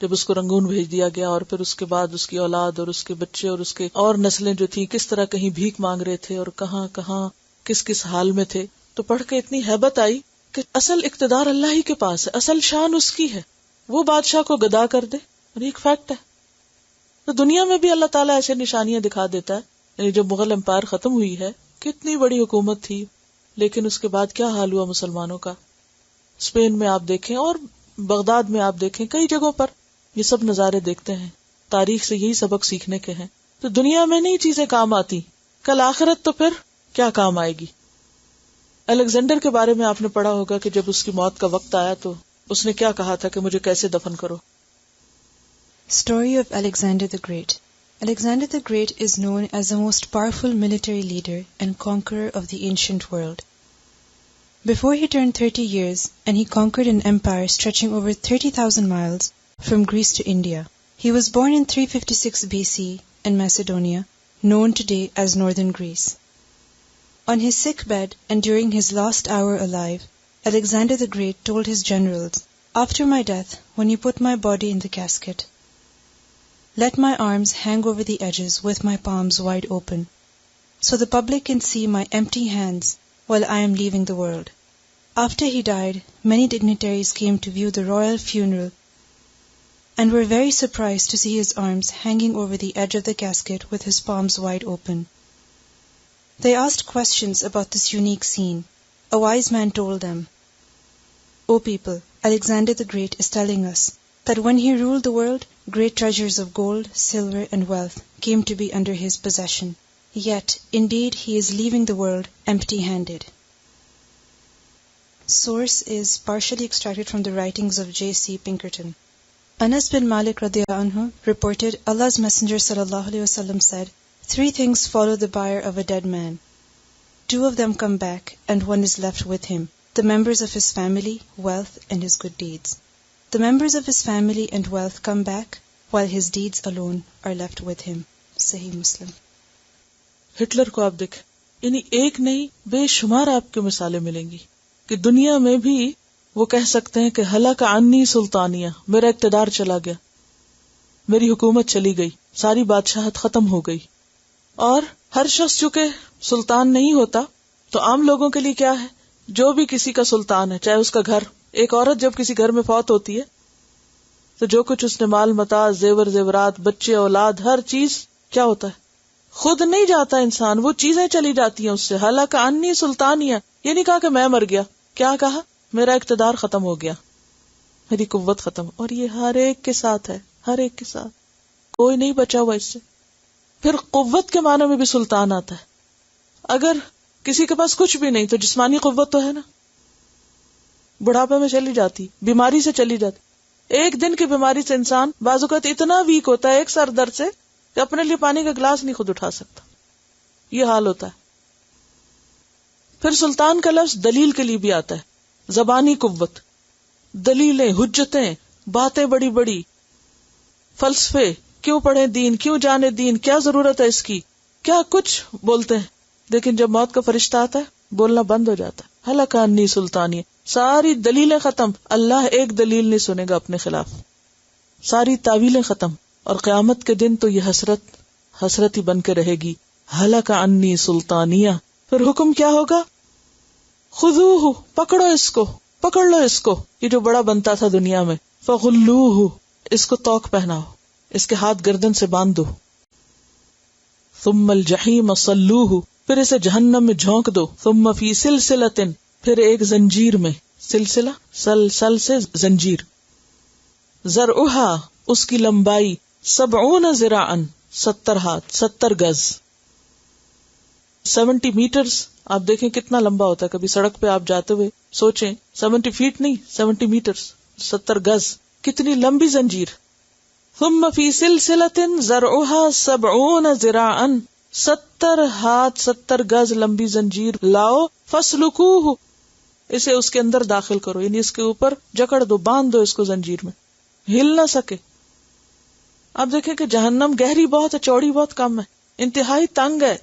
Speaker 1: جب اس کو رنگون بھیج دیا گیا، اور پھر اس کے بعد اس کی اولاد اور اس کے بچے اور اس کے اور نسلیں جو تھی کس طرح کہیں بھیک مانگ رہے تھے اور کہاں کہاں کس کس حال میں تھے، تو پڑھ کے اتنی ہیبت آئی کہ اصل اقتدار اللہ ہی کے پاس ہے، اصل شان اس کی ہے، وہ بادشاہ کو گدا کر دے، اور ایک فیکٹ ہے۔ تو دنیا میں بھی اللہ تعالیٰ ایسے نشانیاں دکھا دیتا ہے، یعنی جب مغل امپائر ختم ہوئی ہے، کتنی بڑی حکومت تھی، لیکن اس کے بعد کیا حال ہوا مسلمانوں کا۔ اسپین میں آپ دیکھیں اور بغداد میں آپ دیکھیں، کئی جگہوں پر یہ سب نظارے دیکھتے ہیں۔ تاریخ سے یہی سبق سیکھنے کے ہیں۔ تو دنیا میں نہیں چیزیں کام آتی، کل آخرت تو پھر کیا کام آئے گی۔ الیگزینڈر کے بارے میں آپ نے پڑھا ہوگا کہ جب اس کی موت کا وقت آیا تو اس نے کیا کہا تھا کہ مجھے کیسے دفن کرو۔
Speaker 2: Story of Alexander the Great. Alexander the Great is known as the most powerful military leader and conqueror of the ancient world. Before he turned 30 years, and he conquered an empire stretching over 30,000 miles from Greece to India. He was born in 356 BC in Macedonia, known today as northern Greece. On his sick bed and during his last hour alive, Alexander the Great told his generals, "After my death, when you put my body in the casket, let my arms hang over the edges with my palms wide open, so the public can see my empty hands while I am leaving the world." After he died, many dignitaries came to view the royal funeral and were very surprised to see his arms hanging over the edge of the casket with his palms wide open. They asked questions about this unique scene. A wise man told them, "O people, Alexander the Great is telling us that when he ruled the world, great treasures of gold, silver, and wealth came to be under his possession. Yet, indeed, he is leaving the world empty-handed." Source is partially extracted from the writings of J.C. Pinkerton. Anas bin Malik radiyallahu anhu reported Allah's Messenger sallallahu alaihi wasallam said, "Three things follow the bier of a dead man. 2 of them come back, and 1 is left with him, the members of his family, wealth, and his good deeds. The members of his family and wealth come back, while his deeds alone are left with him." Sahih Muslim.
Speaker 1: Hitler کو آپ دیکھیں، یعنی ایک نہیں بے شمار آپ کو مثالیں ملیں گی کہ دنیا میں بھی وہ کہہ سکتے ہیں کہ ہلاک عنی سلطانیہ، میرا اقتدار چلا گیا، میری حکومت چلی گئی، ساری بادشاہت ختم ہو گئی۔ اور ہر شخص چونکہ سلطان نہیں ہوتا تو عام لوگوں کے لیے کیا ہے، جو بھی کسی کا سلطان ہے، چاہے اس کا گھر، ایک عورت جب کسی گھر میں فوت ہوتی ہے تو جو کچھ اس نے مال متاع، زیور زیورات، بچے، اولاد، ہر چیز کیا ہوتا ہے، خود نہیں جاتا انسان، وہ چیزیں چلی جاتی ہیں اس سے۔ ہلاک عنی سلطانیہ، یہ نہیں کہا کہ میں مر گیا، کیا کہا، میرا اقتدار ختم ہو گیا، میری قوت ختم۔ اور یہ ہر ایک کے ساتھ ہے، ہر ایک کے ساتھ، کوئی نہیں بچا ہوا اس سے۔ پھر قوت کے معنی میں بھی سلطان آتا ہے۔ اگر کسی کے پاس کچھ بھی نہیں تو جسمانی قوت تو ہے نا، بڑھاپے میں چلی جاتی، بیماری سے چلی جاتی۔ ایک دن کی بیماری سے انسان بعض اوقات اتنا ویک ہوتا ہے ایک سر درد سے کہ اپنے لیے پانی کا گلاس نہیں خود اٹھا سکتا، یہ حال ہوتا ہے۔ پھر سلطان کا لفظ دلیل کے لیے بھی آتا ہے، زبانی قوت، دلیلیں، حجتیں، باتیں بڑی بڑی، فلسفے، کیوں پڑھیں دین، کیوں جانے دین، کیا ضرورت ہے اس کی، کیا کچھ بولتے ہیں، لیکن جب موت کا فرشتہ آتا ہے بولنا بند ہو جاتا ہے۔ ہلاک عنی سلطانیہ، ساری دلیلیں ختم، اللہ ایک دلیل نہیں سنے گا اپنے خلاف، ساری تعویلیں ختم، اور قیامت کے دن تو یہ حسرت ہی بن کے رہے گی۔ ہلاک عنی سلطانیہ، پھر حکم کیا ہوگا، خذوہ، پکڑو اس کو، پکڑ لو اس کو، یہ جو بڑا بنتا تھا دنیا میں، فغلوہ، اس کو توق پہناؤ، اس کے ہاتھ گردن سے باندھ دو، ثم الجحیم صلوہ، پھر اسے جہنم میں جھونک دو، ثم فی سلسلۃ، پھر ایک زنجیر میں، سلسلہ سل سے زنجیر، ذرعہا، اس کی لمبائی، 70 ذراعا، 70 ہاتھ، 70 گز، 70 میٹرز، آپ دیکھیں کتنا لمبا ہوتا ہے، کبھی سڑک پہ آپ جاتے ہوئے سوچیں، 70 فیٹ نہیں، 70 میٹرز، 70 گز، کتنی لمبی زنجیر۔ ثم فی سلسلۃ ذرعہا 70 ذراعا، 70 ہاتھ 70 گز لمبی زنجیر لاؤ، فاسلکوہ، اسے اس کے اندر داخل کرو، یعنی اس کے اوپر جکڑ دو، باندھ دو اس کو زنجیر میں، ہل نہ سکے۔ آپ دیکھیں کہ جہنم گہری بہت ہے، چوڑی بہت کم ہے، انتہائی تنگ ہے،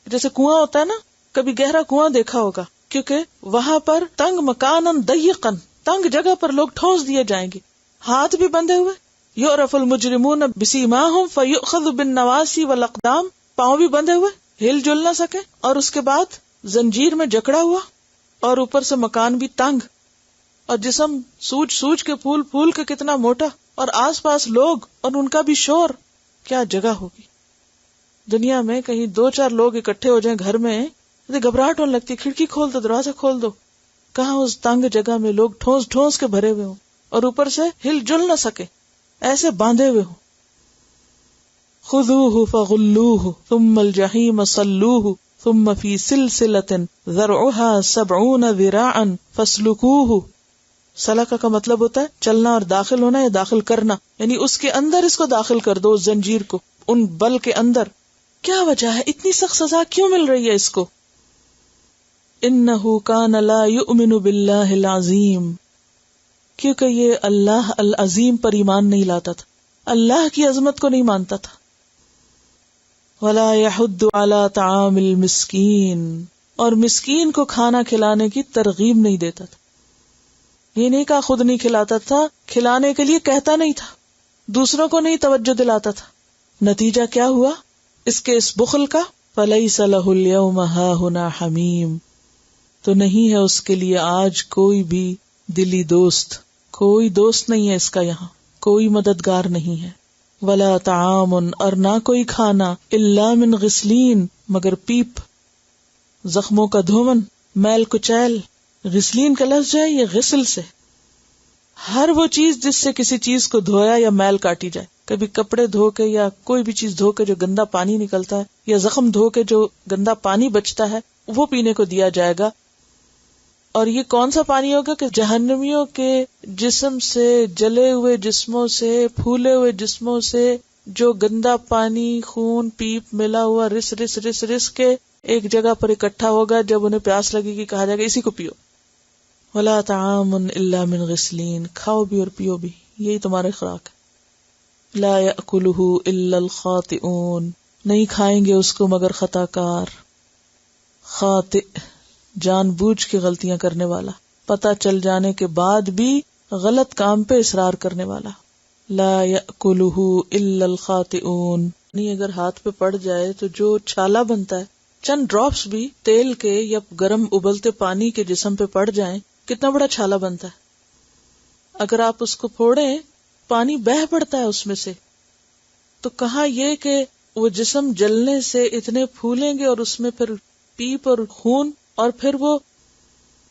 Speaker 1: جیسے کنواں ہوتا ہے نا، کبھی گہرا کنواں دیکھا ہوگا، کیونکہ وہاں پر تنگ مکانن ضیقن، تنگ جگہ پر لوگ ٹھونس دیے جائیں گے، ہاتھ بھی بندھے ہوئے. یعرف المجرمون بسیماہم فیؤخذ بالنواصی والاقدام، پاؤں بھی بندھے ہوئے، ہل جل نہ سکے، اور اس کے بعد زنجیر میں جکڑا ہوا، اور اوپر سے مکان بھی تنگ، اور جسم سوج سوج کے پھول پھول کے کتنا موٹا، اور آس پاس لوگ اور ان کا بھی شور. کیا جگہ ہوگی دنیا میں. کہیں 2-4 لوگ اکٹھے ہو جائیں گھر میں تو گھبراہٹ ہونے لگتی، کھڑکی کھول دو، دروازہ کھول دو. کہاں اس تنگ جگہ میں لوگ ٹھونس ٹھونس کے بھرے ہوئے ہوں اور اوپر سے ہل جل نہ سکے، ایسے باندھے ہوئے ہوں. خذوہ فغلوہ ثم الجحیم صلوہ ثم فی سلسلۃ ذرعها 70 ذراعا فاسلکوہ. سلکہ کا مطلب ہوتا ہے چلنا اور داخل ہونا یا داخل کرنا، یعنی اس کے اندر اس کو داخل کر دو، اس زنجیر کو، ان بل کے اندر. کیا وجہ ہے اتنی سخت سزا کیوں مل رہی ہے اس کو؟ انہ کان لا یؤمن باللہ العظیم، کیونکہ یہ اللہ العظیم پر ایمان نہیں لاتا تھا، اللہ کی عظمت کو نہیں مانتا تھا. ولا یحض علی طعام المسکین، اور مسکین کو کھانا کھلانے کی ترغیب نہیں دیتا تھا. یہ نہیں کہا خود نہیں کھلاتا تھا، کھلانے کے لیے کہتا نہیں تھا، دوسروں کو نہیں توجہ دلاتا تھا. نتیجہ کیا ہوا اس کے اس بخل کا؟ فلیس لہ اليوم ہاہنا حمیم، تو نہیں ہے اس کے لیے آج کوئی بھی دلی دوست، کوئی دوست نہیں ہے اس کا، یہاں کوئی مددگار نہیں ہے. ولا طعام، اور نہ کوئی کھانا، الا من غسلین، مگر پیپ، زخموں کا دھون، میل کچیل. غسلین کا لفظ ہے یہ غسل سے، ہر وہ چیز جس سے کسی چیز کو دھویا یا میل کاٹی جائے. کبھی کپڑے دھو کے یا کوئی بھی چیز دھو کے جو گندا پانی نکلتا ہے، یا زخم دھو کے جو گندا پانی بچتا ہے، وہ پینے کو دیا جائے گا. اور یہ کون سا پانی ہوگا کہ جہنمیوں کے جسم سے، جلے ہوئے جسموں سے، پھولے ہوئے جسموں سے جو گندا پانی، خون، پیپ ملا ہوا رس رس رس رس کے ایک جگہ پر اکٹھا ہوگا. جب انہیں پیاس لگے گی کہا جائے گا اسی کو پیو. ولا طعام الا من غسلین، کھاؤ بھی اور پیو بھی، یہی تمہارے خوراک ہے. لا یأکلہ الا الخاطئون، نہیں کھائیں گے اس کو مگر خطا کار. خاطئ، جان بوجھ کے غلطیاں کرنے والا، پتہ چل جانے کے بعد بھی غلط کام پہ اصرار کرنے والا. لا یأکلہ الا الخاطئون، نہیں اگر ہاتھ پہ پڑ جائے تو جو چھالا بنتا ہے، چند ڈراپس بھی تیل کے یا گرم ابلتے پانی کے جسم پہ پڑ جائیں، کتنا بڑا چھالا بنتا ہے. اگر آپ اس کو پھوڑیں، پانی بہہ پڑتا ہے اس میں سے. تو کہا یہ کہ وہ جسم جلنے سے اتنے پھولیں گے، اور اس میں پھر پیپ اور خون، اور پھر وہ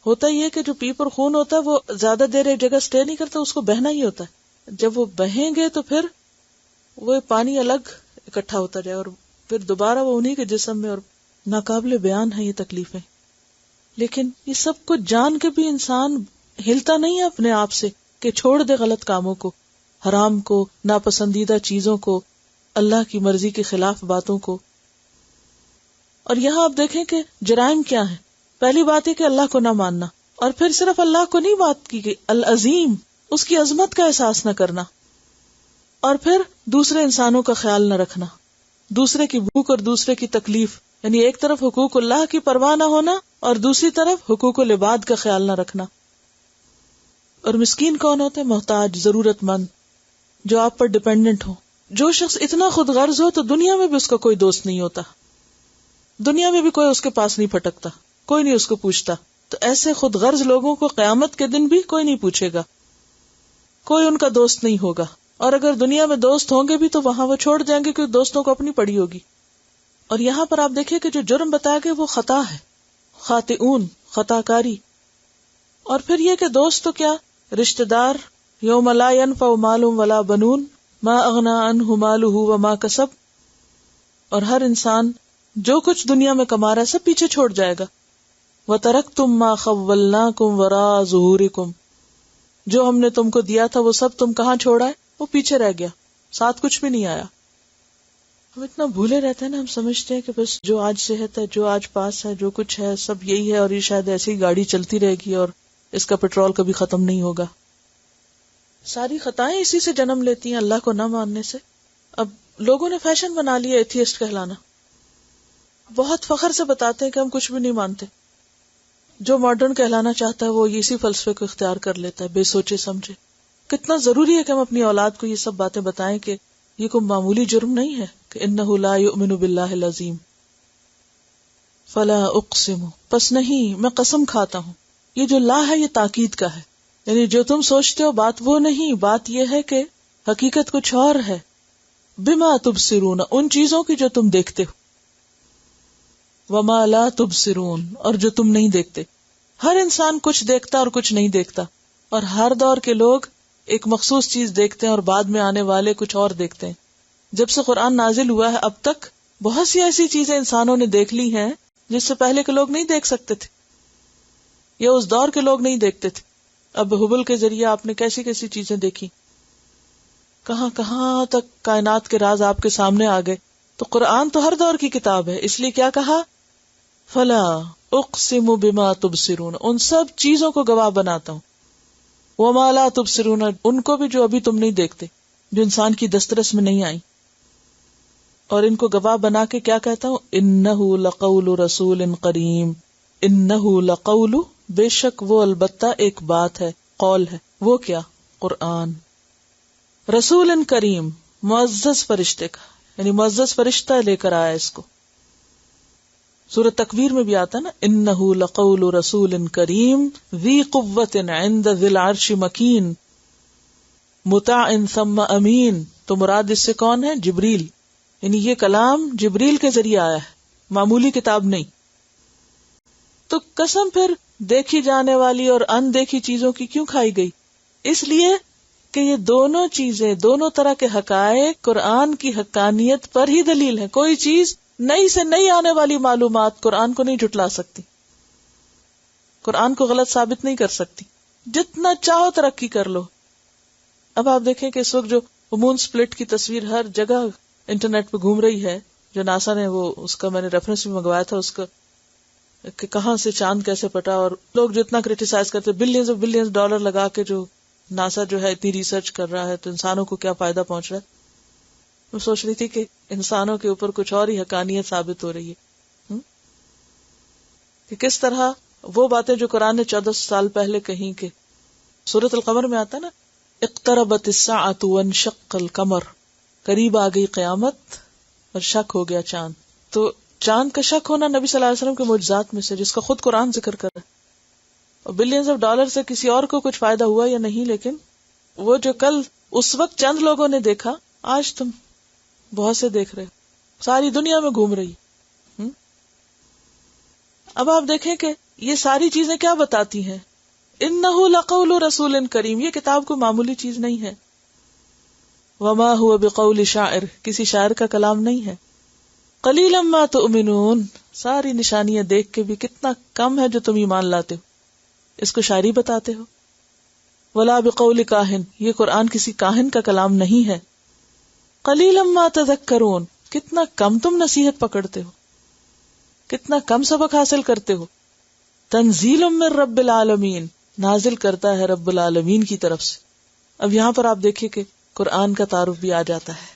Speaker 1: ہوتا یہ کہ جو پیپ اور خون ہوتا ہے وہ زیادہ دیر ایک جگہ سٹے نہیں کرتا، اس کو بہنا ہی ہوتا ہے. جب وہ بہیں گے تو پھر وہ پانی الگ اکٹھا ہوتا جائے، اور پھر دوبارہ وہ انہی کے جسم میں. اور ناقابل بیان ہے یہ تکلیفیں. لیکن یہ سب کچھ جان کے بھی انسان ہلتا نہیں ہے اپنے آپ سے کہ چھوڑ دے غلط کاموں کو، حرام کو، ناپسندیدہ چیزوں کو، اللہ کی مرضی کے خلاف باتوں کو. اور یہاں آپ دیکھیں کہ جرائم کیا ہیں. پہلی بات ہے کہ اللہ کو نہ ماننا، اور پھر صرف اللہ کو نہیں بات کی گئی، العظیم، اس کی عظمت کا احساس نہ کرنا، اور پھر دوسرے انسانوں کا خیال نہ رکھنا، دوسرے کی بھوک اور دوسرے کی تکلیف. یعنی ایک طرف حقوق اللہ کی پرواہ نہ ہونا اور دوسری طرف حقوق العباد کا خیال نہ رکھنا. اور مسکین کون ہوتے ہیں؟ محتاج، ضرورت مند، جو آپ پر ڈیپینڈنٹ ہو. جو شخص اتنا خود غرض ہو تو دنیا میں بھی اس کا کوئی دوست نہیں ہوتا، دنیا میں بھی کوئی اس کے پاس نہیں پھٹکتا، کوئی نہیں اس کو پوچھتا. تو ایسے خود غرض لوگوں کو قیامت کے دن بھی کوئی نہیں پوچھے گا، کوئی ان کا دوست نہیں ہوگا. اور اگر دنیا میں دوست ہوں گے بھی تو وہاں وہ چھوڑ جائیں گے کیونکہ دوستوں کو اپنی پڑی ہوگی. اور یہاں پر آپ دیکھیں کہ جو جرم بتایا گیا وہ خطا ہے، خاطئون، خطا کاری. اور پھر یہ کہ دوست تو کیا، رشتہ دار. یوم لا ینفع مال ولا بنون ما اغنی عنہ مالہ وما کسب. اور ہر انسان جو کچھ دنیا میں کما رہا ہے سب پیچھے چھوڑ جائے گا. وَتَرَكْتُمْ مَا خَوَّلْنَاكُمْ وَرَاءَ ظُهُورِكُمْ، جو ہم نے تم کو دیا تھا وہ سب تم کہاں چھوڑا ہے؟ وہ پیچھے رہ گیا، ساتھ کچھ بھی نہیں آیا. ہم اتنا بھولے رہتے ہیں نا، ہم سمجھتے ہیں کہ بس جو آج صحت ہے، جو آج پاس ہے، جو کچھ ہے سب یہی ہے، اور یہ شاید ایسی گاڑی چلتی رہے گی اور اس کا پیٹرول کبھی ختم نہیں ہوگا. ساری خطائیں اسی سے جنم لیتی ہیں، اللہ کو نہ ماننے سے. اب لوگوں نے فیشن بنا لیا ایتھیسٹ کہلانا، بہت فخر سے بتاتے ہیں کہ ہم کچھ بھی نہیں مانتے. جو ماڈرن کہلانا چاہتا ہے وہ اسی فلسفے کو اختیار کر لیتا ہے، بے سوچے سمجھے. کتنا ضروری ہے کہ ہم اپنی اولاد کو یہ سب باتیں بتائیں کہ یہ کوئی معمولی جرم نہیں ہے کہ انہ لا یؤمن باللہ العظیم فلا اقسم، پس نہیں میں قسم کھاتا ہوں. یہ جو لا ہے یہ تاکید کا ہے، یعنی جو تم سوچتے ہو بات وہ نہیں، بات یہ ہے کہ حقیقت کچھ اور ہے. بما تبصرون، ان چیزوں کی جو تم دیکھتے ہو. وما لا تبصرون، اور جو تم نہیں دیکھتے. ہر انسان کچھ دیکھتا اور کچھ نہیں دیکھتا، اور ہر دور کے لوگ ایک مخصوص چیز دیکھتے ہیں اور بعد میں آنے والے کچھ اور دیکھتے ہیں. جب سے قرآن نازل ہوا ہے اب تک بہت سی ایسی چیزیں انسانوں نے دیکھ لی ہیں جس سے پہلے کے لوگ نہیں دیکھ سکتے تھے یا اس دور کے لوگ نہیں دیکھتے تھے. اب ہبل کے ذریعے آپ نے کیسی کیسی چیزیں دیکھی، کہاں کہاں تک کائنات کے راز آپ کے سامنے آ گئے. تو قرآن تو ہر دور کی کتاب ہے، اس لیے کیا کہا، فلا اقسم بما تبصرون، ان سب چیزوں کو گواہ بناتا ہوں. وما لا تبصرون، ان کو بھی جو ابھی تم نہیں دیکھتے، جو انسان کی دسترس میں نہیں آئی. اور ان کو گواہ بنا کے کیا کہتا ہوں، انہ لقول رسول کریم، انہ لقول، بے شک وہ البتہ ایک بات ہے، قول ہے. وہ کیا، قرآن. رسول کریم، معزز فرشتے کا، یعنی معزز فرشتہ لے کر آیا اس کو. سورۃ تکویر میں بھی آتا ہے نا، انہ لقول رسول کریم ذی قوۃ عند ذی العرش مکین مطاع ثم امین. تو مراد اس سے کون ہے، جبریل. یعنی یہ کلام جبریل کے ذریعے آیا ہے، معمولی کتاب نہیں. تو قسم پھر دیکھی جانے والی اور اندیکھی چیزوں کی کیوں کھائی گئی؟ اس لیے کہ یہ دونوں چیزیں، دونوں طرح کے حقائق قرآن کی حقانیت پر ہی دلیل ہے. کوئی چیز نئی سے نئی آنے والی معلومات قرآن کو نہیں جھٹلا سکتی، قرآن کو غلط ثابت نہیں کر سکتی، جتنا چاہو ترقی کر لو. اب آپ دیکھیں کہ اس وقت جو مون سپلٹ کی تصویر ہر جگہ انٹرنیٹ پہ گھوم رہی ہے، جو ناسا نے وہ اس کا میں نے ریفرنس بھی منگوایا تھا، اس کا کہ کہاں سے چاند کیسے پٹا، اور لوگ جو اتنا کرٹیسائز کرتے، بلینز ڈالر لگا کے جو ناسا جو ہے اتنی ریسرچ کر رہا ہے تو انسانوں کو کیا فائدہ پہنچ رہا ہے. میں سوچ رہی تھی کہ انسانوں کے اوپر کچھ اور ہی حقانیت ثابت ہو رہی ہے کہ کس طرح وہ باتیں جو قرآن نے 1400 سال پہلے کہیں کہ سورۃ القمر میں آتا نا، اقتربت الساعۃ وانشق القمر، قریب آ گئی قیامت اور شک ہو گیا چاند. تو چاند کا شک ہونا نبی صلی اللہ علیہ وسلم کے معجزات میں سے، جس کا خود قرآن ذکر کر رہا ہے. اور بلینز آف ڈالر سے کسی اور کو کچھ فائدہ ہوا یا نہیں، لیکن وہ جو کل اس وقت چند لوگوں نے دیکھا، آج تم بہت سے دیکھ رہے، ساری دنیا میں گھوم رہی. اب آپ دیکھیں کہ یہ ساری چیزیں کیا بتاتی ہیں، انہ لقول رسول کریم، یہ کتاب کوئی معمولی چیز نہیں ہے. وما هو بقول شاعر، کسی شاعر کا کلام نہیں ہے. قلیلا ما تؤمنون، ساری نشانیاں دیکھ کے بھی کتنا کم ہے جو تم ایمان لاتے ہو، اس کو شاعری بتاتے ہو. ولا بقول کاہن، یہ قرآن کسی کاہن کا کلام نہیں ہے. قلیلا ما تذکرون، کتنا کم تم نصیحت پکڑتے ہو، کتنا کم سبق حاصل کرتے ہو. تنزیل من رب العالمین، نازل کرتا ہے رب العالمین کی طرف سے. اب یہاں پر آپ دیکھیے کہ قرآن کا تعارف بھی آ جاتا ہے.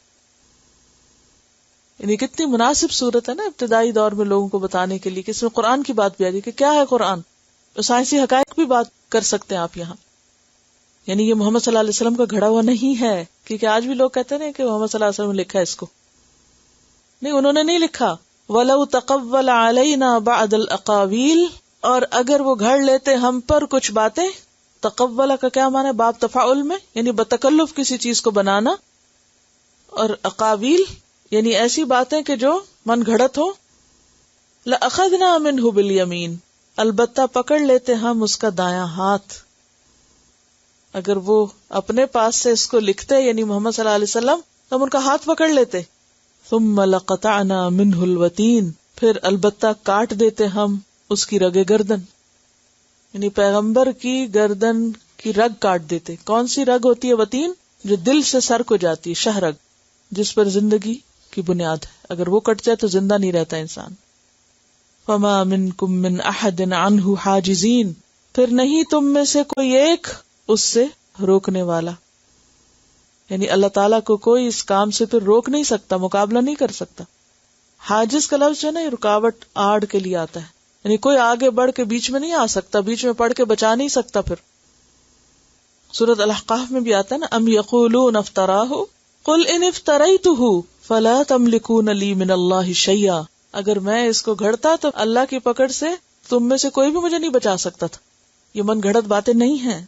Speaker 1: یعنی کتنی مناسب صورت ہے نا ابتدائی دور میں لوگوں کو بتانے کے لیے کہ اس میں قرآن کی بات بھی آ رہی ہے کہ کیا ہے قرآن. تو سائنسی حقائق بھی بات کر سکتے ہیں آپ یہاں. یعنی یہ محمد صلی اللہ علیہ وسلم کا گھڑا ہوا نہیں ہے، کیونکہ آج بھی لوگ کہتے ہیں کہ محمد صلی اللہ علیہ وسلم نے لکھا ہے اس کو. نہیں، انہوں نے نہیں لکھا. وَلَوْ تَقَوَّلَ عَلَيْنَا بَعْدَ الْأَقَاوِيلِ، اور اگر وہ گھڑ لیتے ہم پر کچھ باتیں. تقول کا کیا معنی ہے، باب تفاعل میں، یعنی بتکلف کسی چیز کو بنانا. اور اقاویل یعنی ایسی باتیں کہ جو من گھڑت ہو. لَأَخَذْنَا مِنْهُ بِالْيَمِينِ، البتہ پکڑ لیتے ہم اس کا دایاں ہاتھ. اگر وہ اپنے پاس سے اس کو لکھتے یعنی محمد صلی اللہ علیہ وسلم، تو ہم ان کا ہاتھ پکڑ لیتے. ثم لقطعنا منه الوتین، پھر البتہ کاٹ دیتے ہم اس کی رگ گردن. یعنی پیغمبر کی گردن کی رگ کاٹ دیتے. کون سی رگ ہوتی ہے وتین؟ جو دل سے سر کو جاتی ہے، شہ رگ، جس پر زندگی کی بنیاد ہے. اگر وہ کٹ جائے تو زندہ نہیں رہتا انسان. فما منکم من احد عنہ حاجزین، پھر نہیں تم میں سے کوئی ایک اس سے روکنے والا. یعنی اللہ تعالیٰ کو کوئی اس کام سے پھر روک نہیں سکتا، مقابلہ نہیں کر سکتا. حاجز کا لفظ جو ہے نا، رکاوٹ، آڑ کے لیے آتا ہے. یعنی کوئی آگے بڑھ کے بیچ میں نہیں آ سکتا، بیچ میں پڑھ کے بچا نہیں سکتا. پھر سورۃ الاحقاف میں بھی آتا ہے نا، ام یقولون افتراہ قل ان افتریتہ فلا تملکون لی من اللہ شیئا، اگر میں اس کو گھڑتا تو اللہ کی پکڑ سے تم میں سے کوئی بھی مجھے نہیں بچا سکتا تھا. یہ من گھڑت باتیں نہیں ہیں.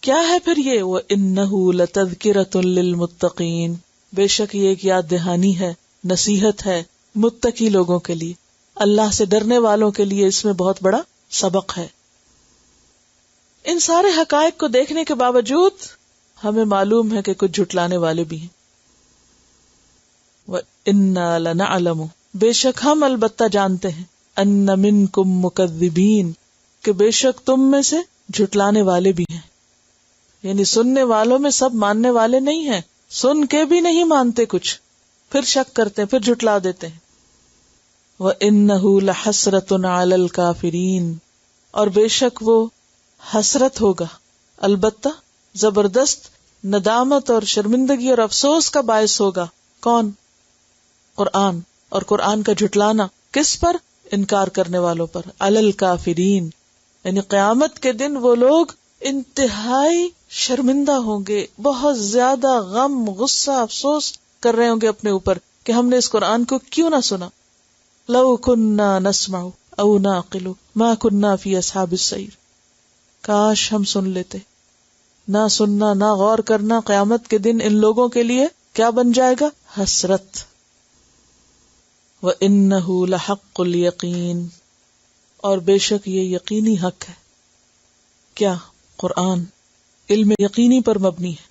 Speaker 1: کیا ہے پھر یہ؟ وَإِنَّهُ لَتَذْكِرَةٌ لِّلْمُتَّقِينَ، بے شک یہ ایک یاد دہانی ہے، نصیحت ہے متقی لوگوں کے لیے، اللہ سے ڈرنے والوں کے لیے اس میں بہت بڑا سبق ہے. ان سارے حقائق کو دیکھنے کے باوجود ہمیں معلوم ہے کہ کچھ جھٹلانے والے بھی ہیں. وَإِنَّا لَنَعْلَمُ، بے شک ہم البتہ جانتے ہیں، أَنَّ مِنْكُمْ مُكَذِّبِينَ، کہ بے شک تم میں سے جھٹلانے والے بھی ہیں. یعنی سننے والوں میں سب ماننے والے نہیں ہیں، سن کے بھی نہیں مانتے کچھ، پھر شک کرتے ہیں، پھر جھٹلا دیتے ہیں. وَإِنَّهُ لَحَسْرَةٌ عَلَى الْكَافِرِينَ، اور بے شک وہ حسرت ہوگا، البتہ زبردست ندامت اور شرمندگی اور افسوس کا باعث ہوگا. کون؟ قرآن، اور قرآن کا جھٹلانا کس پر؟ انکار کرنے والوں پر. علی الکافرین، یعنی قیامت کے دن وہ لوگ انتہائی شرمندہ ہوں گے، بہت زیادہ غم، غصہ، افسوس کر رہے ہوں گے اپنے اوپر کہ ہم نے اس قرآن کو کیوں نہ سنا. لو کننا نسمع او نعقل ما کننا فی اصحاب السعیر، کاش ہم سن لیتے. نہ سننا، نہ غور کرنا قیامت کے دن ان لوگوں کے لیے کیا بن جائے گا؟ حسرت. وَإِنَّهُ لَحَقُّ الْيَقِينِ، اور بے شک یہ یقینی حق ہے. کیا؟ قرآن علم یقینی پر مبنی ہے.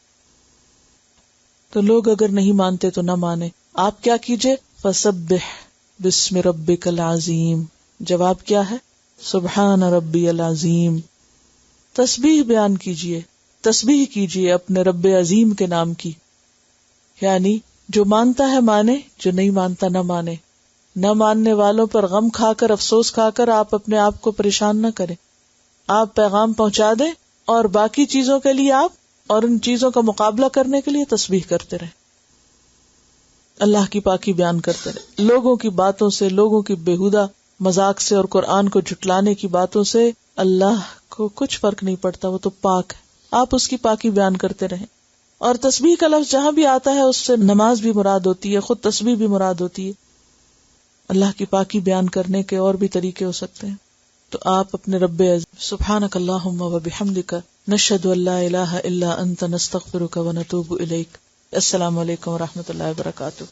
Speaker 1: تو لوگ اگر نہیں مانتے تو نہ مانے. آپ کیا کیجئے؟ فَسَبِّحْ بِاسْمِ رَبِّكَ الْعَظِيمِ. جواب کیا ہے؟ سبحان ربی العظیم. تسبیح بیان کیجئے، تسبیح کیجئے اپنے رب عظیم کے نام کی. یعنی جو مانتا ہے مانے، جو نہیں مانتا نہ مانے. نہ ماننے والوں پر غم کھا کر، افسوس کھا کر آپ اپنے آپ کو پریشان نہ کریں. آپ پیغام پہنچا دیں اور باقی چیزوں کے لیے آپ اور ان چیزوں کا مقابلہ کرنے کے لیے تسبیح کرتے رہیں، اللہ کی پاکی بیان کرتے رہیں. لوگوں کی باتوں سے، لوگوں کی بیہودہ مذاق سے اور قرآن کو جھٹلانے کی باتوں سے اللہ کو کچھ فرق نہیں پڑتا، وہ تو پاک ہے. آپ اس کی پاکی بیان کرتے رہیں. اور تسبیح کا لفظ جہاں بھی آتا ہے اس سے نماز بھی مراد ہوتی ہے، خود تسبیح بھی مراد ہوتی ہے. اللہ کی پاکی بیان کرنے کے اور بھی طریقے ہو سکتے ہیں. تو آپ اپنے رب سبحانک اللہم و بحمدک نشہد ان لا الہ الا انت نستغفرک و نتوب الیک. السلام علیکم و رحمۃ اللہ وبرکاتہ.